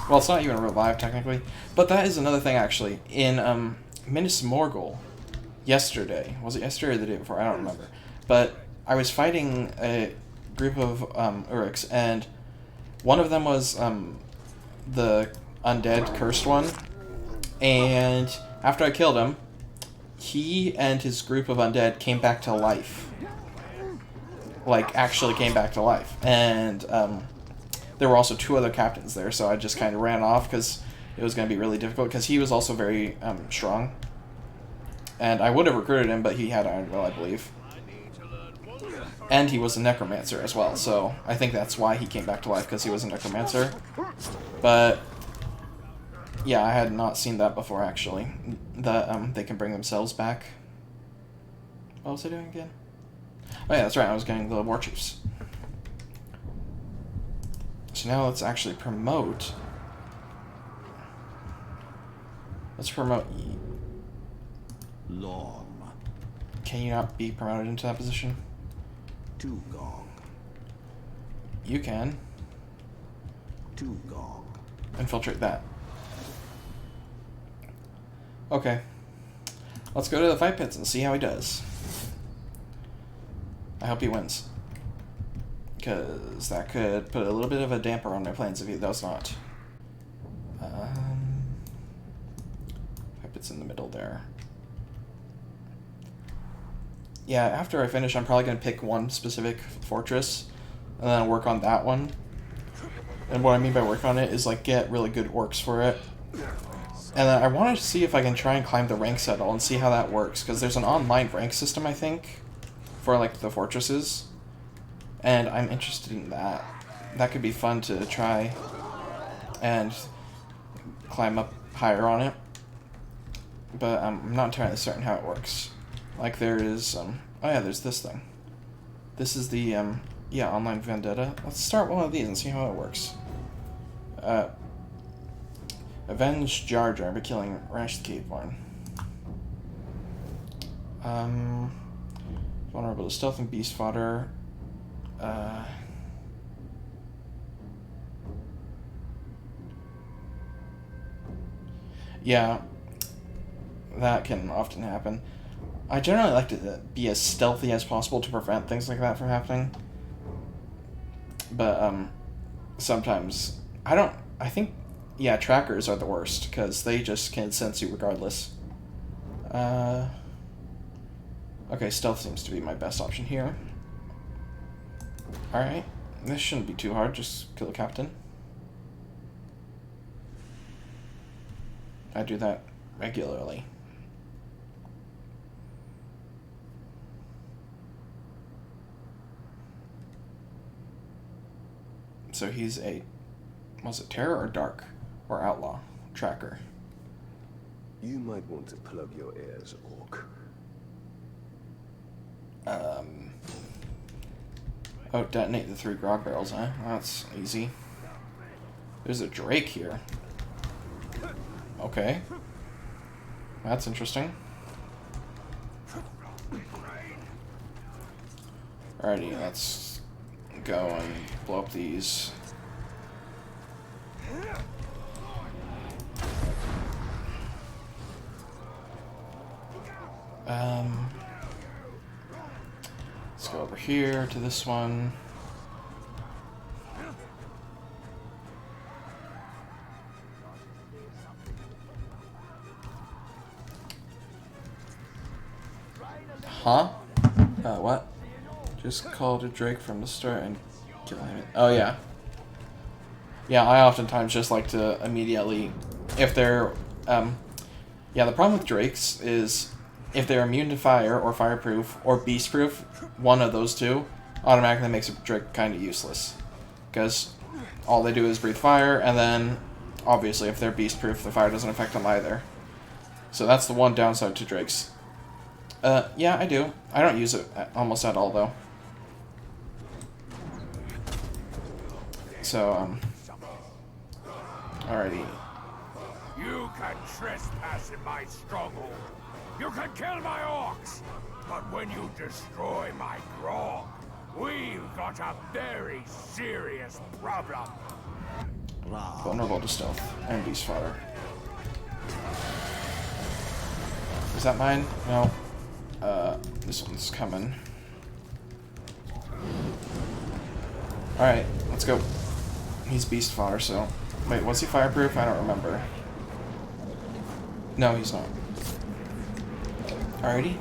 Well, it's not even a revive, technically. But that is another thing, actually. In, Minas Morgul, yesterday. Was it yesterday or the day before? I don't remember. But I was fighting a group of, Uruks, and one of them was, the undead cursed one. And after I killed him, he and his group of undead came back to life. Like, actually came back to life. And there were also 2 other captains there, so I just kind of ran off because it was going to be really difficult, because he was also very strong. And I would have recruited him, but he had Iron Will, I believe. And he was a necromancer as well, so I think that's why he came back to life, because he was a necromancer. But yeah, I had not seen that before, actually. That they can bring themselves back. What was I doing again? Oh yeah, that's right, I was getting the war chiefs. So now let's actually promote. Let's promote. Lorm. Can you not be promoted into that position? Tugong. You can. Tugong. Infiltrate that. Okay. Let's go to the fight pits and see how he does. I hope he wins. Because that could put a little bit of a damper on their plans if he does not. Fight pits in the middle there. Yeah, after I finish, I'm probably going to pick one specific fortress and then work on that one. And what I mean by work on it is, like, get really good orcs for it. And then I want to see if I can try and climb the rank settle and see how that works, because there's an online rank system, I think, for, like, the fortresses. And I'm interested in that. That could be fun to try and climb up higher on it. But I'm not entirely certain how it works. Like, there is, oh yeah, there's this thing. This is the, yeah, Online Vendetta. Let's start one of these and see how it works. Avenge Jar Jar by killing Rash the Caveborn. Vulnerable to stealth and beast fodder. Yeah, that can often happen. I generally like to be as stealthy as possible to prevent things like that from happening. But, sometimes, I think, yeah, trackers are the worst, because they just can sense you regardless. Okay, stealth seems to be my best option here. Alright, this shouldn't be too hard, just kill the captain. I do that regularly. So he's a, was it terror or dark? Or outlaw? Tracker. You might want to plug your ears, Orc. Oh, detonate the 3 grog barrels, huh? That's easy. There's a Drake here. Okay. That's interesting. Alrighty, let's go and blow up these. Let's go over here to this one. Huh? What? Just called a Drake from the start and kill him. Oh, yeah. Yeah, I oftentimes just like to immediately, if they're, yeah, the problem with Drakes is if they're immune to fire or fireproof or beastproof, one of those two automatically makes a Drake kind of useless. Because all they do is breathe fire, and then, obviously, if they're beastproof, the fire doesn't affect them either. So that's the one downside to Drakes. Yeah, I do. I don't use it almost at all, though. So, alrighty. You can trespass in my stronghold. You can kill my orcs. But when you destroy my grog, we've got a very serious problem. Vulnerable to stealth and beast fodder. Is that mine? No. This one's coming. Alright, let's go. He's beast fodder, so... Wait, was he fireproof? I don't remember. No, he's not. Alrighty.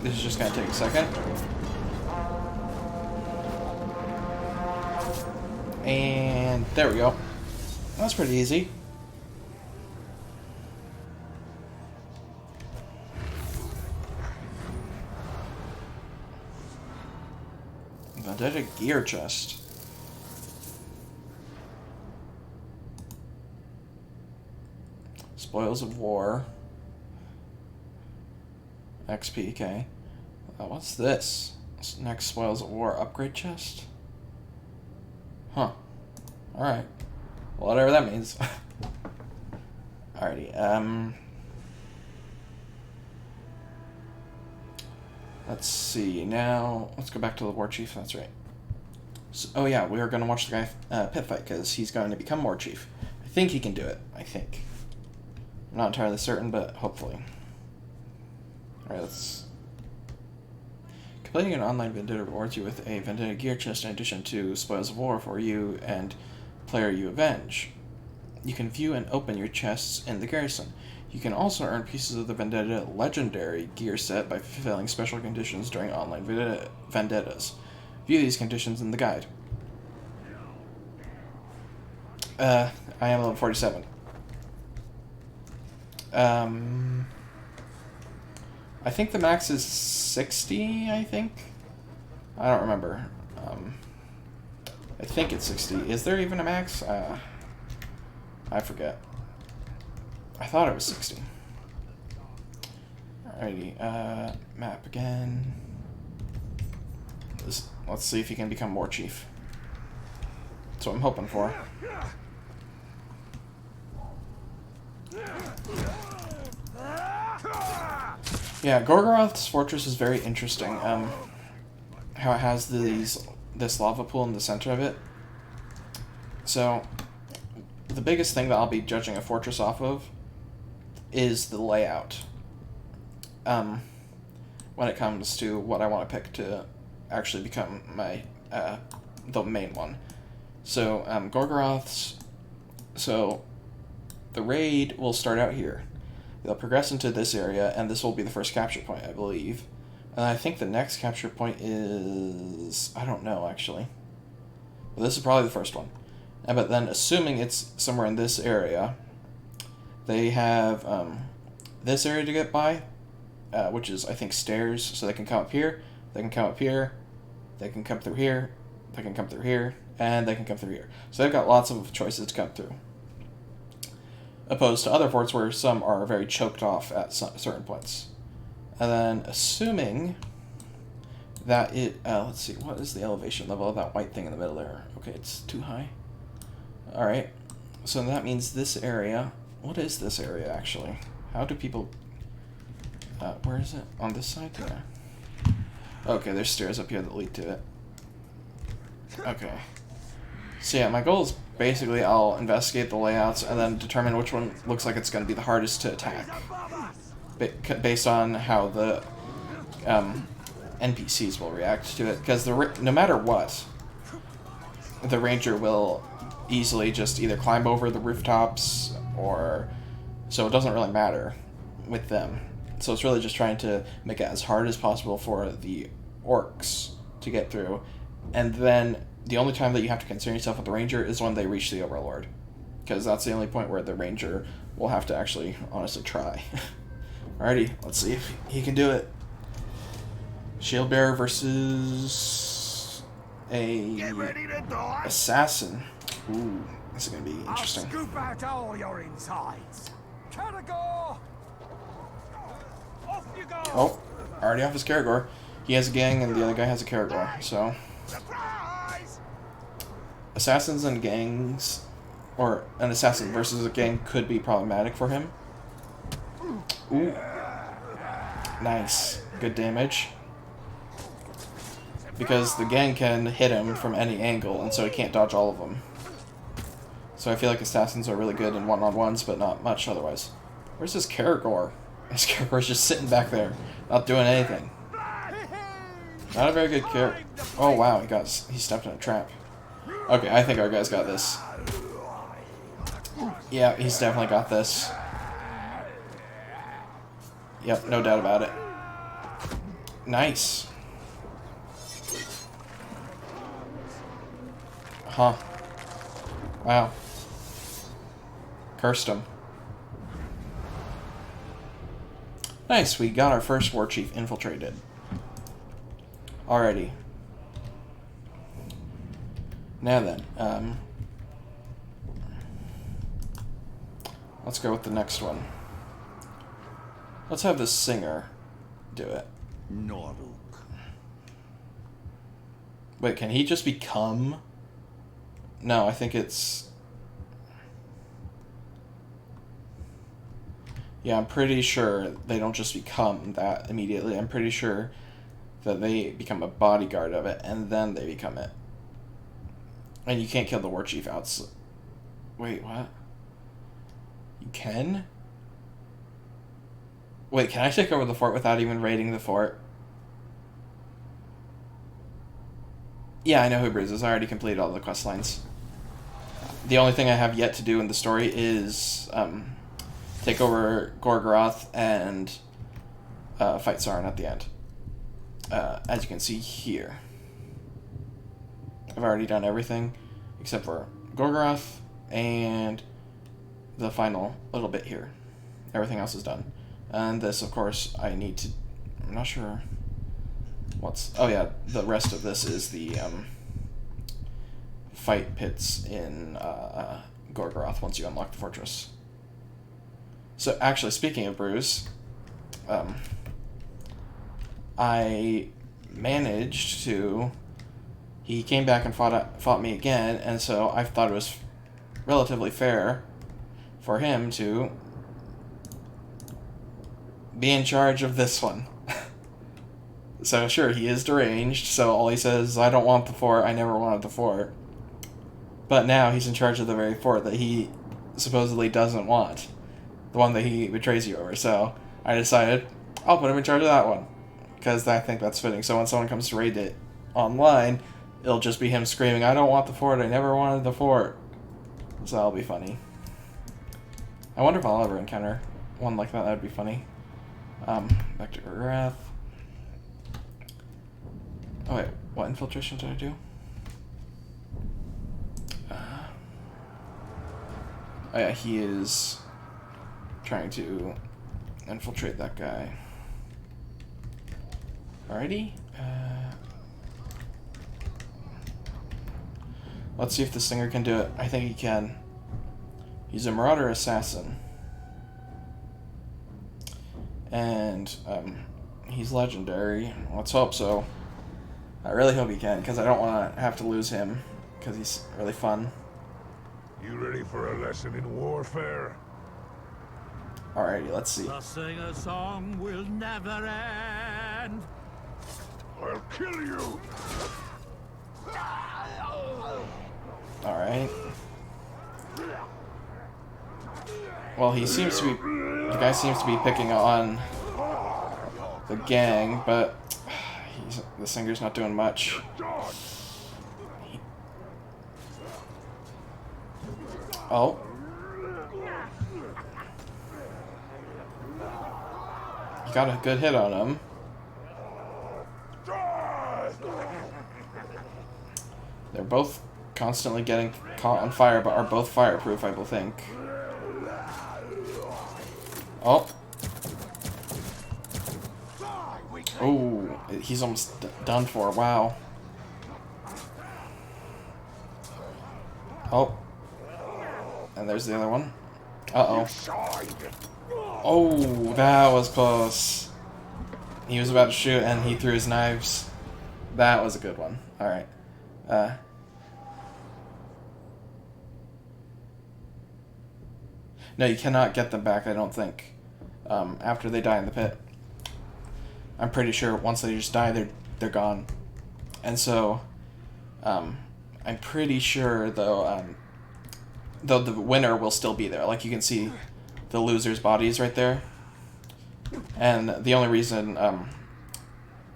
This is just gonna take a second. And there we go. That's pretty easy. Vendetta gear chest. Spoils of war. XP, okay. What's this? Next Spoils of War upgrade chest? Huh. Alright. Whatever that means. Alrighty, let's see, now, let's go back to the War Chief, that's right. So, oh yeah, we are going to watch the guy pit fight, because he's going to become War Chief. I think he can do it, I think. I'm not entirely certain, but hopefully. Alright, let's... Completing an online Vendetta rewards you with a Vendetta gear chest in addition to Spoils of War for you and player you avenge. You can view and open your chests in the garrison. You can also earn pieces of the Vendetta legendary gear set by fulfilling special conditions during online vendettas. View these conditions in the guide. I am level 47. I think the max is 60, I think? I don't remember. I think it's 60. Is there even a max? I forget. I thought it was 60. Alrighty, map again. Let's see if he can become War Chief. That's what I'm hoping for. Yeah, Gorgoroth's fortress is very interesting. How it has this lava pool in the center of it. So, the biggest thing that I'll be judging a fortress off of is the layout. When it comes to what I want to pick to actually become my the main one. So, Gorgoroth's. So, the raid will start out here. They'll progress into this area, and this will be the first capture point, I believe. And I think the next capture point is... I don't know, actually. But this is probably the first one. But then, assuming it's somewhere in this area, they have this area to get by, which is, I think, stairs. So they can come up here, they can come up here, they can come through here, they can come through here, and they can come through here. So they've got lots of choices to come through. Opposed to other forts where some are very choked off at certain points. And then, assuming that it... let's see, what is the elevation level of that white thing in the middle there? Okay, it's too high. Alright, so that means this area... What is this area, actually? How do people... where is it? On this side? Yeah. Okay, there's stairs up here that lead to it. Okay. So yeah, my goal is basically I'll investigate the layouts and then determine which one looks like it's going to be the hardest to attack. Based on how the NPCs will react to it. Because no matter what, the ranger will easily just either climb over the rooftops or... So it doesn't really matter with them. So it's really just trying to make it as hard as possible for the orcs to get through. And then the only time that you have to concern yourself with the ranger is when they reach the overlord. Because that's the only point where the ranger will have to actually honestly try. Alrighty, let's see if he can do it. Shield bearer versus a assassin. Ooh, this is gonna be interesting. I'll scoop out all your insides. Caragor! Off you go! Oh, already off his Caragor. He has a gang and the other guy has a Caragor, so... Surprise! Assassins and gangs, or an assassin versus a gang could be problematic for him. Ooh. Nice. Good damage. Because the gang can hit him from any angle, and so he can't dodge all of them. So I feel like assassins are really good in one-on-ones, but not much otherwise. Where's this Caragor? This Caragor's just sitting back there, not doing anything. Not a very good character. Oh wow, he stepped in a trap. Okay, I think our guy's got this. Yeah, he's definitely got this. Yep, no doubt about it. Nice. Huh. Wow. Cursed him. Nice, we got our first war chief infiltrated. Alrighty. Now then, let's go with the next one. Let's have this singer do it. Noruk. Wait, can he just become? No, I think it's... Yeah, I'm pretty sure they don't just become that immediately. I'm pretty sure that they become a bodyguard of it, and then they become it. And you can't kill the war chief outside. Wait, what? You can? Wait, can I take over the fort without even raiding the fort? Yeah, I know who Bruce is. I already completed all the quest lines. The only thing I have yet to do in the story is take over Gorgoroth and fight Sauron at the end. As you can see here. I've already done everything except for Gorgoroth and the final little bit here. Everything else is done. And this, of course, I need to... I'm not sure what's... Oh yeah, the rest of this is the fight pits in Gorgoroth once you unlock the fortress. So actually, speaking of Bruce, I managed to... He came back and fought me again, and so I thought it was relatively fair for him to be in charge of this one. So sure, he is deranged, so all he says is, I don't want the fort, I never wanted the fort. But now he's in charge of the very fort that he supposedly doesn't want. The one that he betrays you over. So I decided, I'll put him in charge of that one. Because I think that's fitting. So when someone comes to raid it online, it'll just be him screaming, I don't want the fort, I never wanted the fort. So that'll be funny. I wonder if I'll ever encounter one like that, that'd be funny. Back to Wrath. Oh wait, what infiltration did I do? Oh yeah, he is trying to infiltrate that guy. Alrighty. Let's see if the Singer can do it. I think he can. He's a Marauder Assassin. And he's legendary. Let's hope so. I really hope he can, because I don't want to have to lose him, because he's really fun. You ready for a lesson in warfare? Alrighty, let's see. The Singer song will never end. I'll kill you! Alright. Well, he seems to be... The guy seems to be picking on the gang, but the Singer's not doing much. Oh. You got a good hit on him. They're both constantly getting caught on fire, but are both fireproof, I think. Oh. Oh, he's almost done for. Wow. Oh. And there's the other one. Uh-oh. Oh, that was close. He was about to shoot, and he threw his knives. That was a good one. Alright. No, you cannot get them back, I don't think. After they die in the pit. I'm pretty sure once they just die, they're gone. And so, I'm pretty sure, though the winner will still be there. Like, you can see the loser's bodies right there. And the only reason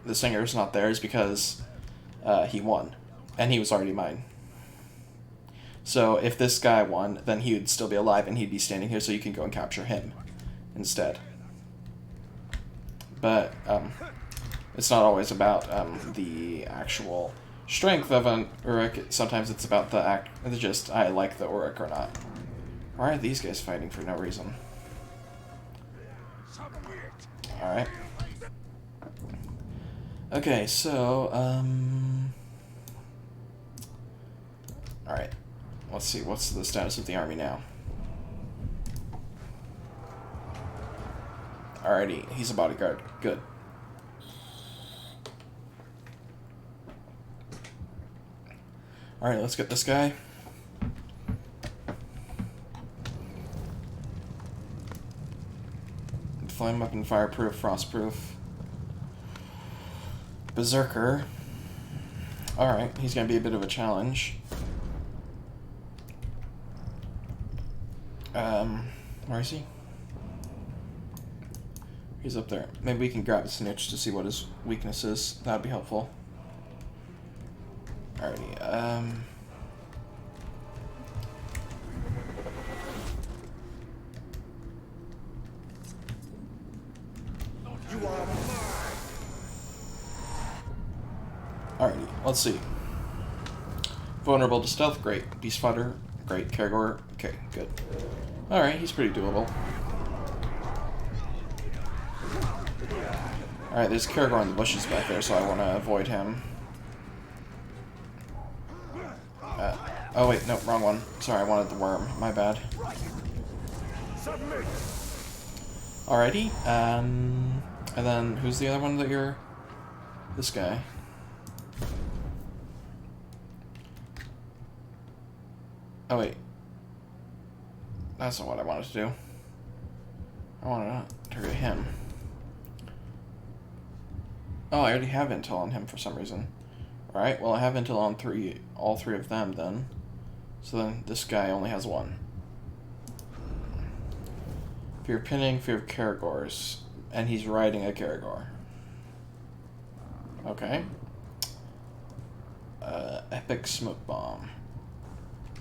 the Singer's not there is because he won. And he was already mine. So if this guy won, then he would still be alive and he'd be standing here, so you can go and capture him instead. But it's not always about the actual strength of an Uruk. Sometimes it's about I like the Uruk or not. Why are these guys fighting for no reason? Alright. Okay, so, alright. Let's see, what's the status of the army now? Alrighty, he's a bodyguard. Good. Alright, let's get this guy. Flame weapon, fireproof, frostproof. Berserker. Alright, he's gonna be a bit of a challenge. Where is he? He's up there. Maybe we can grab a snitch to see what his weakness is. That'd be helpful. Alrighty, Alrighty, let's see. Vulnerable to stealth, great. Beast fighter, great. Caragor, okay, good. Alright, he's pretty doable. Alright, there's Caragor in the bushes back there, so I want to avoid him. Oh wait, no, wrong one. Sorry, I wanted the worm. My bad. Alrighty, and then who's the other one that you're... This guy. Oh wait. That's not what I wanted to do. I wanted to target him. Oh, I already have intel on him for some reason. Alright, well I have intel on all three of them then. So then this guy only has one. Fear of pinning, fear of Caragors. And he's riding a Caragor. Okay. Epic smoke bomb.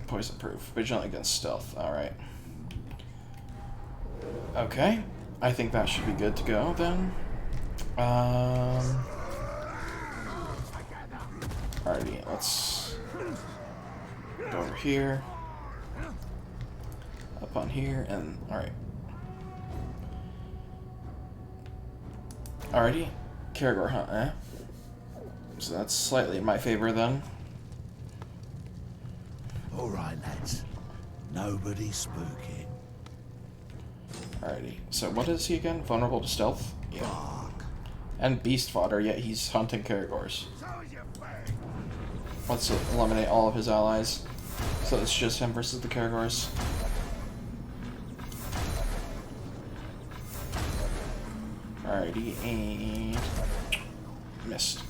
Poison proof. Vigilant against stealth. Alright. Okay. I think that should be good to go then. Alrighty, let's go over here. Up on here, and alright. Alrighty. Caragor hunt, eh? So that's slightly in my favor then. Alright, lads. Nobody's spooking. Alrighty. So what is he again? Vulnerable to stealth? Yeah. And beast fodder, yet he's hunting Caragors. Let's eliminate all of his allies. So it's just him versus the Caragors. Alrighty, and missed.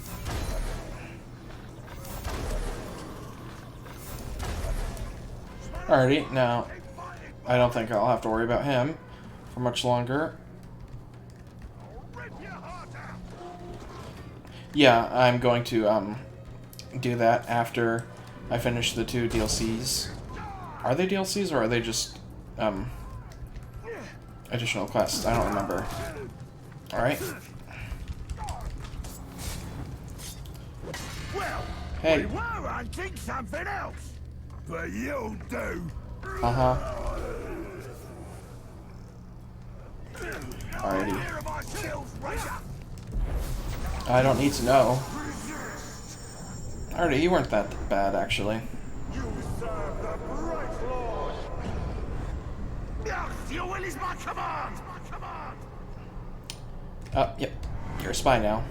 Alrighty, now I don't think I'll have to worry about him for much longer. Yeah, I'm going to do that after I finish the 2 DLCs. Are they DLCs or are they just additional quests? I don't remember. Alright. Hey. We were hunting something else, but you'll do. Uh-huh. Alrighty. I don't need to know. Alrighty, you weren't that bad, actually. You serve the bright Lord. Your will is my command. Yep. You're a spy now.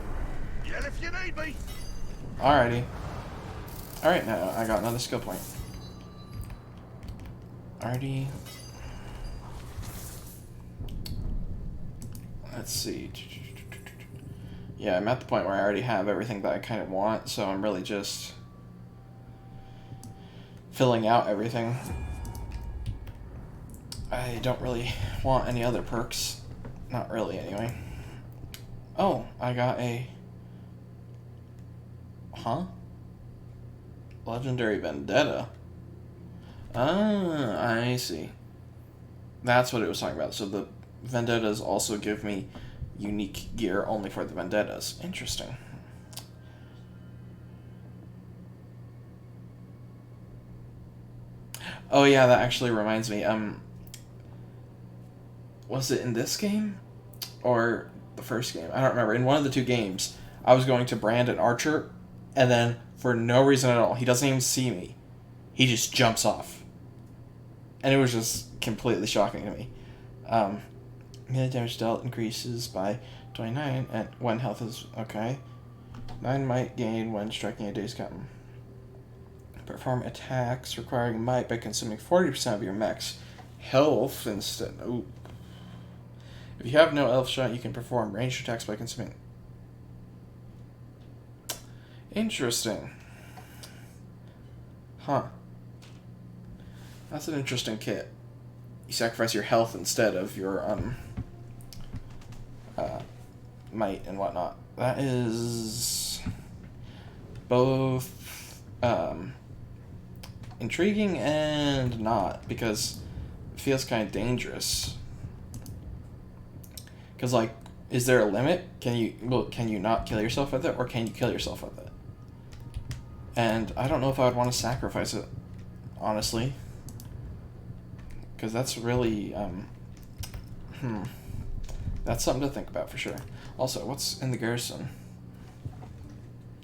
Yell if you need me. Alrighty. Alright, now I got another skill point. Alrighty. Let's see. Yeah, I'm at the point where I already have everything that I kind of want, so I'm really just filling out everything. I don't really want any other perks. Not really, anyway. Oh, I got a... Huh? Legendary Vendetta. Ah, I see. That's what it was talking about. So the Vendettas also give me unique gear only for the Vendettas. Interesting. Oh yeah, that actually reminds me. Was it in this game? Or the first game? I don't remember. In one of the 2 games, I was going to brand an archer, and then, for no reason at all, he doesn't even see me. He just jumps off. And it was just completely shocking to me. Melee damage dealt increases by 29, and when health is... Okay. 9 might gain when striking a day's captain. Perform attacks requiring might by consuming 40% of your mech's health instead. Ooh. If you have no elf shot, you can perform ranged attacks by consuming... Interesting. Huh. That's an interesting kit. You sacrifice your health instead of your, might and whatnot. That is... both, intriguing and not, because it feels kind of dangerous. Because, like, is there a limit? Can you not kill yourself with it, or can you kill yourself with it? And I don't know if I would want to sacrifice it, honestly. Because that's really, that's something to think about for sure. Also, what's in the garrison?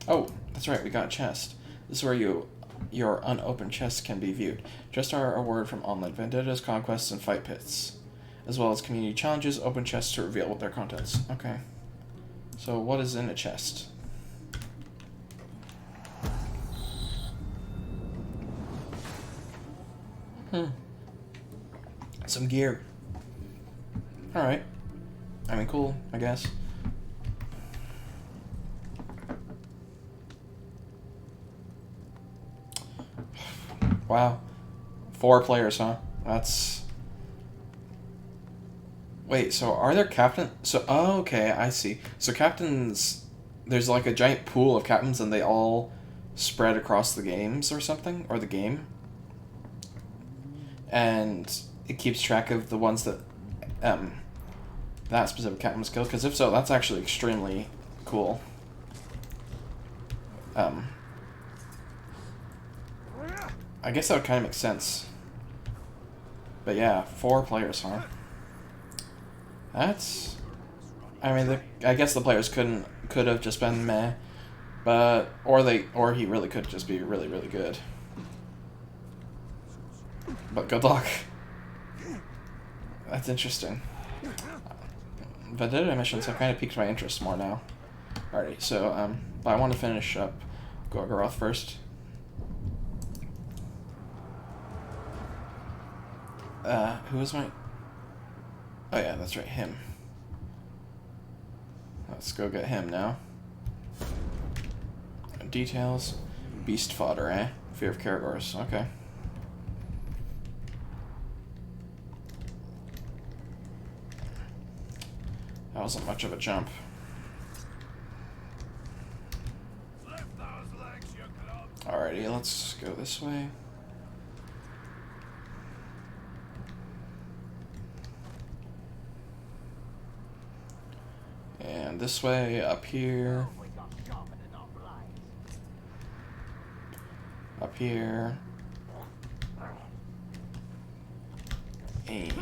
Oh, that's right, we got a chest. This is where your unopened chests can be viewed. Just our award from online vendettas, conquests, and fight pits. As well as community challenges, open chests to reveal their contents. Okay. So what is in a chest? Some gear. Alright. I mean, cool, I guess. Wow. 4 players, huh? That's... Wait, so are there captain... So, oh, okay, I see. So captains... There's like a giant pool of captains and they all spread across the games or something? Or the game? And it keeps track of the ones that... that specific captain was killed? Because if so, that's actually extremely cool. I guess that would kind of make sense. But yeah, 4 players, huh? That's... I mean, I guess the players could have just been meh, but or he really could just be really, really good. But good luck. That's interesting. Vendetta missions have kind of piqued my interest more now. Alrighty, so but I want to finish up Gorgoroth first. Who is my... Oh yeah, that's right, him. Let's go get him now. Details. Beast fodder, eh? Fear of Caragors, okay. That wasn't much of a jump. Alrighty, let's go this way. And this way, up here. Up here. And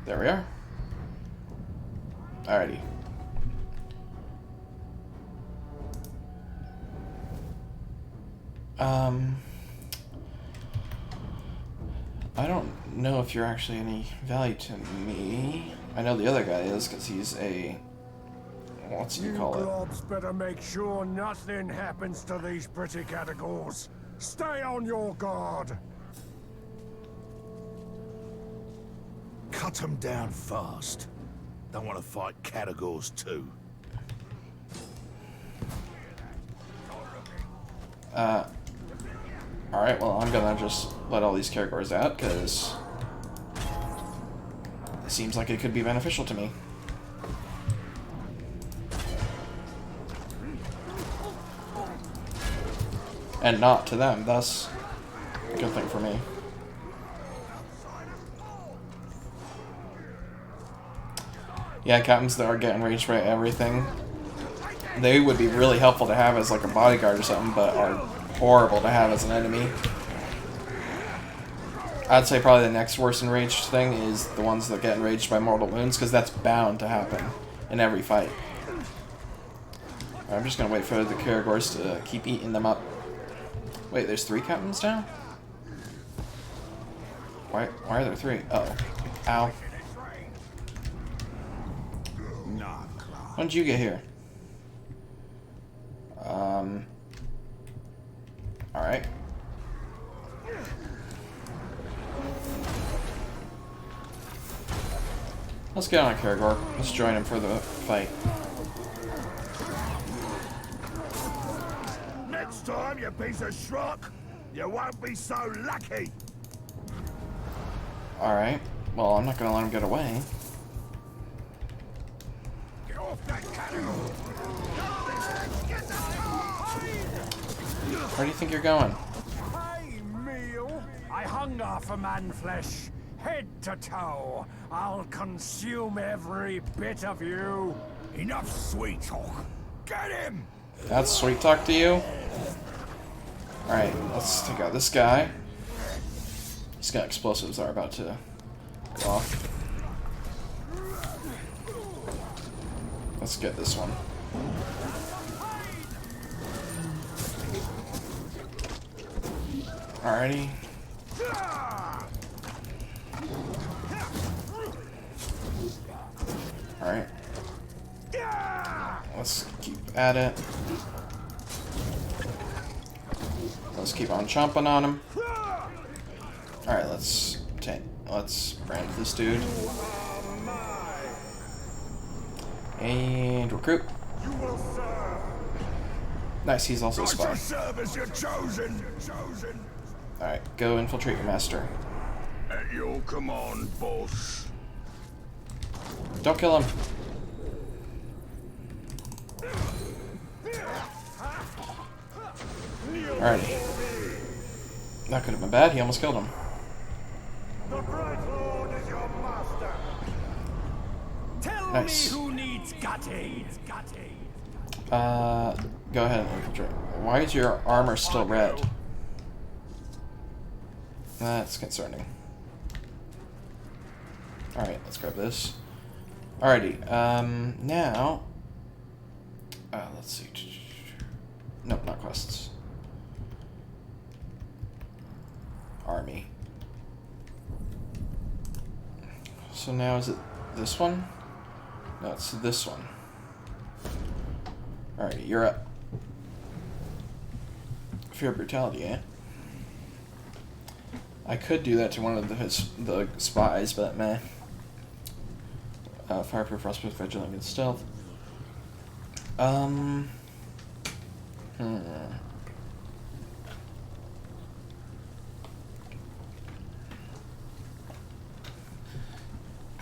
there we are. Alrighty. I don't know if you're actually any value to me. I know the other guy is, because he's a... What's you call it? Globs better make sure nothing happens to these pretty categories. Stay on your guard. Cut them down fast. Don't want to fight categories too. Alright, well, I'm gonna just let all these categories out, because it seems like it could be beneficial to me. And not to them, thus, a good thing for me. Yeah, captains that are getting enraged by everything, they would be really helpful to have as like a bodyguard or something, but are horrible to have as an enemy. I'd say probably the next worst enraged thing is the ones that get enraged by mortal wounds, because that's bound to happen in every fight. I'm just gonna wait for the Caragors to keep eating them up. Wait, there's 3 captains now? Why are there 3? Uh-oh. Ow. When did you get here? Alright. Let's get on Caragor. Let's join him for the fight. Next time, you piece of schrock, you won't be so lucky. Alright. Well, I'm not gonna let him get away. Get off that category. Where do you think you're going? Hey, meal. I hunger for man flesh. Head to toe. I'll consume every bit of you. Enough sweet talk. Get him! That's sweet talk to you? Alright, let's take out this guy. He's got explosives that are about to go off. Let's get this one. Alrighty. Alright. Let's keep at it. Let's keep on chomping on him. Alright, let's brand this dude. And recruit. Nice, he's also a spy. Serve as your chosen. Alright, go infiltrate your master. At your command, boss. Don't kill him. Alrighty. That could have been bad. He almost killed him. The Bright Lord is your master. Tell Nice. me who needs gutting. Go ahead and infiltrate. Why is your armor still red? That's concerning. Alright, let's grab this. Alrighty, now... let's see. Nope, not quests. Army. So now is it this one? No, it's this one. Alright, you're up. Fear brutality, eh? I could do that to one of the spies, but meh. Fireproof, frostproof, vigilant against stealth. I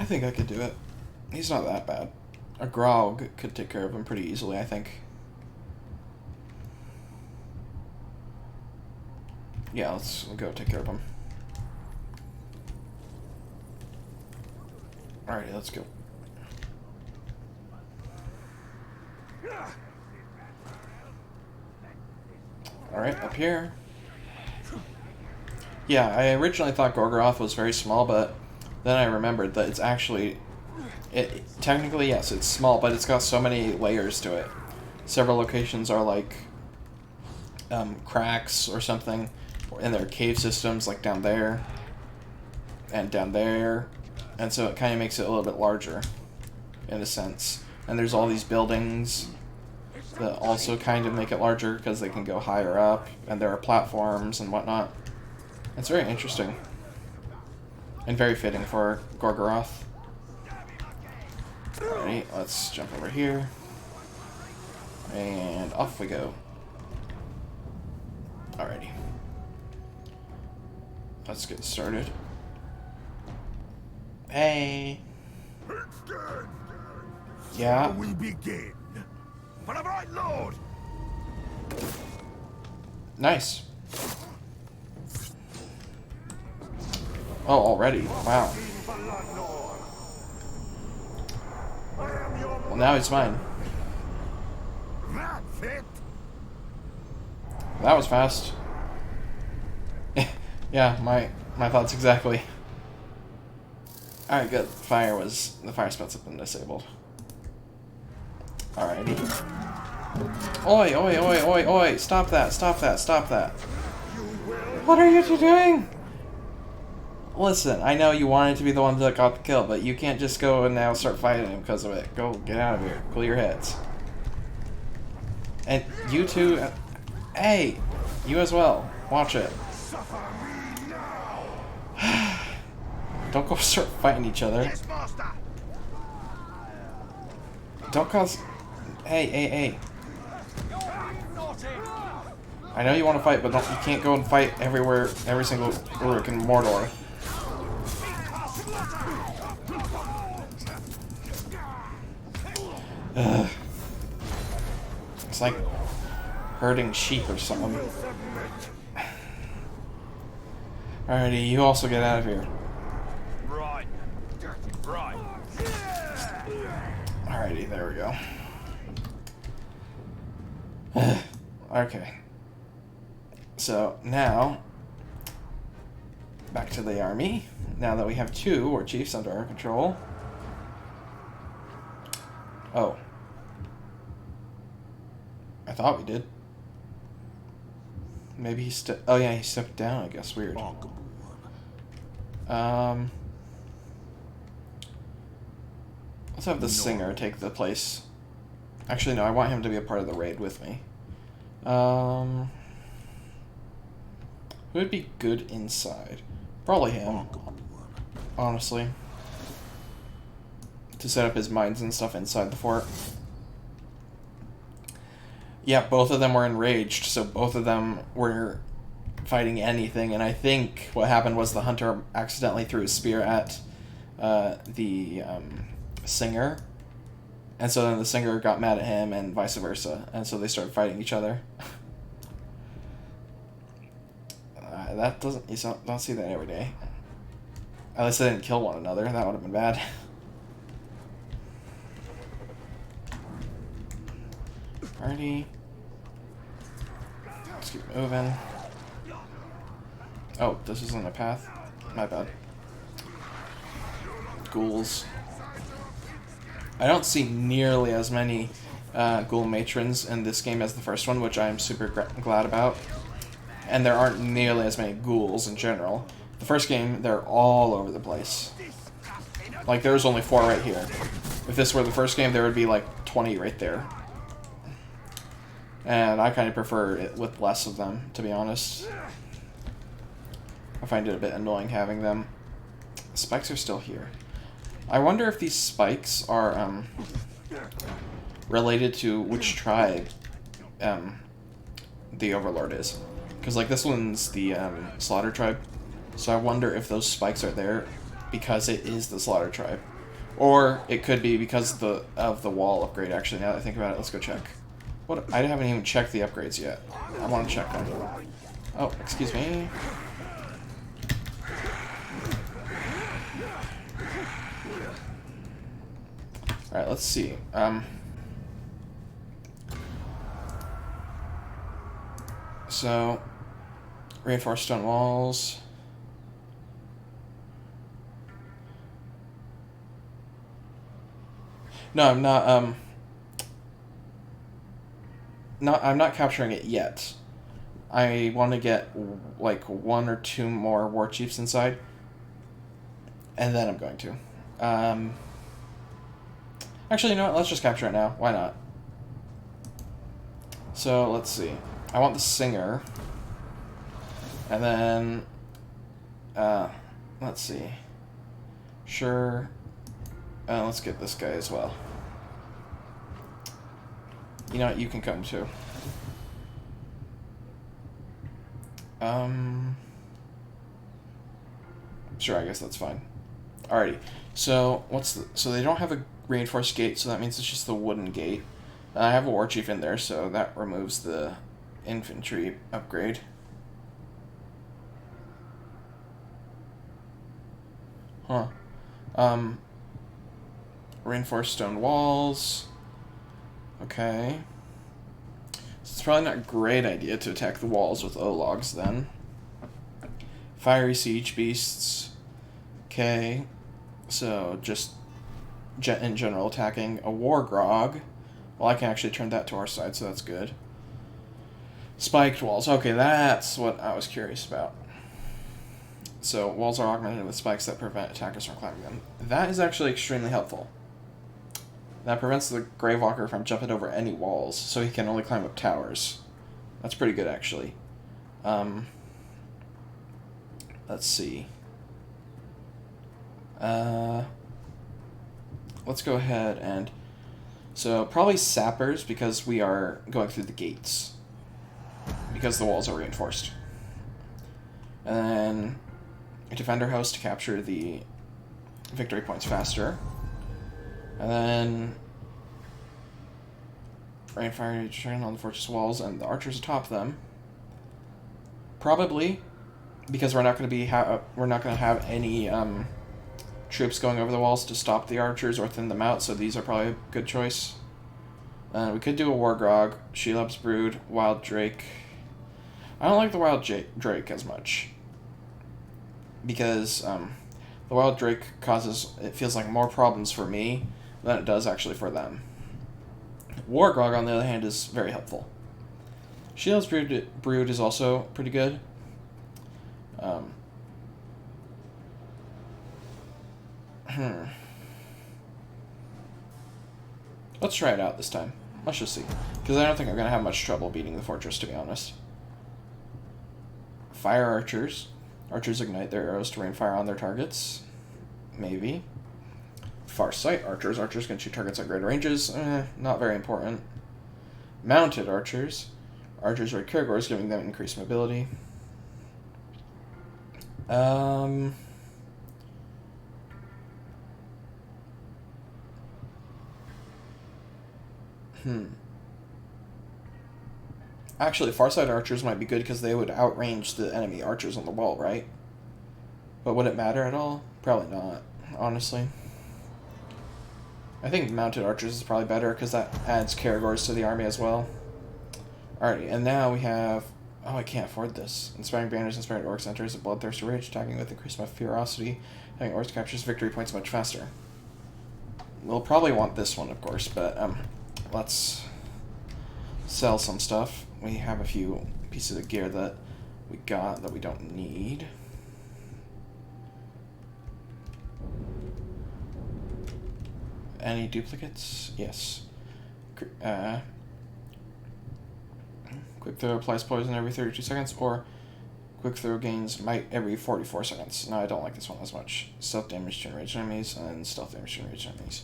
think I could do it. He's not that bad. A Grog could take care of him pretty easily, I think. Yeah, let's go take care of him. Alrighty, let's go. Alright, up here. Yeah, I originally thought Gorgoroth was very small, but then I remembered that it's actually... technically, yes, it's small, but it's got so many layers to it. Several locations are like cracks or something, and there are cave systems like down there and down there, and so it kind of makes it a little bit larger in a sense. And there's all these buildings that also kind of make it larger because they can go higher up, and there are platforms and whatnot. It's very interesting and very fitting for Gorgoroth. Alright, let's jump over here. And off we go. Alrighty. Let's get started. Hey! Yeah? We begin. For the Bright Lord! Nice. Oh, already? Wow. Well, now it's mine. That's it. That was fast. Yeah, my thoughts exactly. Alright, good. The fire spots have been disabled. Alrighty. Oi, oi, oi, oi, oi! Stop that, stop that, stop that. What are you two doing? Listen, I know you wanted to be the one that got the kill, but you can't just go and now start fighting him because of it. Go, get out of here. Cool your heads. And you two... hey! You as well. Watch it. Don't go start fighting each other. Yes, master. Don't cause... Hey, hey, hey. I know you want to fight, but you can't go and fight everywhere, every single Uruk in Mordor. Ugh. It's like herding sheep or something. Alrighty, you also get out of here. Right. Right. Alrighty, there we go. Okay. So, now, back to the army. Now that we have 2 war chiefs under our control. Oh. I thought we did. Maybe he oh yeah, he stepped down, I guess. Weird. Let's have the singer take the place. Actually, no, I want him to be a part of the raid with me. Who would be good inside? Probably him. Honestly. To set up his mines and stuff inside the fort. Yeah, both of them were enraged, so both of them were fighting anything, and I think what happened was the hunter accidentally threw his spear at the singer, and so then the singer got mad at him, and vice versa, and so they started fighting each other. That doesn't, you don't see that every day. At least they didn't kill one another. That would have been bad. Alrighty. Let's keep moving. Oh, this isn't a path. My bad. Ghouls. I don't see nearly as many ghoul matrons in this game as the first one, which I am super glad about. And there aren't nearly as many ghouls in general. The first game, they're all over the place. Like, there's only 4 right here. If this were the first game, there would be like 20 right there. And I kind of prefer it with less of them, to be honest. I find it a bit annoying having them. Spikes are still here. I wonder if these spikes are related to which tribe the Overlord is. Because, like, this one's the Slaughter tribe. So I wonder if those spikes are there because it is the Slaughter tribe. Or it could be because of the wall upgrade, actually. Now that I think about it, let's go check. What? I haven't even checked the upgrades yet. I want to check them. Oh, excuse me. Alright, let's see. So, reinforced stone walls. No, I'm not, I'm not capturing it yet. I want to get, like, 1 or 2 more war chiefs inside. And then I'm going to. Actually, you know what? Let's just capture it now. Why not? So, let's see. I want the singer. And then, let's see. Sure. Let's get this guy as well. You know what? You can come too. Sure, I guess that's fine. Alrighty. So, so they don't have a reinforced gate, so that means it's just the wooden gate. I have a war chief in there, so that removes the infantry upgrade. Huh. Reinforced stone walls. Okay. So it's probably not a great idea to attack the walls with O-logs then. Fiery siege beasts. Okay. So just in general attacking a war grog. Well, I can actually turn that to our side, so that's good. Spiked walls. Okay, that's what I was curious about. So walls are augmented with spikes that prevent attackers from climbing them. That is actually extremely helpful. That prevents the Gravewalker from jumping over any walls, so he can only climb up towers. That's pretty good, actually. Let's see. Let's go ahead and... So, probably sappers, because we are going through the gates. Because the walls are reinforced. And then a defender house to capture the victory points faster. And then rainfire to train on the fortress walls and the archers atop them. Probably because we're not going to have any troops going over the walls to stop the archers or thin them out, so these are probably a good choice. We could do a War Grog, Shelob's Brood, Wild Drake. I don't like the Wild Drake as much because the Wild Drake it feels like more problems for me than it does actually for them. War Grog, on the other hand, is very helpful. Shield's Brood is also pretty good. Let's try it out this time. Let's just see. Because I don't think I'm going to have much trouble beating the fortress, to be honest. Fire Archers. Archers ignite their arrows to rain fire on their targets. Maybe. Farsight Archers. Archers can shoot targets at greater ranges. Not very important. Mounted Archers. Archers raid Caragors, giving them increased mobility. Actually, Farsight archers might be good because they would outrange the enemy archers on the wall, right? But would it matter at all? Probably not, honestly. I think mounted archers is probably better because that adds Caragors to the army as well. Alrighty, and now we have... Oh, I can't afford this. Inspiring banners, inspired orcs enters a bloodthirsty rage, attacking with increased ferocity. Having orcs captures victory points much faster. We'll probably want this one, of course, but let's sell some stuff. We have a few pieces of gear that we got that we don't need. Any duplicates? Yes. Quick throw applies poison every 32 seconds, or quick throw gains might every 44 seconds. No, I don't like this one as much. Stealth damage to enraged enemies, and stealth damage to enraged enemies.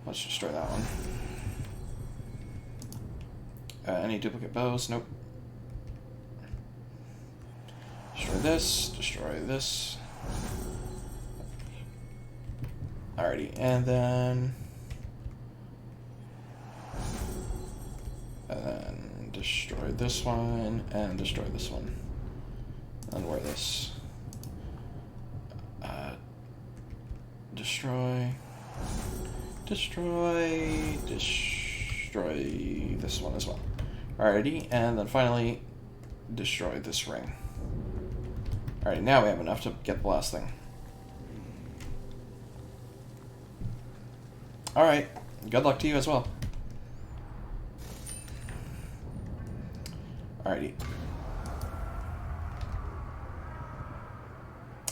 Let's destroy that one. Any duplicate bows? Nope. Destroy this, destroy this. Alrighty, and then destroy this one, and destroy this one. And wear this. Destroy this one as well. Alrighty, and then finally, destroy this ring. Alright, now we have enough to get the last thing. Alright, good luck to you as well. Alrighty.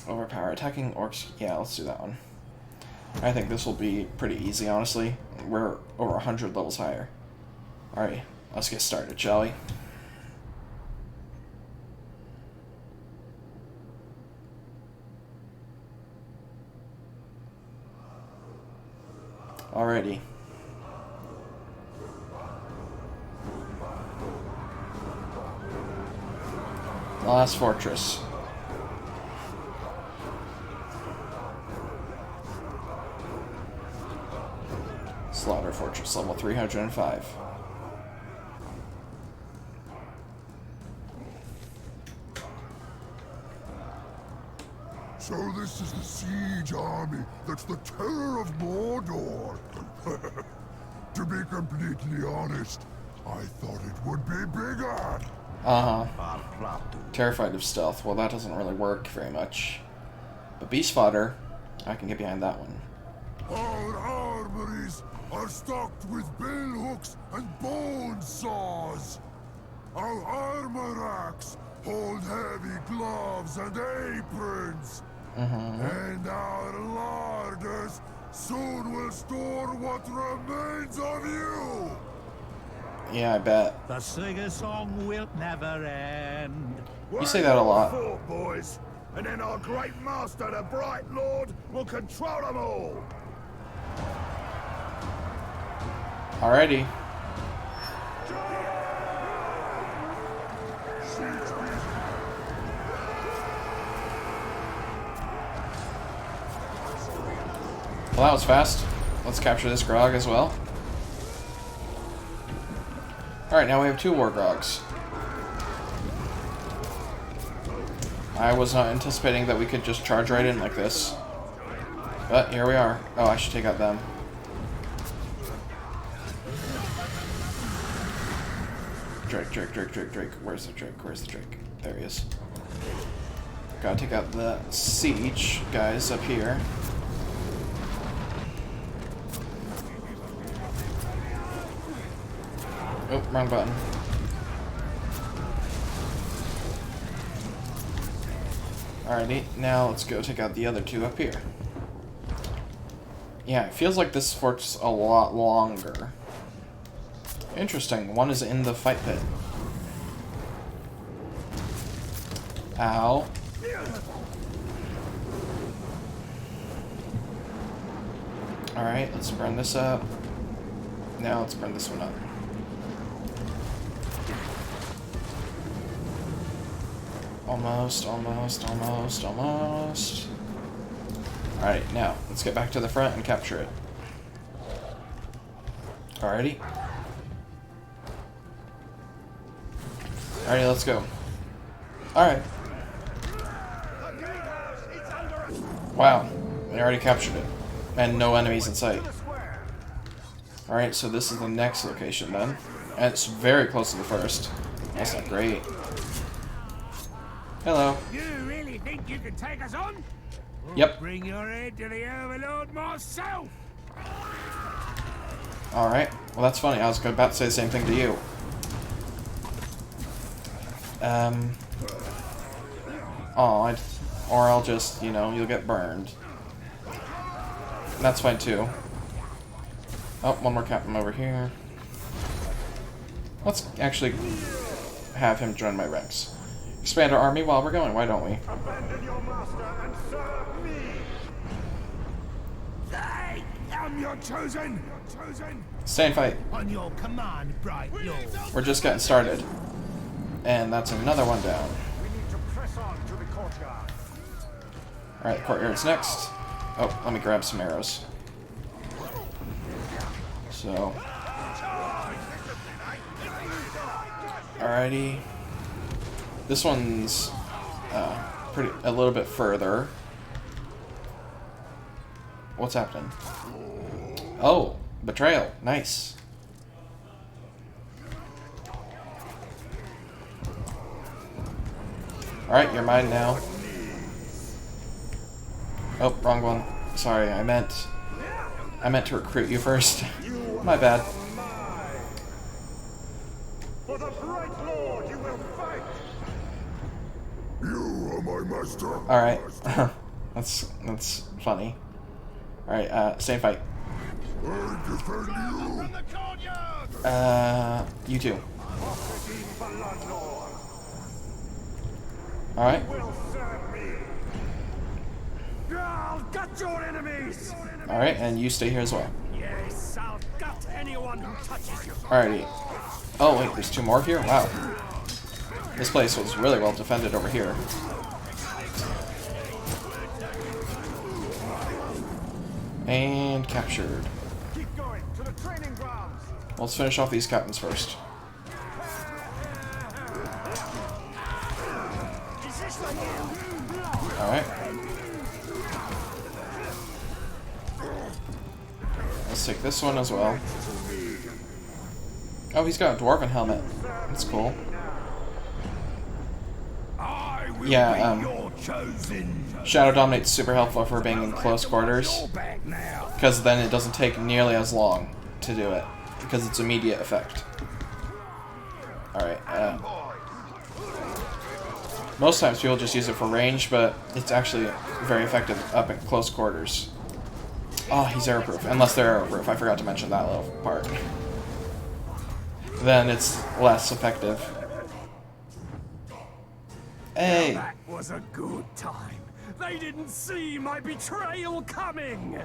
Overpower attacking orcs. Yeah, let's do that one. I think this will be pretty easy, honestly. We're over 100 levels higher. Alright, let's get started, shall we? Alrighty. The last fortress. Slaughter Fortress, level 305. So this is the siege army that's the terror of Mordor. To be completely honest, I thought it would be bigger. Terrified of stealth. Well, that doesn't really work very much. But Beast Fodder, I can get behind that one. Our armories are stocked with billhooks and bone saws. Our armor racks hold heavy gloves and aprons. And our larders soon will store what remains of you. Yeah, I bet. The sing-a-song will never end. You say that a lot. Four boys, and then our great master, the Bright Lord, will control them all. Alrighty. Well, that was fast. Let's capture this grog as well. Alright, now we have 2 war grogs. I was not anticipating that we could just charge right in like this. But here we are. Oh, I should take out them. Drake. Where's the Drake? There he is. Gotta take out the siege guys up here. Oh, wrong button. Alrighty, now let's go take out the other 2 up here. Yeah, it feels like this fort's a lot longer. Interesting, one is in the fight pit. Ow. Alright, let's burn this up. Now let's burn this one up. Almost. Alright, now, let's get back to the front and capture it. Alrighty. Alrighty, let's go. Alright. Wow, we already captured it. And no enemies in sight. Alright, so this is the next location then. And it's very close to the first. That's not great. Hello. You really think you can take us on? Yep. Bring your head to the Overlord myself. Alright. Well, that's funny. I was about to say the same thing to you. Oh, or I'll just, you know, you'll get burned. That's fine too. Oh, one more captain over here. Let's actually have him join my ranks. Expand our army while we're going, why don't we? Abandon your master and serve me. I am your chosen. Stay and fight. On your command, bright lord. We're just getting started. And that's another one down. We need to press on to the courtyard. Alright, courtyard's next. Oh, let me grab some arrows. So. Alrighty. This one's a little bit further. What's happening? Oh, betrayal. Nice. Alright, you're mine now. Oh, wrong one. Sorry, I meant to recruit you first. My bad. For the bright lord, you will fight. You are my master. Alright. that's funny. Alright, same fight. I defend you. From the courtyard. You too. Bloodlord Alright. will serve me. I'll gut your enemies. Alright, and you stay here as well. Yes, I'll gut anyone who touches you. Alrighty. Oh wait, there's two more here? Wow. This place was really well defended over here. And captured. Keep going to the training grounds. Let's finish off these captains first. Is this for you? Alright. Let's take this one as well. Oh, he's got a dwarven helmet. That's cool. I will Yeah, be your chosen. Shadow Dominate's super helpful for being in close quarters, Back now. because then it doesn't take nearly as long to do it, because it's immediate effect. Alright, most times people just use it for range, but it's actually very effective up in close quarters. Oh, he's arrowproof, unless they're arrowproof. I forgot to mention that little part. Then it's less effective. Hey! That was a good time. They didn't see my betrayal coming.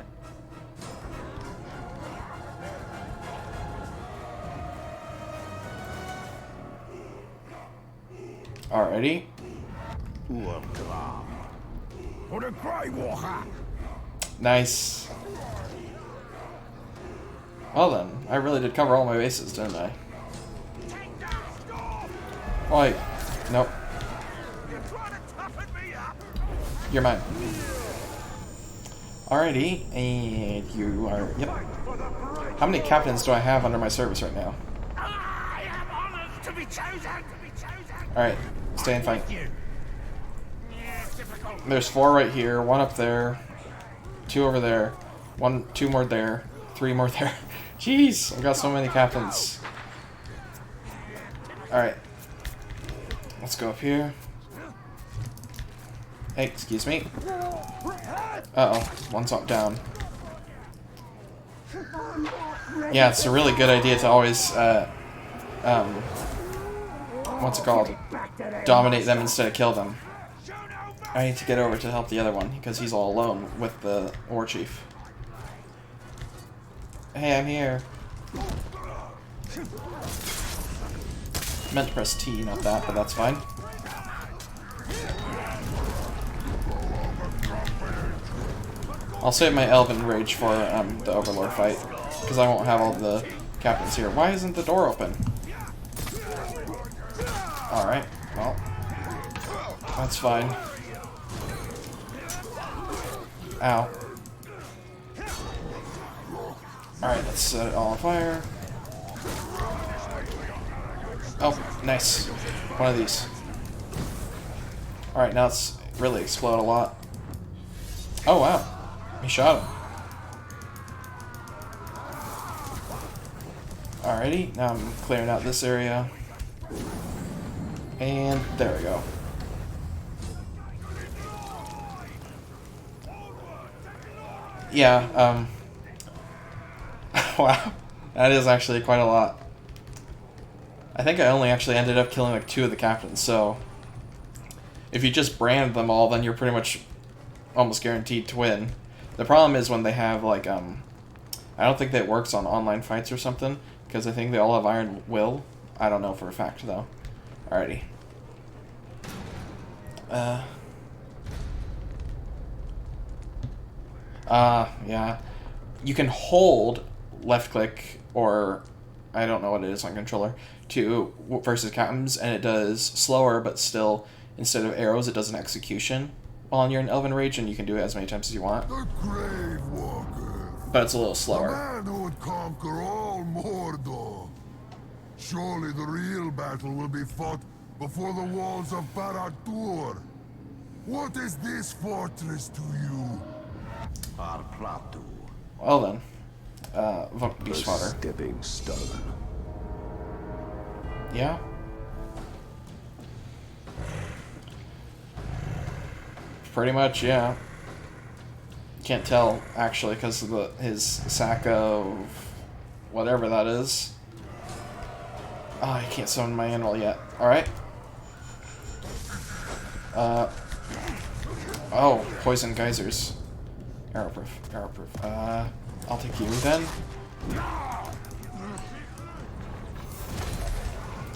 Alrighty. For the Grey Walker. Nice. Well then, I really did cover all my bases, didn't I? Oh, wait. Nope. You're trying to toughen me up. You're mine. Alrighty, and you are... Yep. How many captains do I have under my service right now? I am honored to be chosen. Alright, stay and fight. Yeah, difficult. There's 4 right here, 1 up there, 2 over there, 2 more there, 3 more there. Jeez, I've got so many captains. Alright. Let's go up here. Hey, excuse me. Uh-oh, one's up down. Yeah, it's a really good idea to always, what's it called? Dominate them instead of kill them. I need to get over to help the other one, because he's all alone with the war chief. Hey, I'm here. Meant to press T, not that, but that's fine. I'll save my Elven Rage for the Overlord fight, because I won't have all the captains here. Why isn't the door open? Alright, well, that's fine. Ow. Alright, let's set it all on fire. Oh, nice. One of these. Alright, now it's really explode a lot. Oh, wow. He shot him. Alrighty, now I'm clearing out this area. And there we go. Yeah, wow. That is actually quite a lot. I think I only actually ended up killing like 2 of the captains, so if you just brand them all, then you're pretty much almost guaranteed to win. The problem is when they have like I don't think that works on online fights or something, because I think they all have Iron Will. I don't know for a fact though. Alrighty. Yeah. You can hold left click, or I don't know what it is on controller, to versus captains, and it does slower, but still, instead of arrows, it does an execution while you're in Elven Rage, and you can do it as many times as you want. The Grave Walker. But it's a little The slower. man who would conquer all Mordor. Surely the real battle will be fought before the walls of Barad-dûr. What is this fortress to you? Ar-Platu. Well then, A Beastwater. stepping stone. Yeah. Pretty much, yeah. Can't tell actually because of his sack of whatever that is. Oh, I can't summon my animal yet. All right. Oh, poison geysers. Arrowproof. Arrowproof. I'll take you then.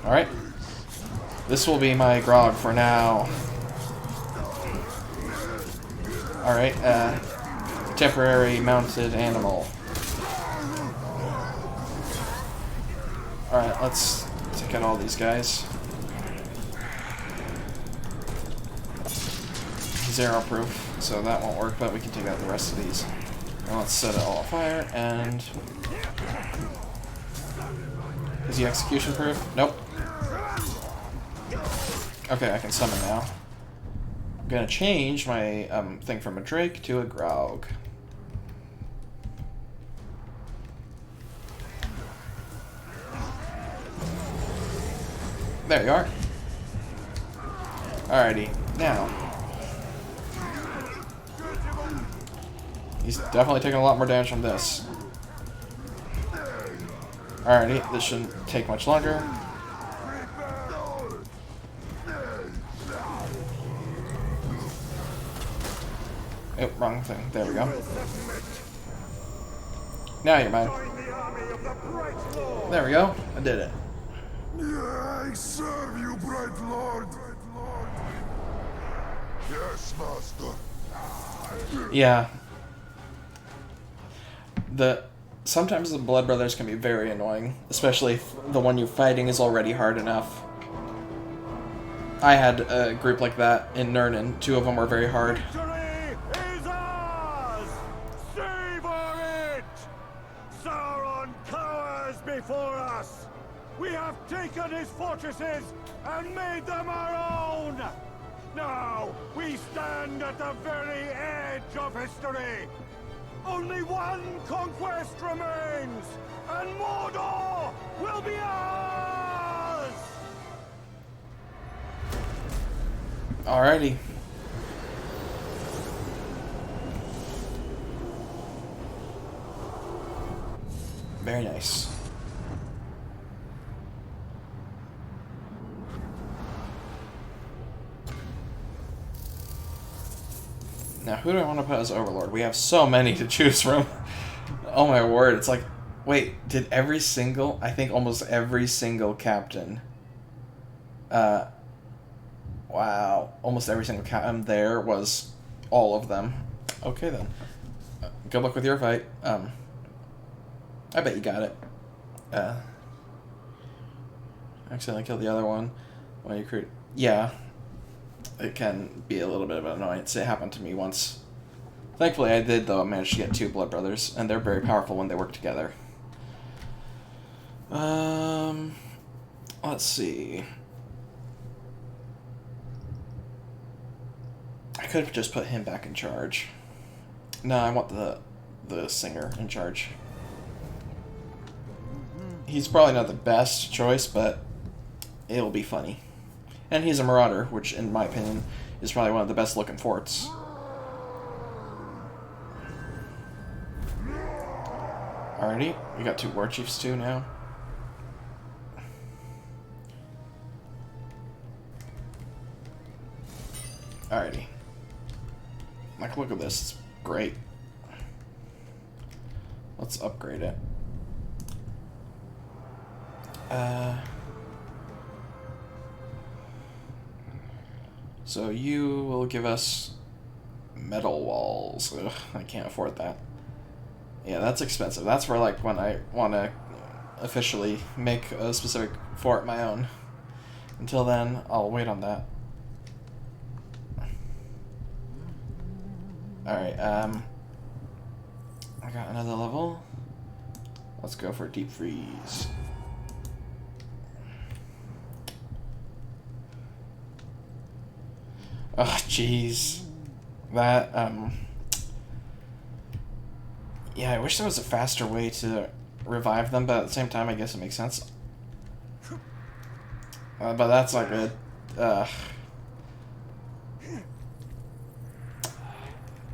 All right. This will be my grog for now. All right. Temporary mounted animal. All right. Let's take out all these guys. Zero proof, so that won't work, but we can take out the rest of these. Now let's set it all on fire, and... Is he execution proof? Nope. Okay, I can summon now. I'm gonna change my thing from a Drake to a Graug. There you are. Alrighty, now. He's definitely taking a lot more damage from this. Alrighty, this shouldn't take much longer. Oh, wrong thing. There we go. Now you're mine. There we go. I did it. I serve you, Bright Lord. Yes, Master. Yeah. Sometimes the Blood Brothers can be very annoying, especially if the one you're fighting is already hard enough. I had a group like that in Nurnen. 2 of them were very hard. Victory is ours! Savor it! Sauron cowers before us! We have taken his fortresses and made them our own! Now, we stand at the very edge of history! Only one conquest remains, and Mordor will be ours! Alrighty. Very nice. Now, who do I want to put as Overlord? We have so many to choose from. Oh my word, it's like... Wait, did every single... I think almost every single captain... wow. Almost every single captain there was all of them. Okay, then. good luck with your fight. I bet you got it. Accidentally killed the other one when you create. Yeah, it can be a little bit of an annoyance. It happened to me once. Thankfully, I did though manage to get 2 blood brothers, and they're very powerful when they work together. Let's see. I could have just put him back in charge. No, I want the singer in charge. He's probably not the best choice, but it'll be funny. And he's a marauder, which, in my opinion, is probably one of the best looking forts. Alrighty, we got 2 war chiefs too now. Alrighty. Like, look at this. It's great. Let's upgrade it. So you will give us metal walls. Ugh, I can't afford that. Yeah, that's expensive. That's for, like, when I want to officially make a specific fort my own. Until then, I'll wait on that. Alright, I got another level. Let's go for deep freeze. Oh, jeez. That, yeah, I wish there was a faster way to revive them, but at the same time, I guess it makes sense. But that's not good.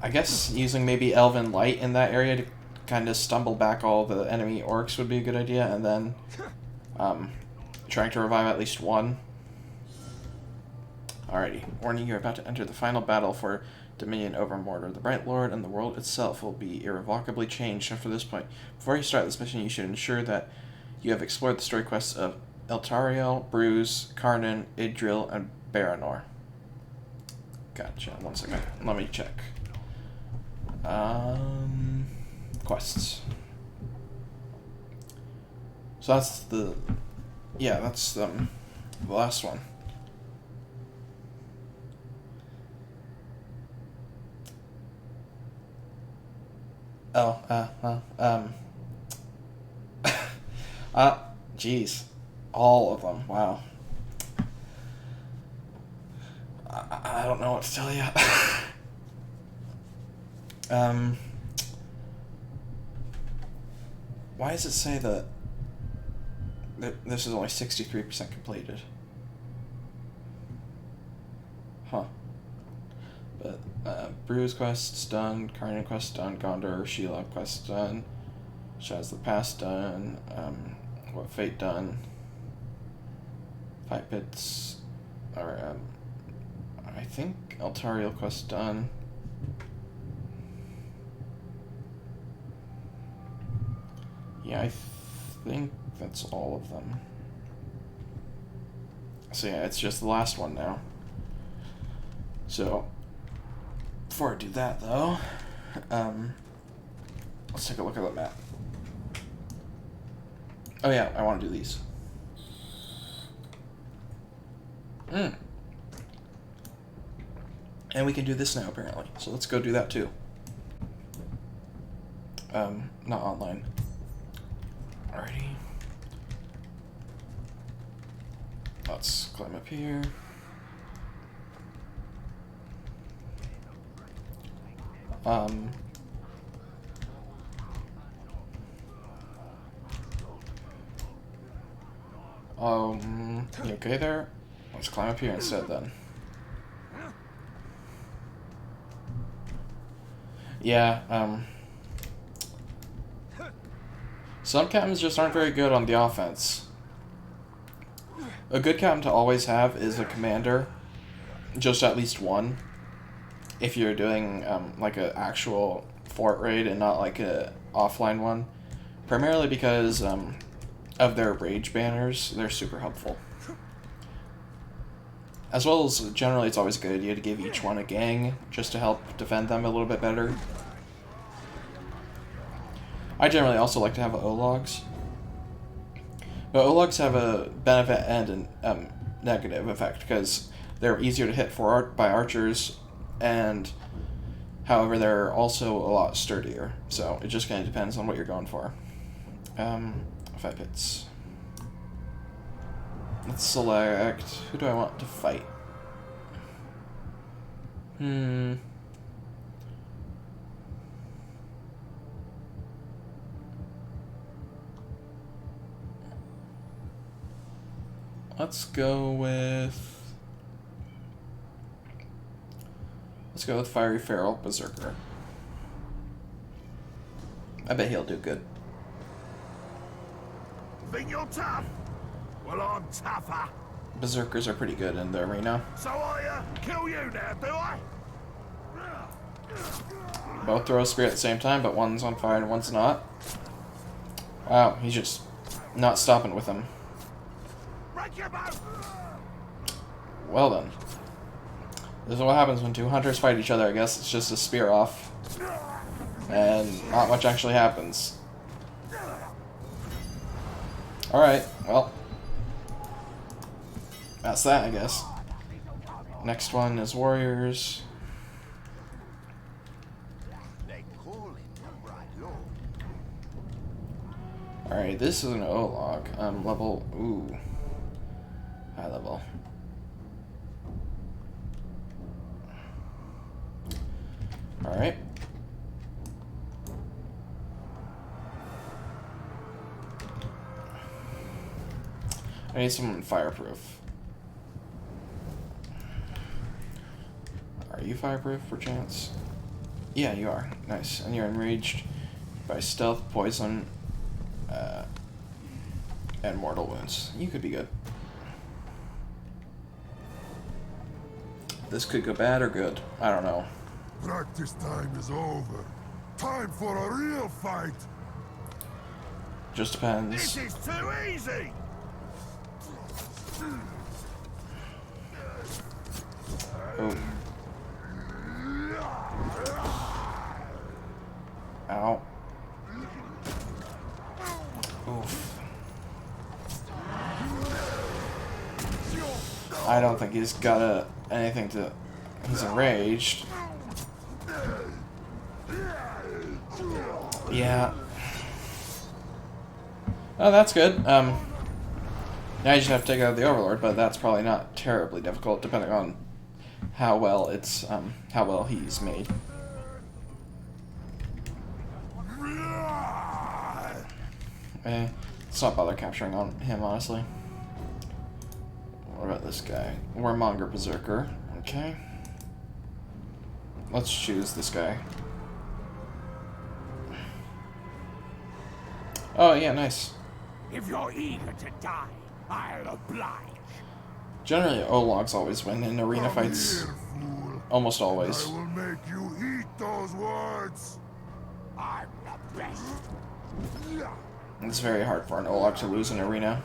I guess using maybe Elven Light in that area to kind of stumble back all the enemy orcs would be a good idea, and then trying to revive at least one. Alrighty, warning, you're about to enter the final battle for dominion over Mordor. The Bright Lord and the world itself will be irrevocably changed after this point. Before you start this mission, you should ensure that you have explored the story quests of Eltariel, Bruise, Karnan, Idril, and Baranor. Gotcha, 1 second. Let me check. Quests. So that's the... Yeah, that's the last one. Oh, jeez. All of them, wow. I don't know what to tell you. Why does it say that this is only 63% completed? Huh. But, Bruise quest's done, Karnan quest done, Gondor, Shelob quest done, Shaz the Past done, What Fate done, Fight Pits, or, I think Eltariel quest done. Yeah, I think that's all of them. So yeah, it's just the last one now. So, before I do that though, let's take a look at the map. Oh yeah, I want to do these. And we can do this now apparently, so let's go do that too. Not online. Alrighty. Let's climb up here. You okay there? Let's climb up here instead then. Yeah, some captains just aren't very good on the offense. A good captain to always have is a commander, just at least one. If you're doing like an actual fort raid and not like a offline one, primarily because of their rage banners, they're super helpful. As well as generally, it's always a good idea to give each one a gang just to help defend them a little bit better. I generally also like to have O-logs. But O-logs have a benefit and a negative effect, because they're easier to hit by archers, and however they're also a lot sturdier. So it just kind of depends on what you're going for. 5 hits. Let's select, who do I want to fight? Let's go with Fiery Feral Berserker. I bet he'll do good. Think you're tough? Well, I'm tougher. Berserkers are pretty good in the arena. So I kill you now, do I? Both throw a spear at the same time, but one's on fire and one's not. Wow, he's just not stopping with him. Well then. This is what happens when two hunters fight each other, I guess. It's just a spear off. And not much actually happens. Alright, well. That's that, I guess. Next one is warriors. Alright, this is an O-log. Level, ooh. High level. Alright. I need someone fireproof. Are you fireproof, perchance? Yeah, you are. Nice. And you're enraged by stealth, poison, and mortal wounds. You could be good. This could go bad or good. I don't know. Practice time is over. Time for a real fight. Just depends. This is too easy. Oh. Ow. Oof. I don't think he's got anything to... He's enraged. Yeah. Oh, that's good. Now you just have to take out the Overlord, but that's probably not terribly difficult, depending on how well he's made. Let's not bother capturing him, honestly. What about this guy? Warmonger Berserker. Okay. Let's choose this guy. Oh, yeah, nice. If you're eager to die, I'll oblige. Generally, O-logs always win in arena fights. Here, fool. Almost always. I will make you eat those words. I'm the best. It's very hard for an O-log to lose in arena.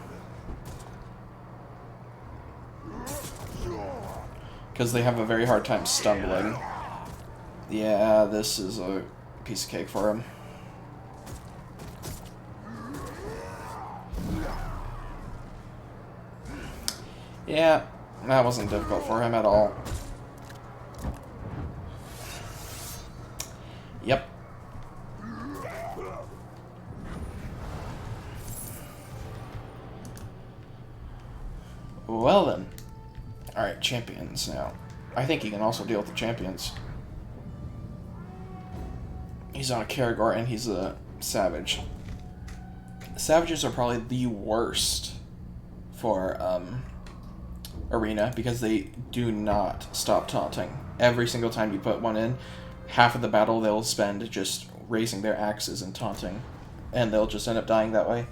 Because they have a very hard time stumbling. Yeah, this is a piece of cake for him. Yeah, that wasn't difficult for him at all. Yep. Well then. Alright, champions now. I think he can also deal with the champions. He's on a Caragor and he's a savage. Savages are probably the worst for arena because they do not stop taunting. Every single time you put one in, half of the battle they'll spend just raising their axes and taunting. And they'll just end up dying that way.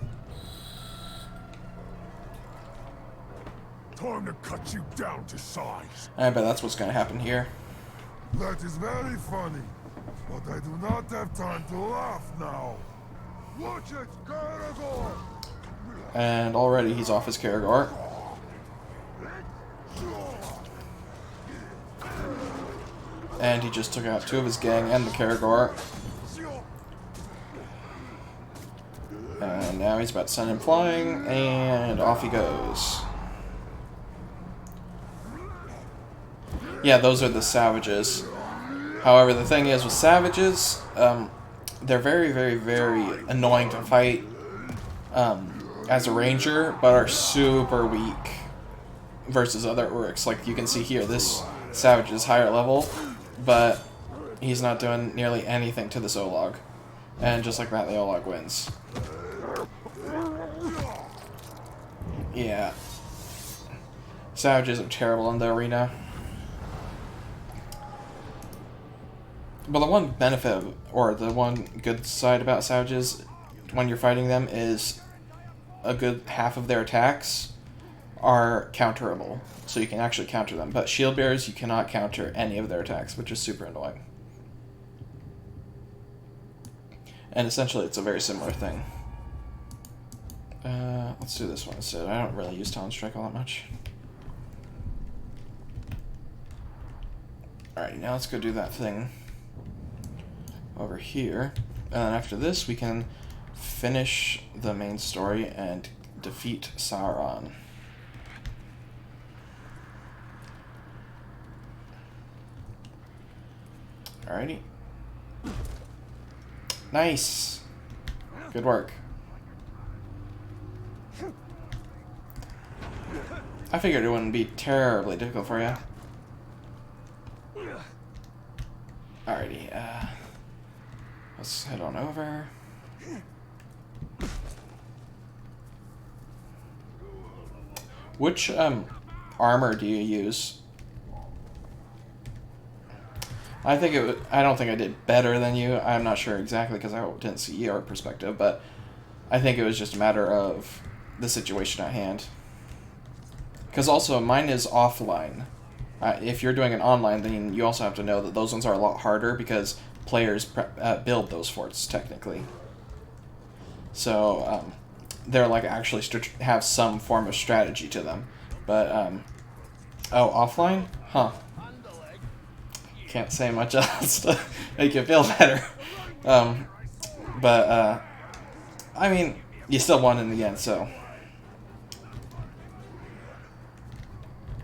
Time to cut you down to size. I bet that's what's going to happen here. That is very funny, but I do not have time to laugh now. Watch it, Caragor! And already he's off his Caragor. And he just took out 2 of his gang and the Caragor. now he's about to send him flying, and off he goes. Yeah, those are the savages. However, the thing is with savages, they're very, very, very annoying to fight as a ranger, but are super weak versus other orcs. Like you can see here, this savage is higher level, but he's not doing nearly anything to this Olog. And just like that, the Olog wins. Yeah. Savages are terrible in the arena. But the one benefit, or the one good side about savages when you're fighting them is a good half of their attacks are counterable. So you can actually counter them. But shield bearers, you cannot counter any of their attacks, which is super annoying. And essentially it's a very similar thing. Let's do this one instead. I don't really use Talon Strike all that much. Alright, now let's go do that thing over here, and then after this we can finish the main story and defeat Sauron. Alrighty. Nice! Good work. I figured it wouldn't be terribly difficult for you. Alrighty, let's head on over. Which armor do you use? I don't think I did better than you. I'm not sure exactly because I didn't see your perspective, but I think it was just a matter of the situation at hand. Because also mine is offline. If you're doing an online, then you also have to know that those ones are a lot harder because players build those forts, technically. So, they're like actually have some form of strategy to them. But, oh, offline? Huh. Can't say much else to make you feel better. But, I mean, you still won in the end, so.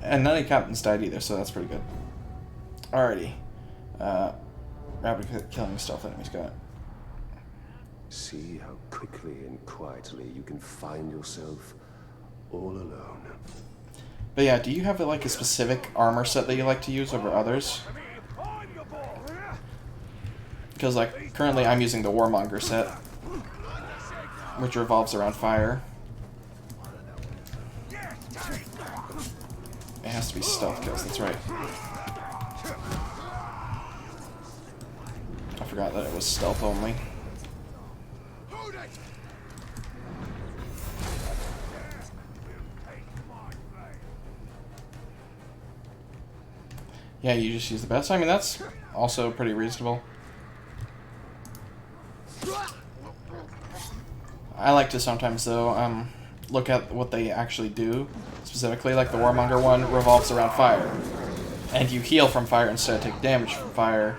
And none of the captains died either, so that's pretty good. Alrighty. Rapid killing stealth enemies, got it. See how quickly and quietly you can find yourself all alone. But yeah, do you have like a specific armor set that you like to use over others? Because like currently I'm using the Warmonger set, which revolves around fire. It has to be stealth kills, that's right. I forgot that it was stealth only. Yeah, you just use the best. I mean, that's also pretty reasonable. I like to sometimes, though, look at what they actually do. Specifically, like the Warmonger one revolves around fire. And you heal from fire instead of take damage from fire.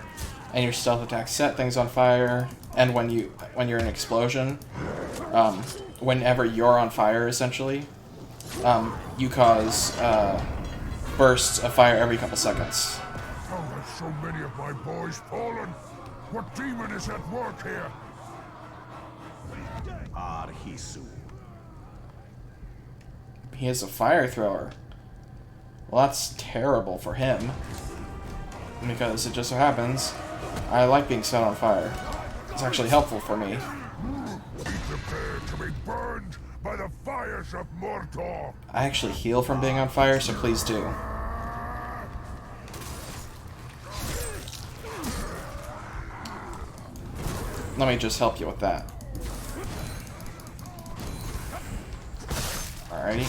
And your stealth attacks set things on fire. And when you're in an explosion, whenever you're on fire, essentially, you cause bursts of fire every couple seconds. How have so many of my boys fallen? What demon is at work here? Arhisu. He is a fire thrower. Well, that's terrible for him. Because it just so happens, I like being set on fire. It's actually helpful for me. Be prepared to be burned by the fires of Mordor. I actually heal from being on fire, so please do. Let me just help you with that. Alrighty.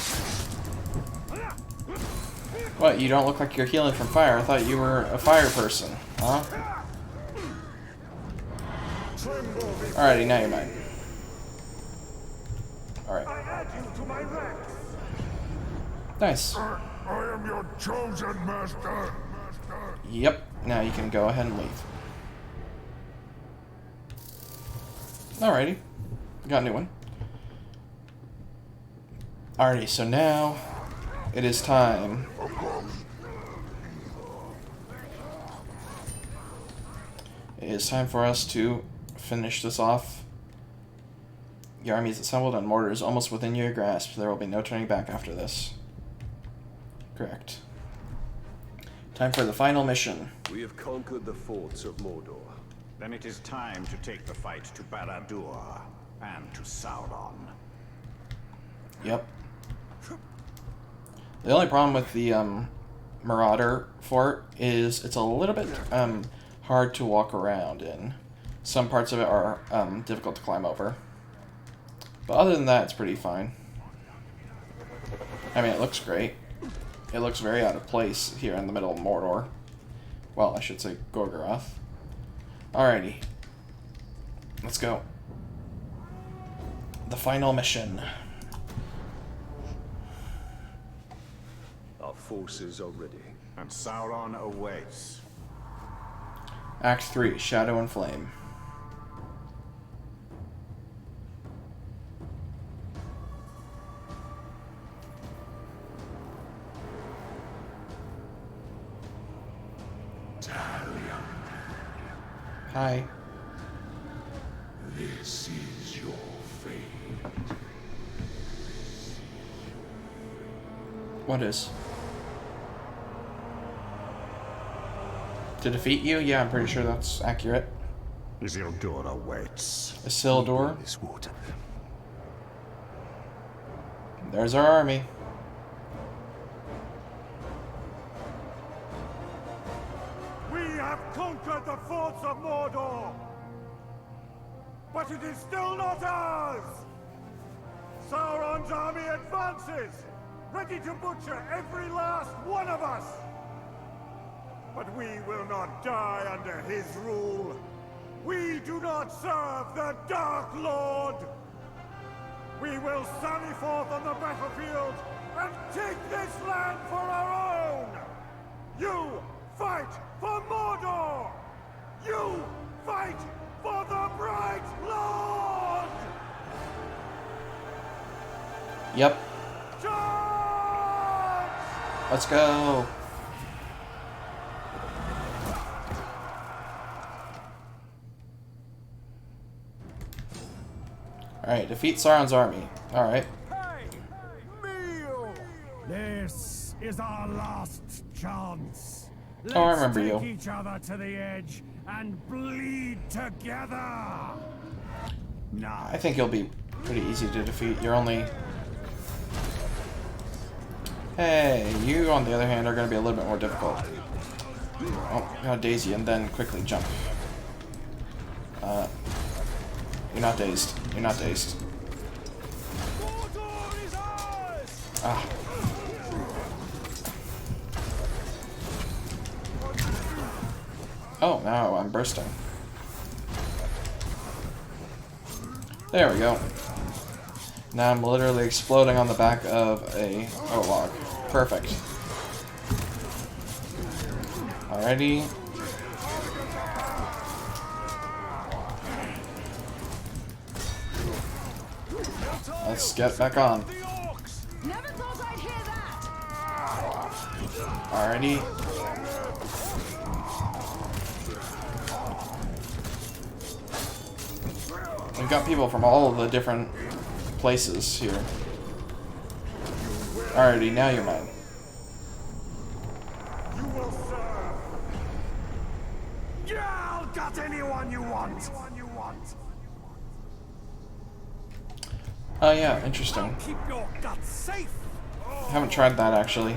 What, you don't look like you're healing from fire? I thought you were a fire person, huh? Alrighty, now you're mine. Alright. Nice. I am your chosen master. Yep, now you can go ahead and leave. Alrighty. Got a new one. Alrighty, so now it is time. It is time for us to finish this off. Your army is assembled and Mordor is almost within your grasp. There will be no turning back after this. Correct. Time for the final mission. We have conquered the forts of Mordor. Then it is time to take the fight to Barad-dûr and to Sauron. Yep. The only problem with the Marauder fort is it's a little bit hard to walk around in. Some parts of it are difficult to climb over. But other than that, it's pretty fine. I mean, it looks great. It looks very out of place here in the middle of Mordor. Well, I should say Gorgoroth. Alrighty. Let's go. The final mission. Our forces are ready. And Sauron awaits. Act 3, Shadow and Flame. Hi. This is your fate. What is? To defeat you? Yeah, I'm pretty sure that's accurate. Isildur awaits. Isildur. This water. There's our army. We have conquered the forts of Mordor! But it is still not ours! Sauron's army advances, ready to butcher every last one of us! But we will not die under his rule. We do not serve the Dark Lord! We will sally forth on the battlefield and take this land for our own! You fight for Mordor! You fight for the Bright Lord! Yep. Charge! Let's go. Alright, defeat Sauron's army. Alright. This is our last chance. Oh, I remember Let's you. take each other to the edge and bleed together. Now, I think you'll be pretty easy to defeat. You're only... Hey, you on the other hand are going to be a little bit more difficult. Oh, you're Daisy and then quickly jump. You're not dazed. You're not dazed. Ah. Oh, now I'm bursting. There we go. Now I'm literally exploding on the back of a log. Perfect. Alrighty. Let's get back on. Never thought I'd hear that. Alrighty. We've got people from all of the different places here. Alrighty, now you're mine. You will serve. You'll got anyone you want. Oh yeah, interesting. Keep your guts safe. Haven't tried that actually.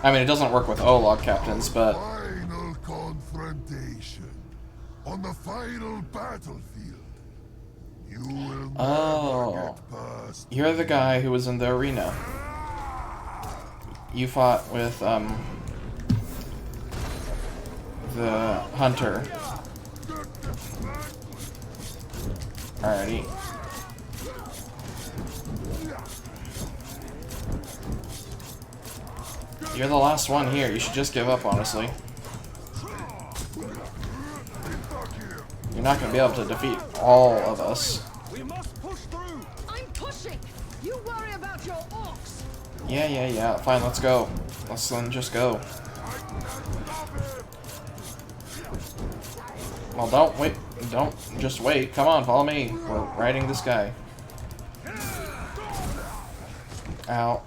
I mean, it doesn't work with Olog captains, but Final confrontation. On the final battlefield. You will never get past. you're the guy who was in the arena. You fought with the hunter. Alrighty. You're the last one here. You should just give up, honestly. You're not going to be able to defeat all of us. We must push through. I'm pushing. You worry about your orcs. Yeah. Fine, let's go. Let's then just go. Well, don't wait. Don't just wait. Come on, follow me. We're riding this guy. Ow.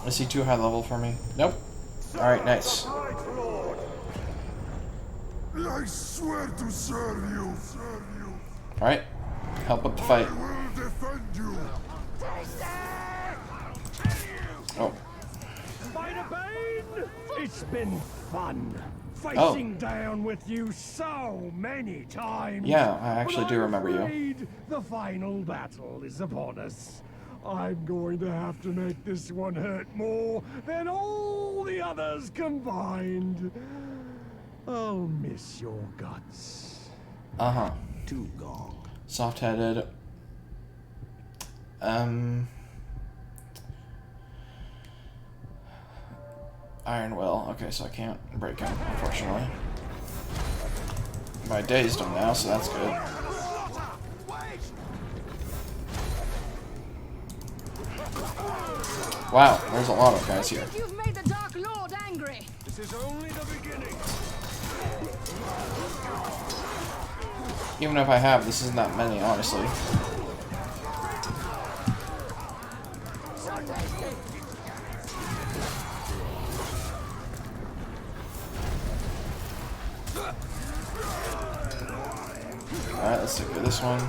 Is he too high level for me? Nope. Alright, nice. I swear to serve you. Alright. Help up the fight. I will defend you. Oh. Spider Bane! It's been fun. Facing down with you so many times. Yeah, I actually But do I'm remember you. afraid the final battle is upon us. I'm going to have to make this one hurt more than all the others combined. I'll miss your guts. Uh-huh. Too gong. Soft-headed. Iron Will. Okay, so I can't break him, unfortunately. I dazed him now, so that's good. Wow, there's a lot of guys here. You've made the Dark Lord angry. This is only the beginning. Even if I have, this isn't that many, honestly. Alright, let's take this one.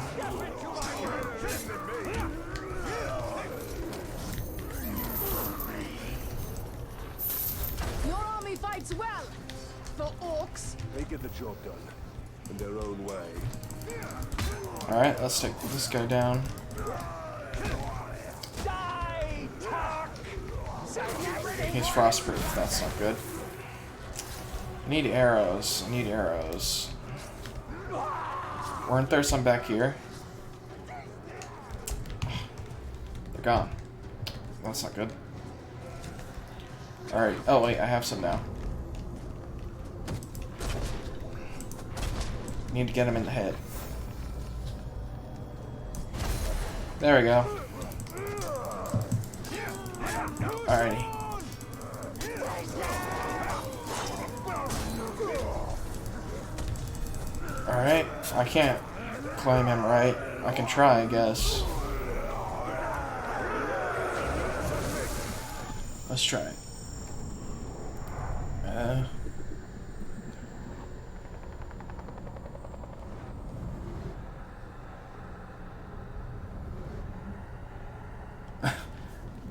Your army fights well. For orcs. They get the job done in their own way. Alright, let's take this guy down. He's frostproof, that's not good. I need arrows. I need arrows. Weren't there some back here? They're gone. That's not good. Alright. Oh, wait, I have some now. Need to get him in the head. There we go. Alrighty. Alright, I can't claim him right. I can try, I guess. Let's try it.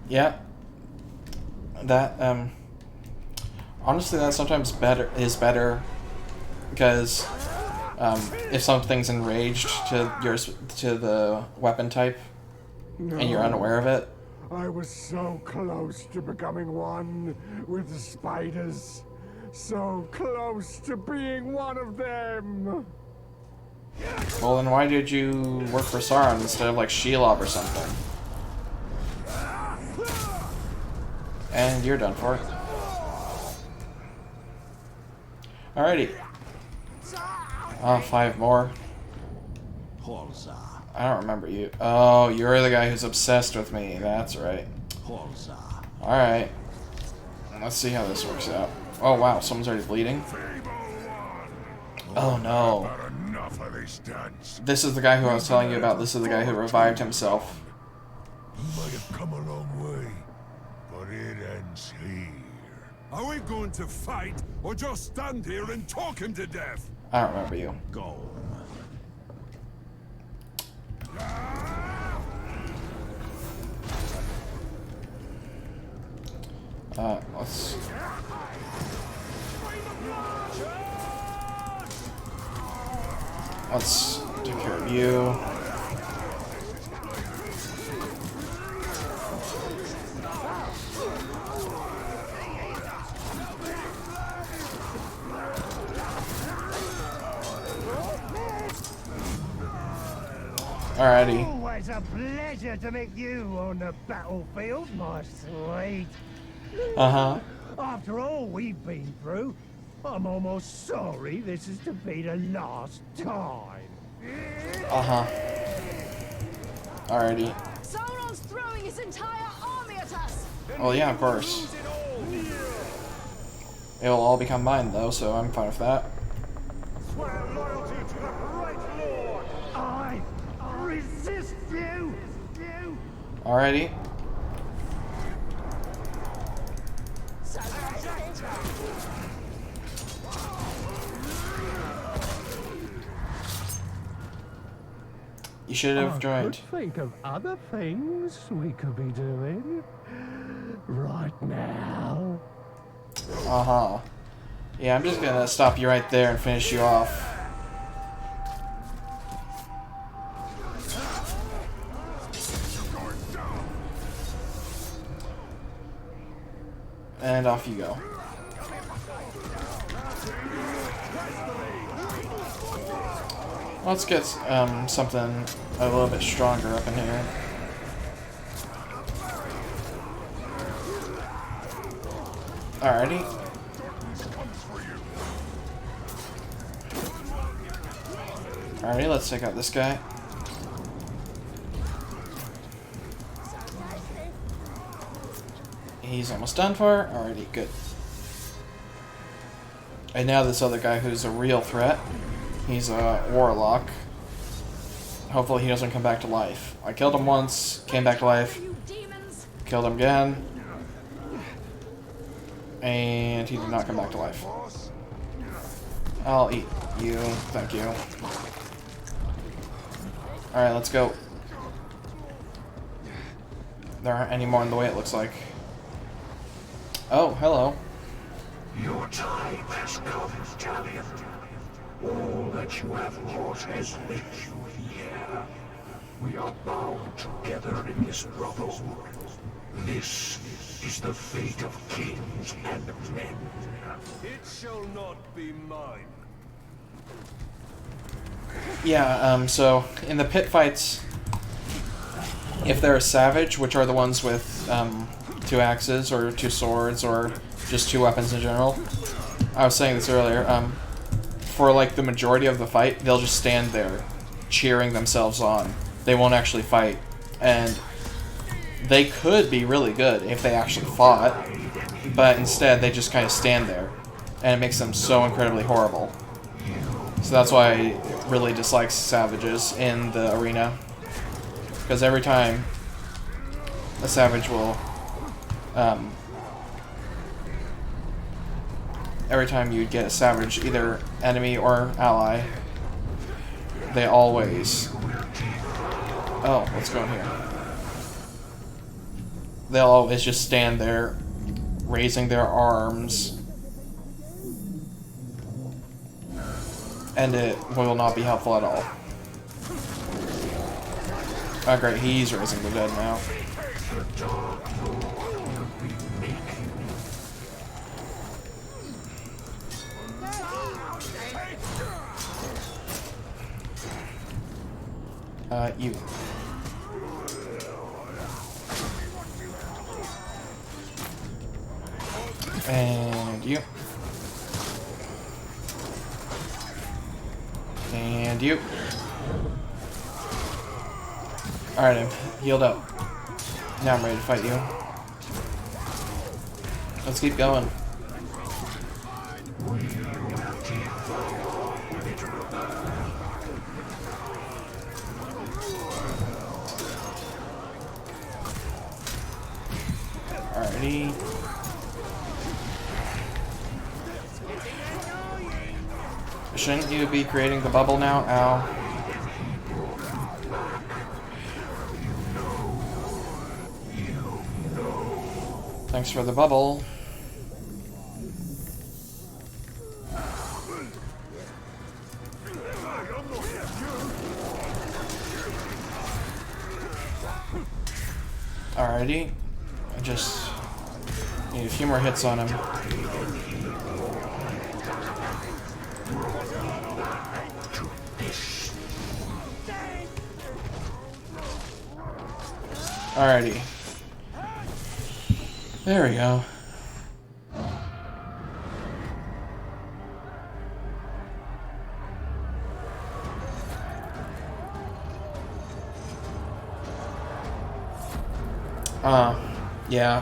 Yeah. That, honestly, that sometimes is better because if something's enraged to the weapon type and you're unaware of it. I was so close to becoming one with the spiders. So close to being one of them. Well, then why did you work for Sauron instead of like Shelob or something? And you're done for it. Alrighty. Oh, 5 more. I don't remember you. Oh, you're the guy who's obsessed with me. That's right. Alright. Let's see how this works out. Oh, wow. Someone's already bleeding. Oh, no. This is the guy who I was telling you about. This is the guy who revived himself. You might have come a long way, but it ends here. Are we going to fight or just stand here and talk him to death? I don't remember you. Go. Let's take care of you. Alrighty. it's a pleasure to meet you on the battlefield, my sweet. Uh-huh. After all we've been through, I'm almost sorry this is to be the last time. Uh-huh. Alrighty. Sauron's throwing his entire army at us! Well, yeah, of course. It'll all become mine, though, so I'm fine with that. Swear loyalty to the Great Lord! I resist you! Alrighty. You should have joined. Think of other things we could be doing right now. Uh-huh. Yeah, I'm just gonna stop you right there and finish you off. And off you go. Let's get something a little bit stronger up in here. Alrighty. Alrighty, let's take out this guy. He's almost done for. Alrighty, good. And now this other guy who's a real threat. He's a warlock. Hopefully he doesn't come back to life. I killed him once, came back to life. Killed him again. And he did not come back to life. I'll eat you. Thank you. Alright, let's go. There aren't any more in the way, it looks like. Oh, hello. Your time has come, Talion. All that you have wrought has led you here. We are bound together in this struggle. This is the fate of kings and men. It shall not be mine. Yeah, so in the pit fights, if they're a savage, which are the ones with 2 axes or 2 swords or just 2 weapons in general, I was saying this earlier, for like the majority of the fight, they'll just stand there cheering themselves on. They won't actually fight. And they could be really good if they actually fought, but instead they just kind of stand there, and it makes them so incredibly horrible. So that's why I really dislike savages in the arena, because every time a savage will, every time you get a savage, either enemy or ally, they always... Oh, let's go in here. They'll always just stand there, raising their arms, and it will not be helpful at all. Oh great, he's raising the dead now. You. And you. And you. Alright, I'm healed up. Now I'm ready to fight you. Let's keep going. Alrighty. Shouldn't you be creating the bubble now? Ow. Thanks for the bubble. Alrighty. I just need a few more hits on him. Alrighty. There we go. Yeah.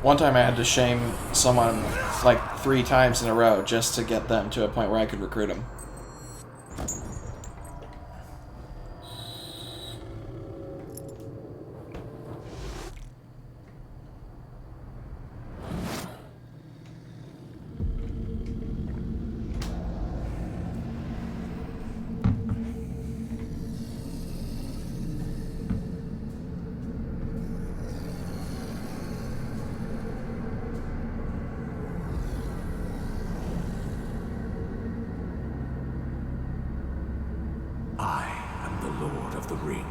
One time I had to shame someone like 3 times in a row just to get them to a point where I could recruit them. I am the Lord of the Ring.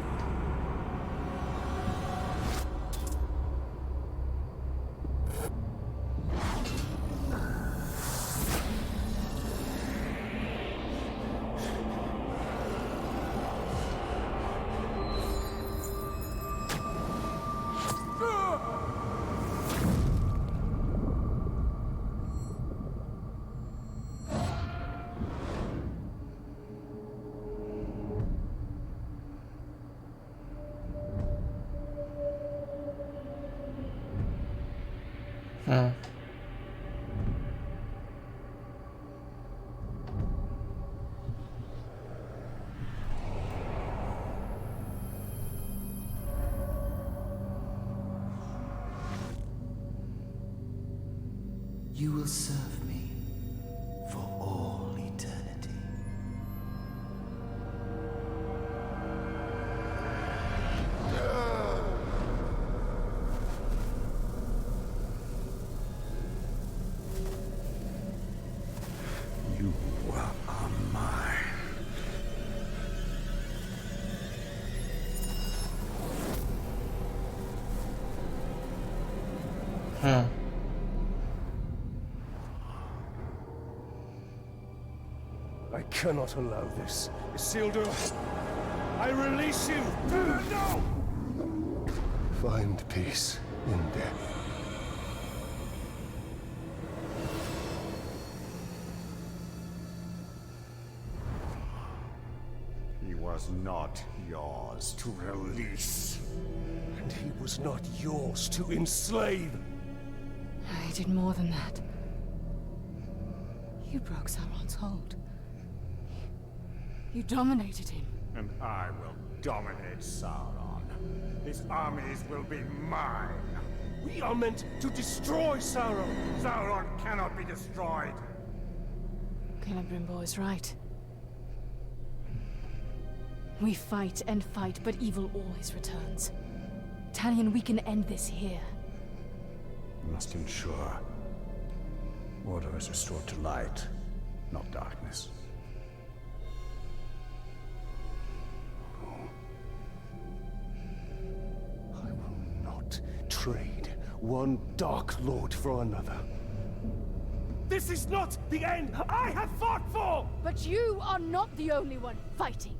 You will serve me for all eternity. You are mine. I cannot allow this. Isildur, I release you! No! Find peace in death. He was not yours to release. And he was not yours to enslave! I did more than that. You broke Sauron's hold. You dominated him. And I will dominate Sauron. His armies will be mine. We are meant to destroy Sauron! Sauron cannot be destroyed. Celebrimbor is right. We fight and fight, but evil always returns. Talion, we can end this here. We must ensure order is restored to light, not darkness. I will not trade one Dark Lord for another. This is not the end I have fought for! But you are not the only one fighting.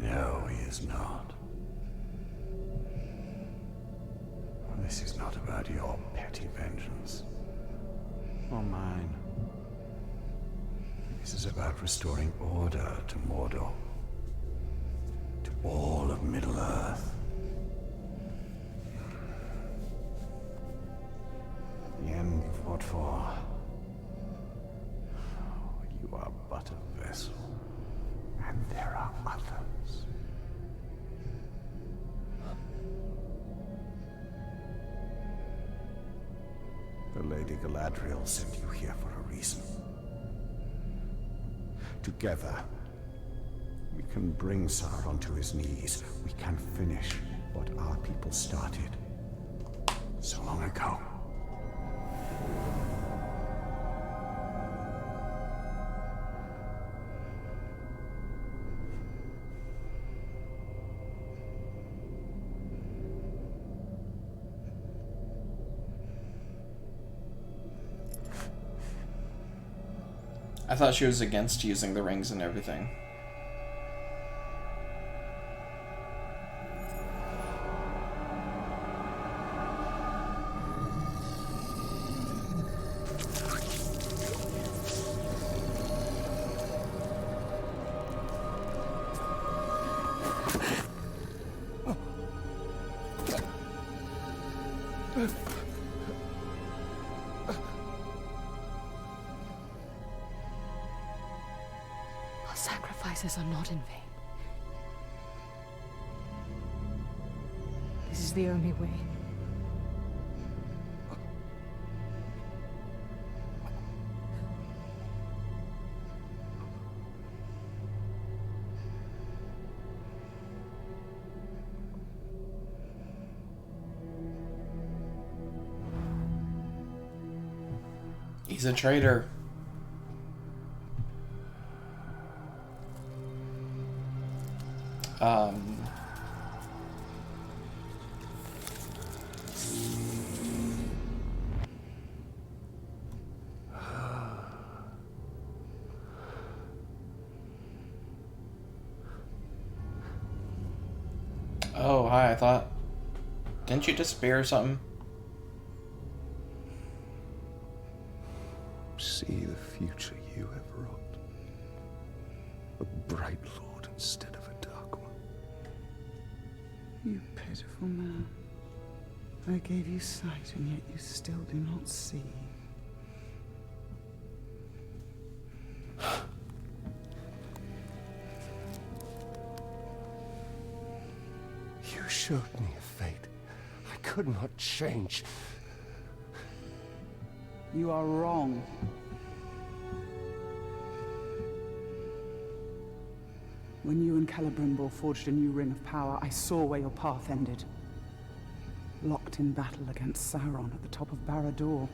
No, he is not. This is not about your petty vengeance. Or mine. This is about restoring order to Mordor. To all of Middle-earth. The end you fought for. You are but a vessel. And there are others. The Lady Galadriel sent you here for a reason. Together, we can bring Sauron to his knees. We can finish what our people started so long ago. I thought she was against using the rings and everything. Our sacrifices are not in vain. This is the only way. He's a traitor. Oh, hi, I thought... Didn't you disappear or something? See the future you have wrought. A bright lord instead of a dark one. You pitiful man. I gave you sight, and yet you still do not see. You showed me a fate I could not change. You are wrong. When you and Celebrimbor forged a new ring of power, I saw where your path ended. Locked in battle against Sauron at the top of Barad-dûr.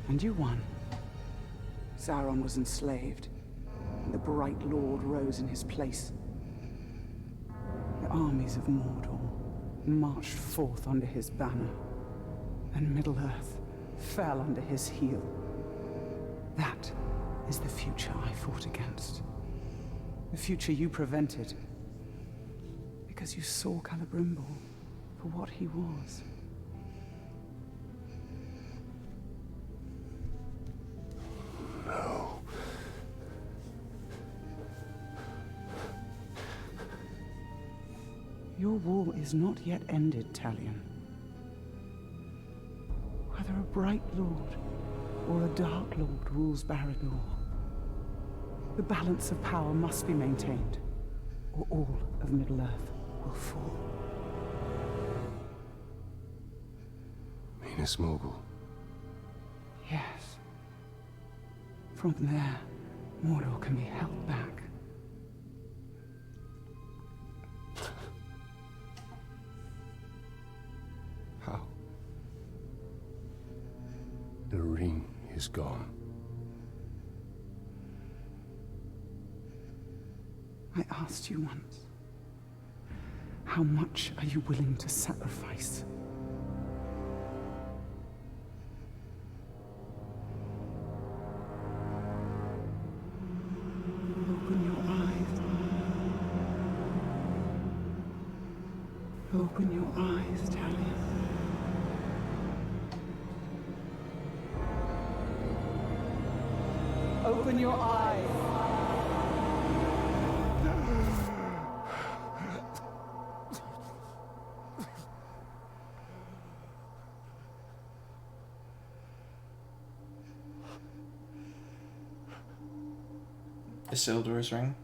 And you won. Sauron was enslaved, and the Bright Lord rose in his place. The armies of Mordor marched forth under his banner, and Middle-earth fell under his heel. That is the future I fought against. The future you prevented. Because you saw Celebrimbor for what he was. No. Your war is not yet ended, Talion. Whether a Bright Lord or a Dark Lord rules Barad-dûr, the balance of power must be maintained, or all of Middle-earth will fall. Minas Morgul. Yes. From there, Mordor can be held back. How? The ring is gone. I asked you once, how much are you willing to sacrifice? Open your eyes. Open your eyes, Talion. Open your eyes. Isildur's ring.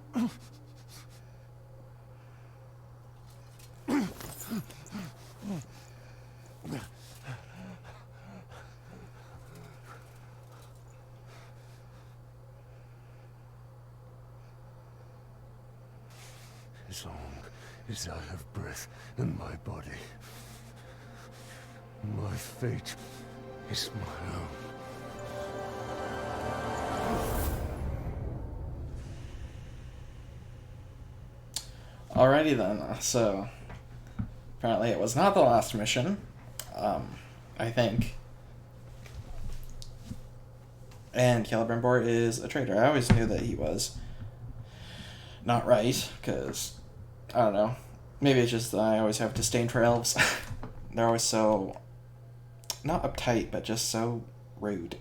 As long as I have breath in my body, my fate is my own. Alrighty then, so apparently it was not the last mission, I think. And Celebrimbor is a traitor. I always knew that he was not right, because, I don't know, maybe it's just that I always have disdain for elves. They're always so, not uptight, but just so rude.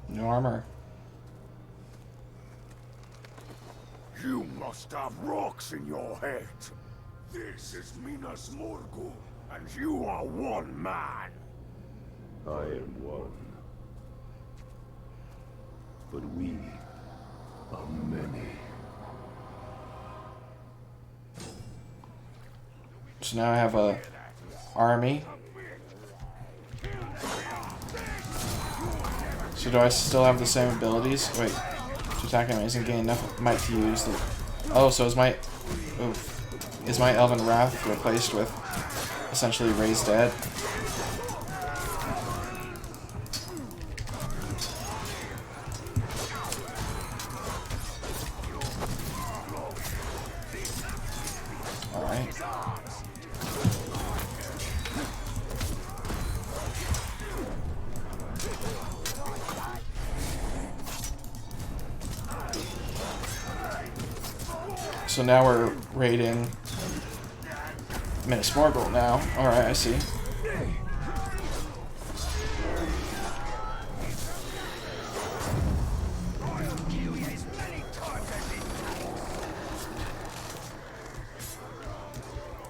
No armor. You must have rocks in your head. This is Minas Morgul, and you are one man. I am one. But we are many. So now I have a army. So do I still have the same abilities? Wait, to attack enemies and gain enough might to use the... Oh, so is my... Oof. Is my Elven Wrath replaced with essentially Raised Dead? Alright. So now we're raiding Minas Morgul now. Alright, I see.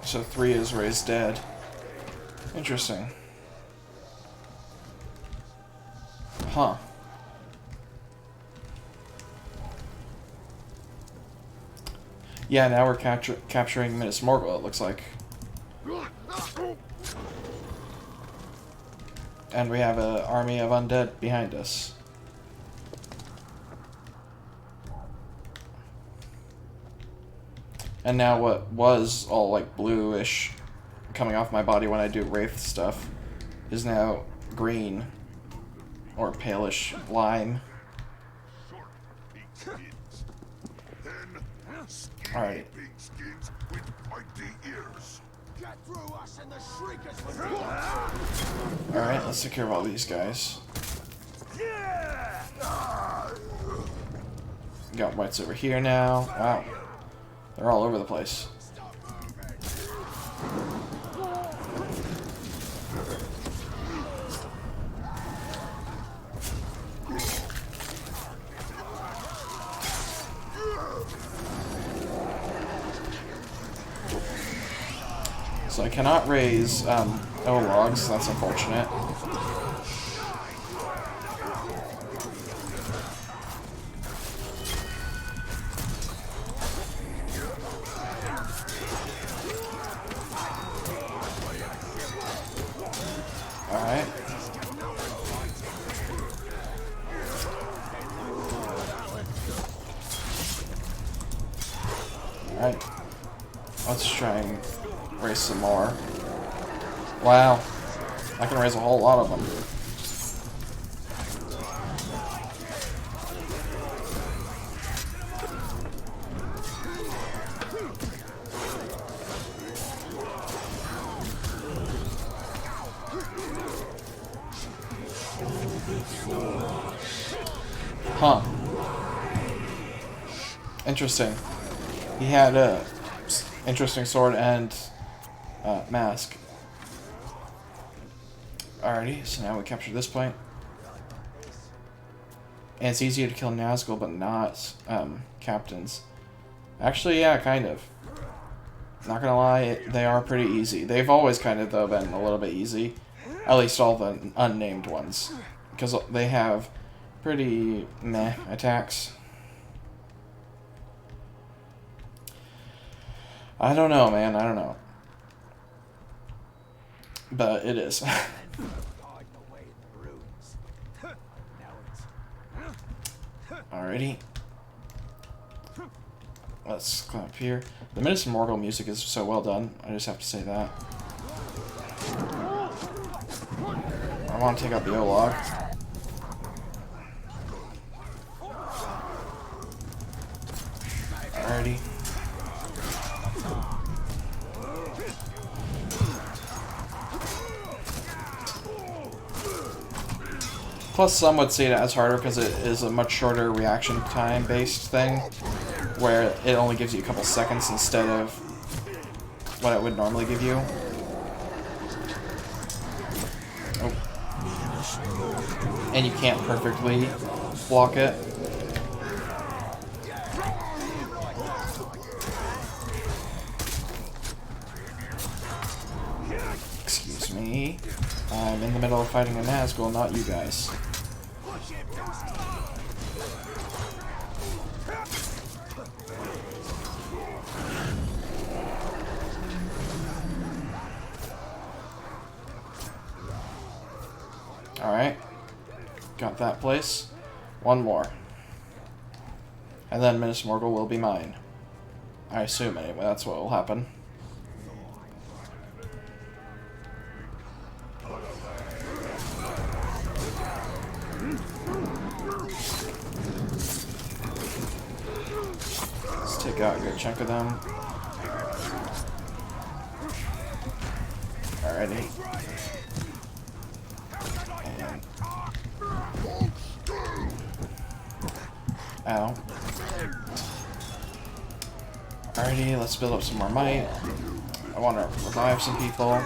So 3 is Raised Dead. Interesting. Huh. Yeah, now we're capturing Minas Morgul, it looks like. And we have an army of undead behind us. And now what was all like bluish coming off my body when I do Wraith stuff is now green or palish lime. Alright. Alright, let's take care of all these guys. Got whites over here now. Wow. They're all over the place. So I cannot raise logs, that's unfortunate. Alright. Alright. Let's try and raise some more. Wow. I can raise a whole lot of them. Huh. Interesting. He had a interesting sword and mask. Alrighty, so now we captured this point. And it's easier to kill Nazgul, but not captains. Actually, yeah, kind of. Not gonna lie, they are pretty easy. They've always kind of, though, been a little bit easy. At least all the unnamed ones. Because they have pretty meh attacks. I don't know, man. I don't know. But it is. Alrighty. Let's climb up here. The Minas Morgul music is so well done. I just have to say that. I want to take out the Olog. Plus, some would say that it's harder because it is a much shorter reaction time based thing, where it only gives you a couple seconds instead of what it would normally give you. Oh. And you can't perfectly block it. Excuse me. I'm in the middle of fighting a Nazgul, not you guys. Alright. Got that place. One more. And then Minas Morgul will be mine. I assume, anyway, that's what will happen. Let's take out a good chunk of them. Alrighty. And... ow. Alrighty, let's build up some more might. I want to revive some people.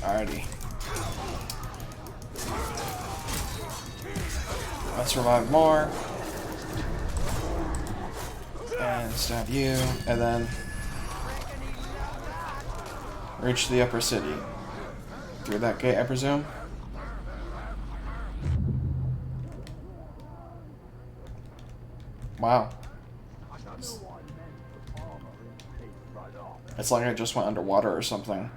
Alrighty. Let's revive more. And stab you, and then reach the upper city. Through that gate, I presume? Wow. It's like I just went underwater or something.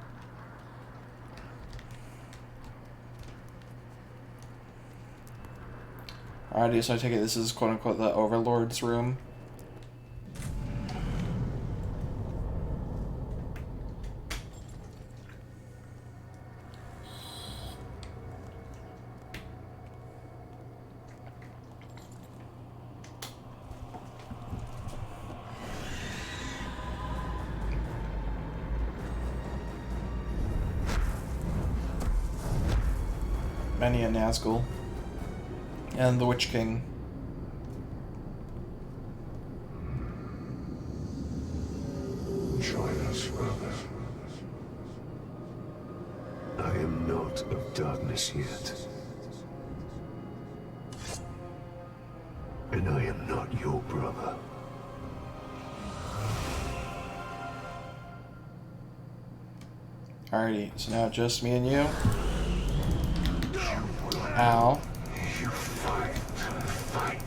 Alrighty, so I take it this is quote-unquote the Overlord's room. Many a Nazgul. And the Witch King. Join us, brother. I am not of darkness yet. And I am not your brother. Alrighty, so now just me and you. Ow. You fight and fight.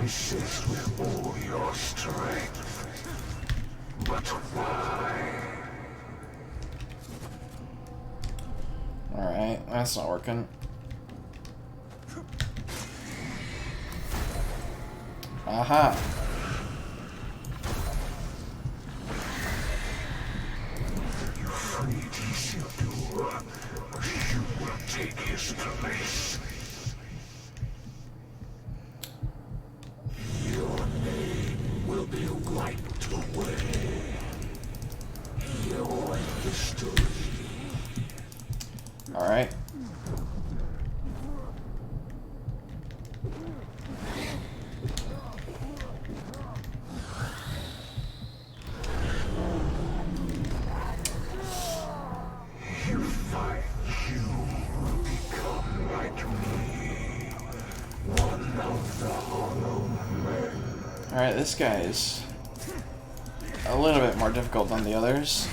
Resist with all your strength. But why? Alright, that's not working. Aha! You freed Isildur. You will take his place. Your name will be wiped away. Your history. Alright. You fight, you will become like me. One of the Hollow Men. Alright, this guy is a little bit more difficult than the others.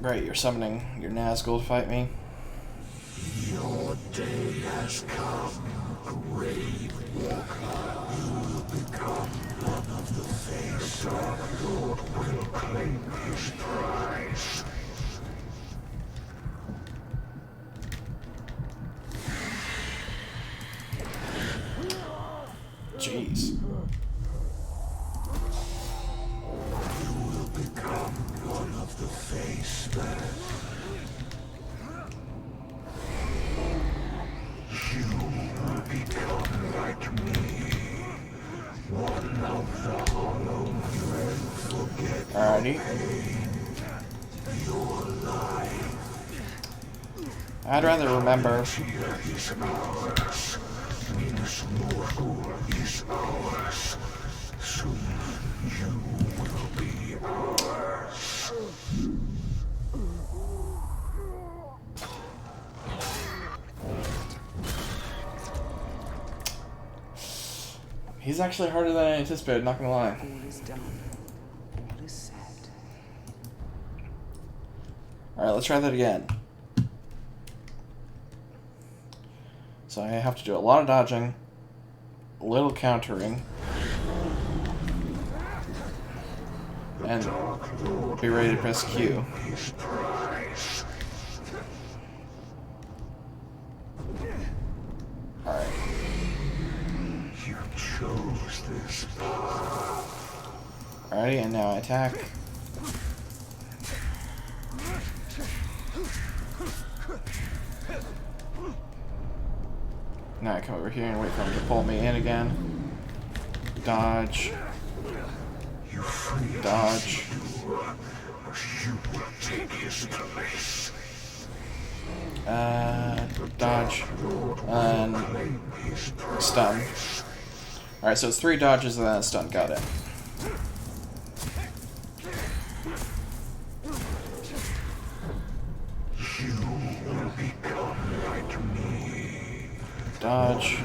Right, you're summoning your Nazgul to fight me. Your day has come, Grave Walker. You will become one of the face. The Dark Lord will claim his prize. Jeez. You will become one of the face. Alrighty. I'd rather remember. He's actually harder than I anticipated, not gonna lie. All is done. All is said. Alright, let's try that again. So I have to do a lot of dodging, a little countering, and be ready to press Q. Alright. You chose this path. Alrighty, and now I attack. Now I come over here and wait for him to pull me in again. Dodge. Dodge. You will take his place. Dodge. And stun. Alright, so it's 3 dodges and then a stun. Got it. You will become like me. Dodge.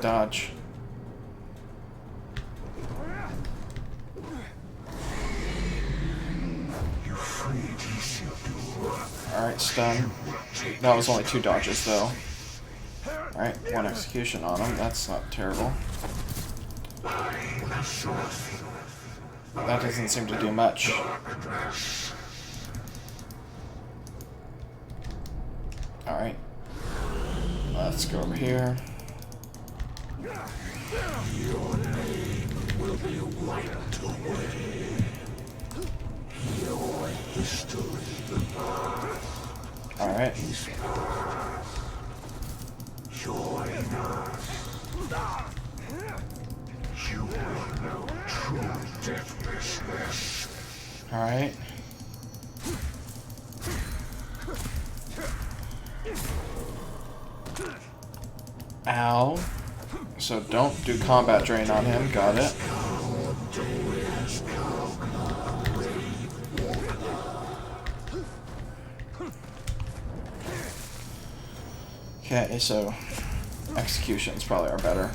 Dodge. You freed Isildur. Alright, stun. That was only 2 dodges though. Alright, 1 execution on him. That's not terrible. That doesn't seem to do much. Alright. Let's go over here. Your name will be wiped away. Your history, the past. Alright. His past. Join us. You will know true deathlessness. Alright. Ow. So don't do combat drain on him. Got it. Okay, so executions probably are better.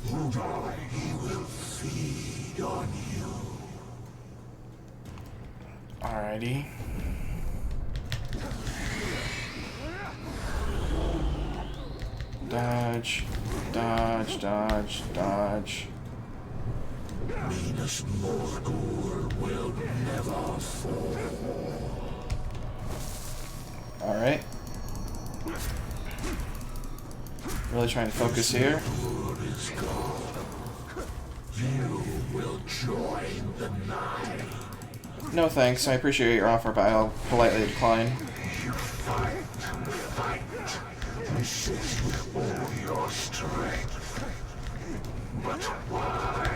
He will feed on you. Alrighty. Dodge, dodge, dodge, dodge. Minas Morgul will never fall. Alright. Really trying to focus here. You will join the night. No thanks, I appreciate your offer, but I'll politely decline. You fight and fight. This is with all your strength. But why?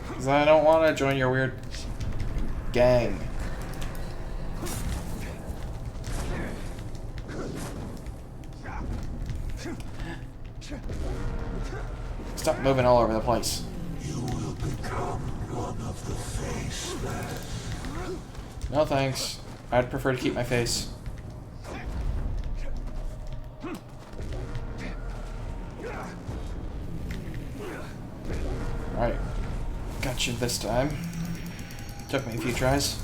Because I don't want to join your weird gang. Stop moving all over the place. You will become one of the faceless. No thanks. I'd prefer to keep my face. Alright. Got you this time. Took me a few tries.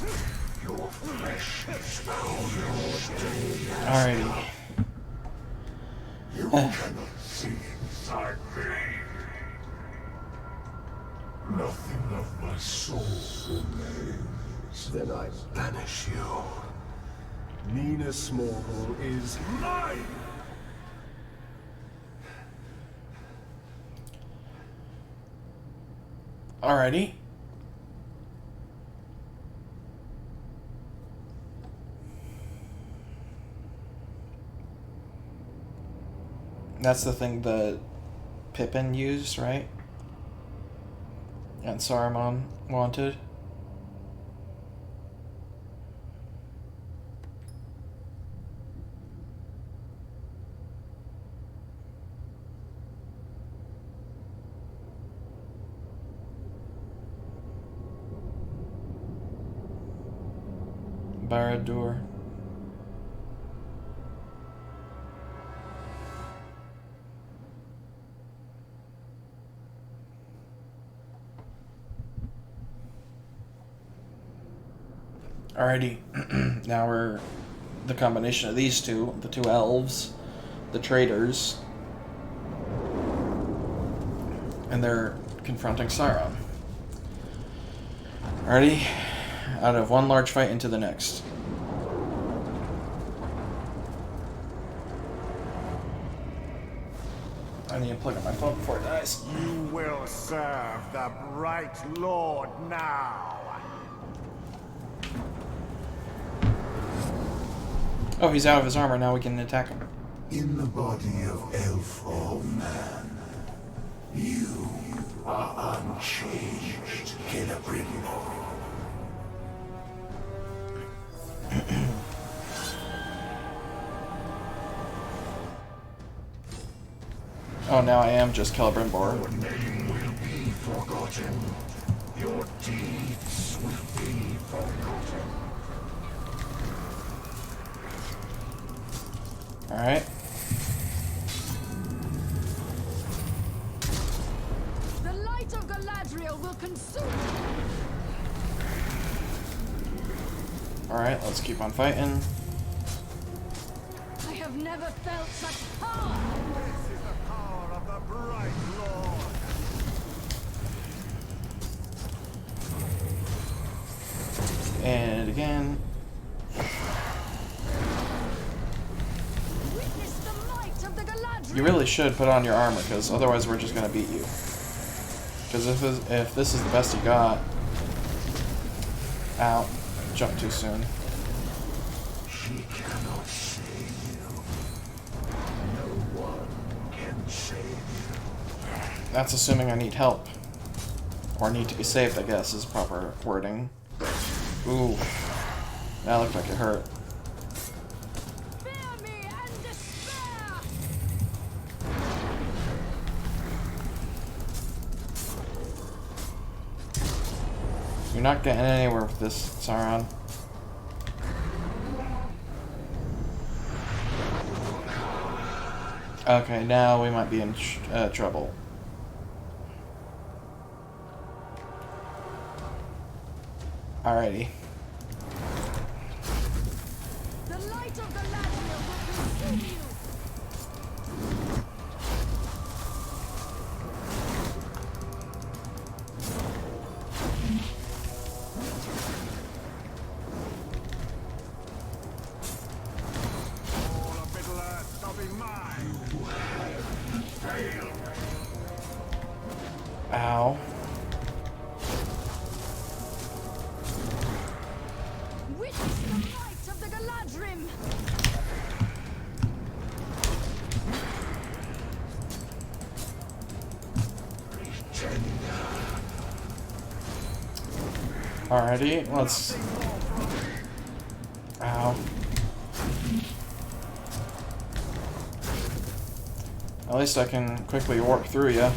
Alrighty. You cannot see inside me. Nothing of my soul remains. Then I Banish you. Minas Morgul is mine! Alrighty. That's the thing that Pippin used, right? and Saruman wanted. Barad-dûr. Alrighty, now we're the combination of these two, the two elves, the traitors, and they're confronting Sauron. Alrighty, out of one large fight into the next. I need to plug in my phone before it dies. You will serve the Bright Lord now. Oh, he's out of his armor, now we can attack him. In the body of elf or man, you are unchanged, Celebrimbor. Oh, now I am just Celebrimbor. Your name will be forgotten. Your deeds will be forgotten. Alright. The light of Galadriel will consume you. Alright, let's keep on fighting. I have never felt such power. This is the power of the Bright Lord. And again. Witness the might of the Galadriel. You really should put on your armor, because otherwise we're just going to beat you. Because if this is the best you got... Ow. Jumped too soon. She cannot save you. No one can save you. That's assuming I need help. Or need to be saved, I guess, is proper wording. Ooh. That looked like it hurt. Fear me and despair. You're not getting anywhere with this, Sauron. Okay, now we might be in trouble. Alrighty. The light of Galadriel will consume you. All of Middle-earth shall be mine. Ow. Witness the might of the Galadrim. Alrighty, let's... Ow. At least I can quickly warp through you.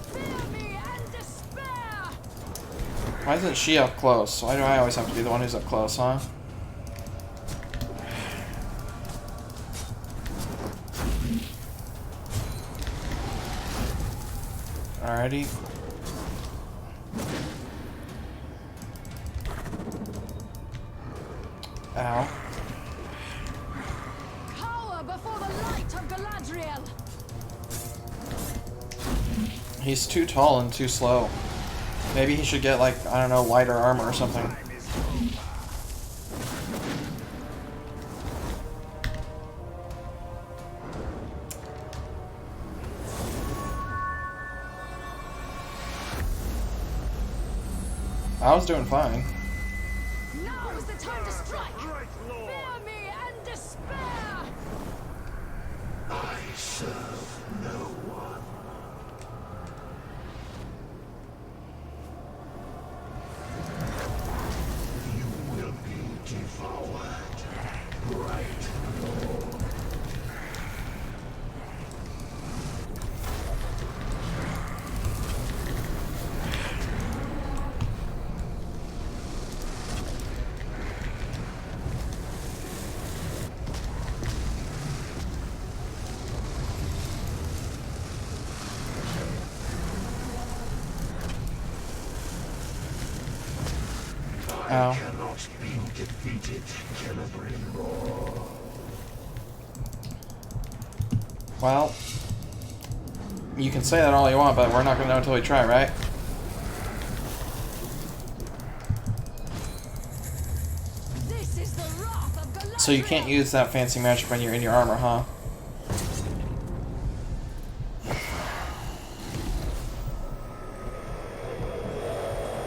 Fear me and despair. Why isn't she up close? Why do I always have to be the one who's up close, huh? Alrighty. Ow. Cower before the light of Galadriel. He's too tall and too slow. Maybe he should get, like, I don't know, lighter armor or something. I was doing fine. Now is the time to strike. Fear me and despair. I serve no one. You will be devoured, Bright Lord. I cannot be defeated, Celebrimbor. Well, you can say that all you want, but we're not going to know until we try, right? This is the wrath of Galadriel. So you can't use that fancy magic when you're in your armor, huh?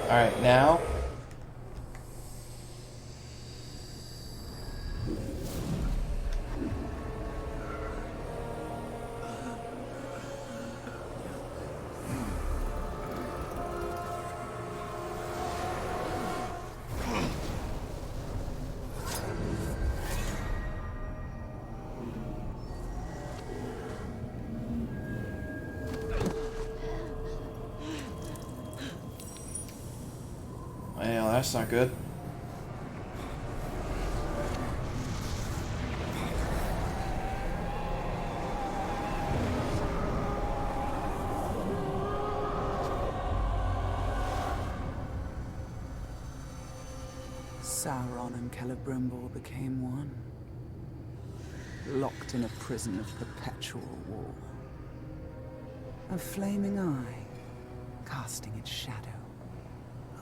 Alright, now... Well, that's not good. Sauron and Celebrimbor became one, locked in a prison of perpetual war. A flaming eye, casting its shadow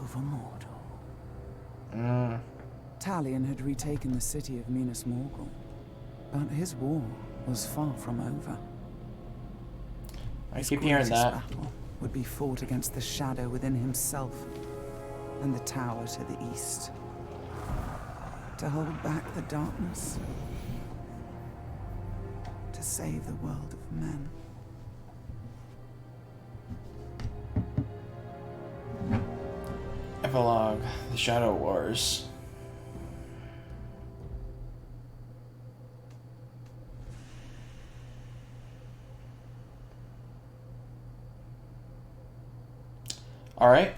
over Mordor. Talion had retaken the city of Minas Morgul, but his war was far from over. I His keep hearing greatest that. battle would be fought against the shadow within himself and the tower to the east. To hold back the darkness. To save the world of men. Epilogue, The Shadow Wars. Alright,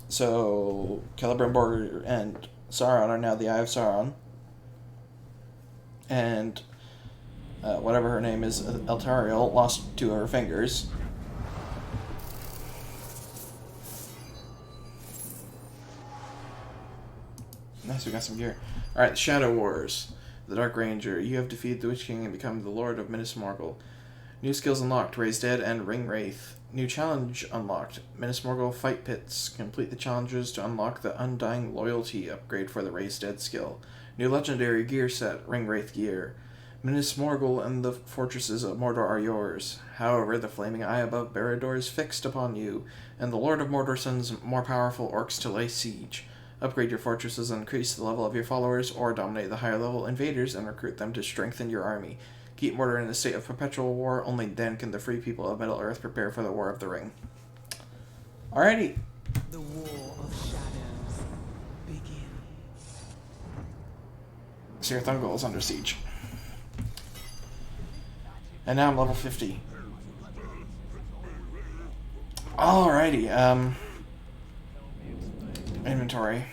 so Celebrimbor and Sauron are now the Eye of Sauron. And whatever her name is, Eltariel, lost two of her fingers. Nice, we got some gear. Alright, Shadow Wars. The Dark Ranger. You have defeated the Witch King and become the Lord of Minas Morgul. New skills unlocked. Raise Dead and Ring Wraith. New challenge unlocked. Minas Morgul Fight Pits. Complete the challenges to unlock the Undying Loyalty upgrade for the Raise Dead skill. New legendary gear set. Ring Wraith gear. Minas Morgul and the fortresses of Mordor are yours. However, the flaming eye above Barad-dûr is fixed upon you, and the Lord of Mordor sends more powerful orcs to lay siege. Upgrade your fortresses and increase the level of your followers, or dominate the higher level invaders and recruit them to strengthen your army. Keep Mordor in a state of perpetual war, only then can the free people of Middle-earth prepare for the War of the Ring. Alrighty. The War of Shadows begins. Cirith Ungol is under siege. And now I'm level 50. Alrighty, inventory.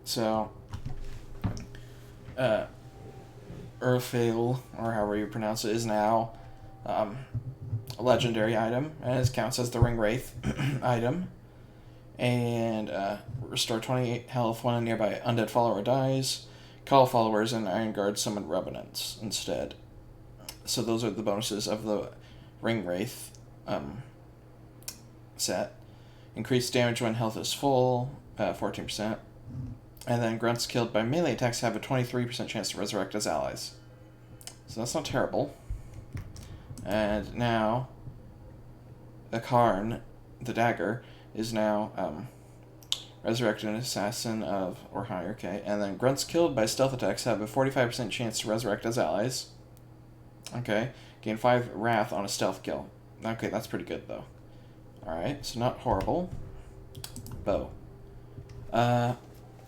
So, Urfael, or however you pronounce it, is now a legendary item, and it counts as the Ring Wraith item. And restore 28 health when a nearby undead follower dies. Call followers and Iron Guard summon revenants instead. So those are the bonuses of the Ring Wraith set. Increased damage when health is full, 14%. And then grunts killed by melee attacks have a 23% chance to resurrect as allies. So that's not terrible. And now, Akarn, the dagger, is now resurrected an assassin of or higher, okay. And then grunts killed by stealth attacks have a 45% chance to resurrect as allies. Okay. Gain 5 wrath on a stealth kill. Okay, that's pretty good though. Alright, so not horrible. Bow.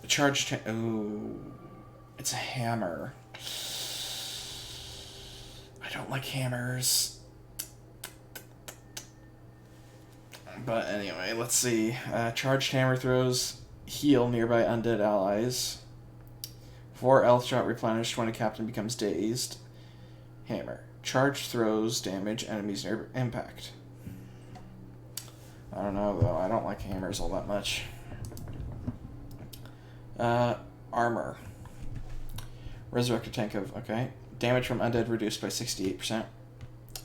Charge. Ooh. It's a hammer. I don't like hammers. But anyway, let's see. Charged hammer throws heal nearby undead allies. 4 health shot replenished when a captain becomes dazed. Hammer. Charged throws damage enemies near impact. I don't know though. I don't like hammers all that much. Armor. Resurrected tank of, okay. Damage from undead reduced by 68%.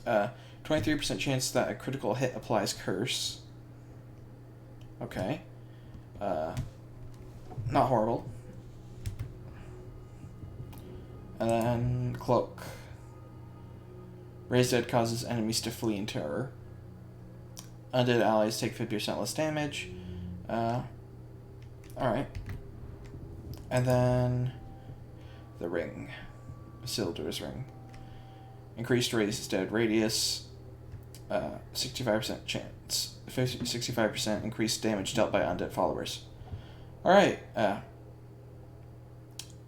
23% chance that a critical hit applies curse. Okay. Not horrible. And then cloak. Raised Dead causes enemies to flee in terror. Undead allies take 50% less damage. Alright. And then the ring. Isildur's ring. Increased Raised Dead radius. 65% chance. 65% increased damage dealt by undead followers. Alright.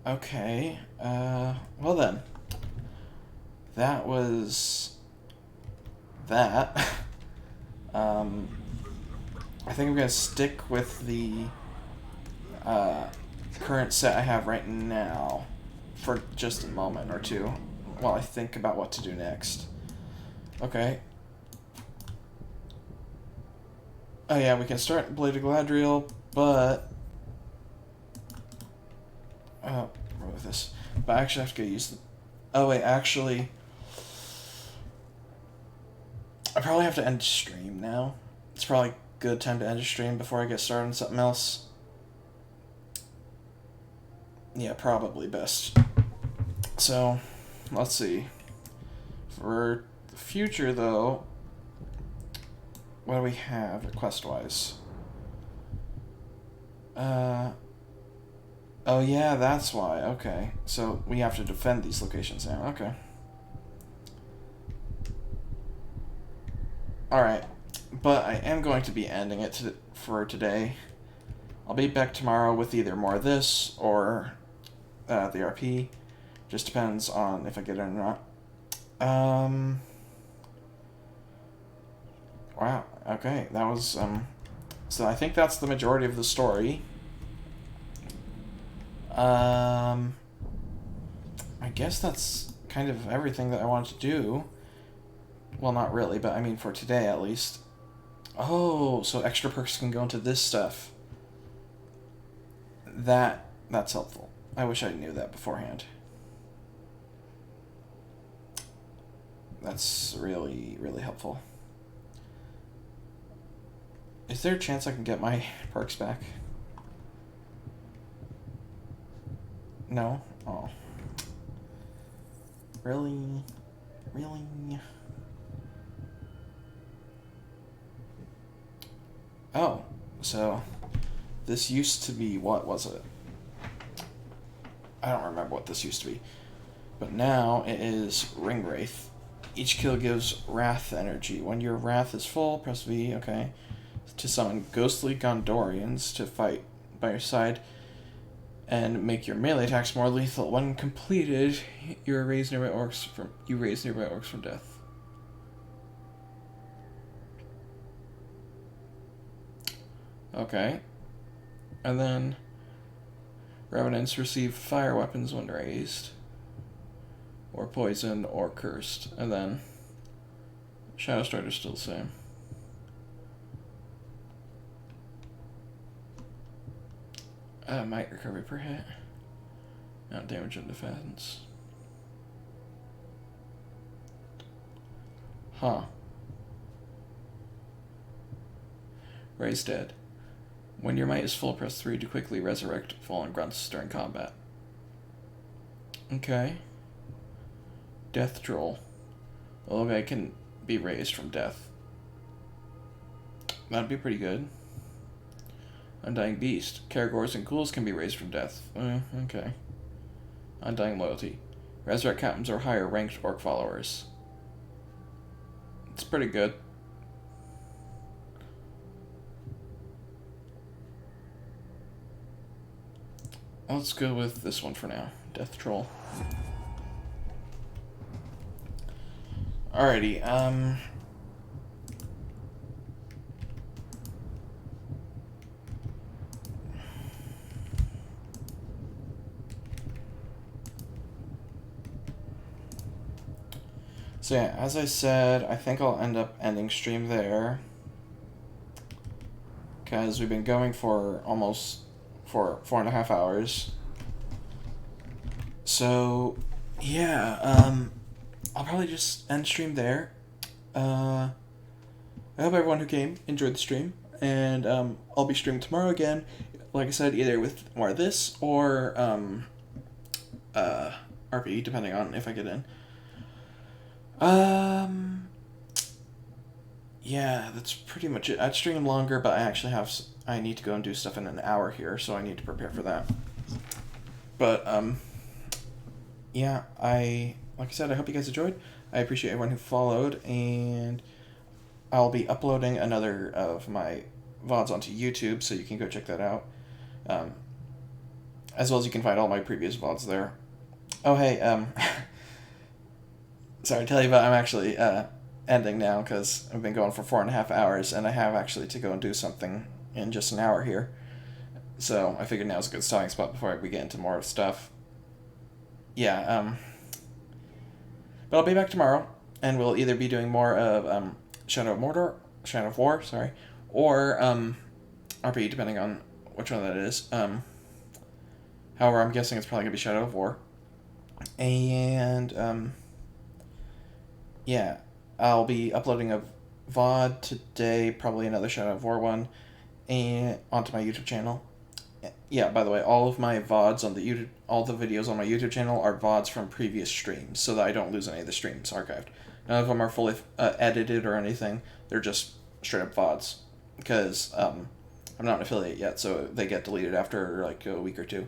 Okay. Well then. That was that. I think I'm going to stick with the current set I have right now for just a moment or two while I think about what to do next. Okay. Oh yeah, we can start Blade of Galadriel, but... Oh, remove this. But I actually have to go use the... Oh wait, actually... I probably have to end stream now. It's probably a good time to end a stream before I get started on something else. Yeah, probably best. So, let's see. For the future, though, what do we have request-wise? Oh yeah, that's why. Okay. So, we have to defend these locations now. Okay. Alright. But I am going to be ending it for today. I'll be back tomorrow with either more of this or the RP. Just depends on if I get it or not. Wow. Okay. That was, so I think that's the majority of the story. I guess that's kind of everything that I wanted to do. Well, not really, but I mean for today at least. Oh, so extra perks can go into this stuff. That's helpful. I wish I knew that beforehand. That's really, really helpful. Is there a chance I can get my perks back? No? Oh. Really? Really? Oh, so this used to be, what was it? I don't remember what this used to be. But now it is Ring Wraith. Each kill gives Wrath energy. When your Wrath is full, press V, okay, to summon ghostly Gondorians to fight by your side and make your melee attacks more lethal. When completed, you raise nearby orcs from death. Okay. And then Revenants receive fire weapons when raised, or poison, or cursed. And then Shadow Strider's still the same. Might recovery per hit. Not damage and defense. Huh. Raise Dead. When your might is full, press 3 to quickly resurrect fallen grunts during combat. Okay. Death Troll. The little guy can be raised from death. That'd be pretty good. Undying Beast. Caragors and ghouls can be raised from death. Okay. Undying Loyalty. resurrect captains or higher ranked orc followers. It's pretty good. Let's go with this one for now. Death Troll. Alrighty, so yeah, as I said, I think I'll end up ending stream there. Because we've been going for almost 4.5 hours. So, yeah, I'll probably just end stream there. I hope everyone who came enjoyed the stream. And I'll be streaming tomorrow again. Like I said, either with more of this or RP, depending on if I get in. Yeah, that's pretty much it. I'd stream longer, but I need to go and do stuff in an hour here, so I need to prepare for that. But, yeah, like I said, I hope you guys enjoyed. I appreciate everyone who followed, and I'll be uploading another of my VODs onto YouTube, so you can go check that out. As well as you can find all my previous VODs there. Oh, hey, sorry to tell you, but I'm actually, ending now, because I've been going for 4.5 hours, and I have actually to go and do something in just an hour here. So I figured now's a good starting spot before we get into more stuff. Yeah, but I'll be back tomorrow, and we'll either be doing more of Shadow of War, sorry, or RP, depending on which one that is. However, I'm guessing it's probably gonna be Shadow of War. And yeah, I'll be uploading a VOD today, probably another Shadow of War one, and onto my YouTube channel. Yeah, by the way, all of my VODs on the YouTube, all the videos on my YouTube channel are VODs from previous streams, so that I don't lose any of the streams archived. None of them are fully edited or anything. They're just straight up VODs, because I'm not an affiliate yet, so they get deleted after like a week or two.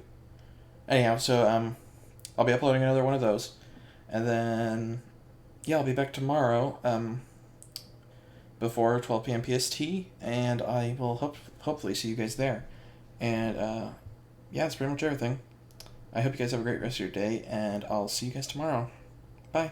Anyhow, so I'll be uploading another one of those, and then yeah, I'll be back tomorrow before 12 p.m. PST, and I will hopefully see you guys there. And yeah, that's pretty much everything. I hope you guys have a great rest of your day, and I'll see you guys tomorrow. Bye.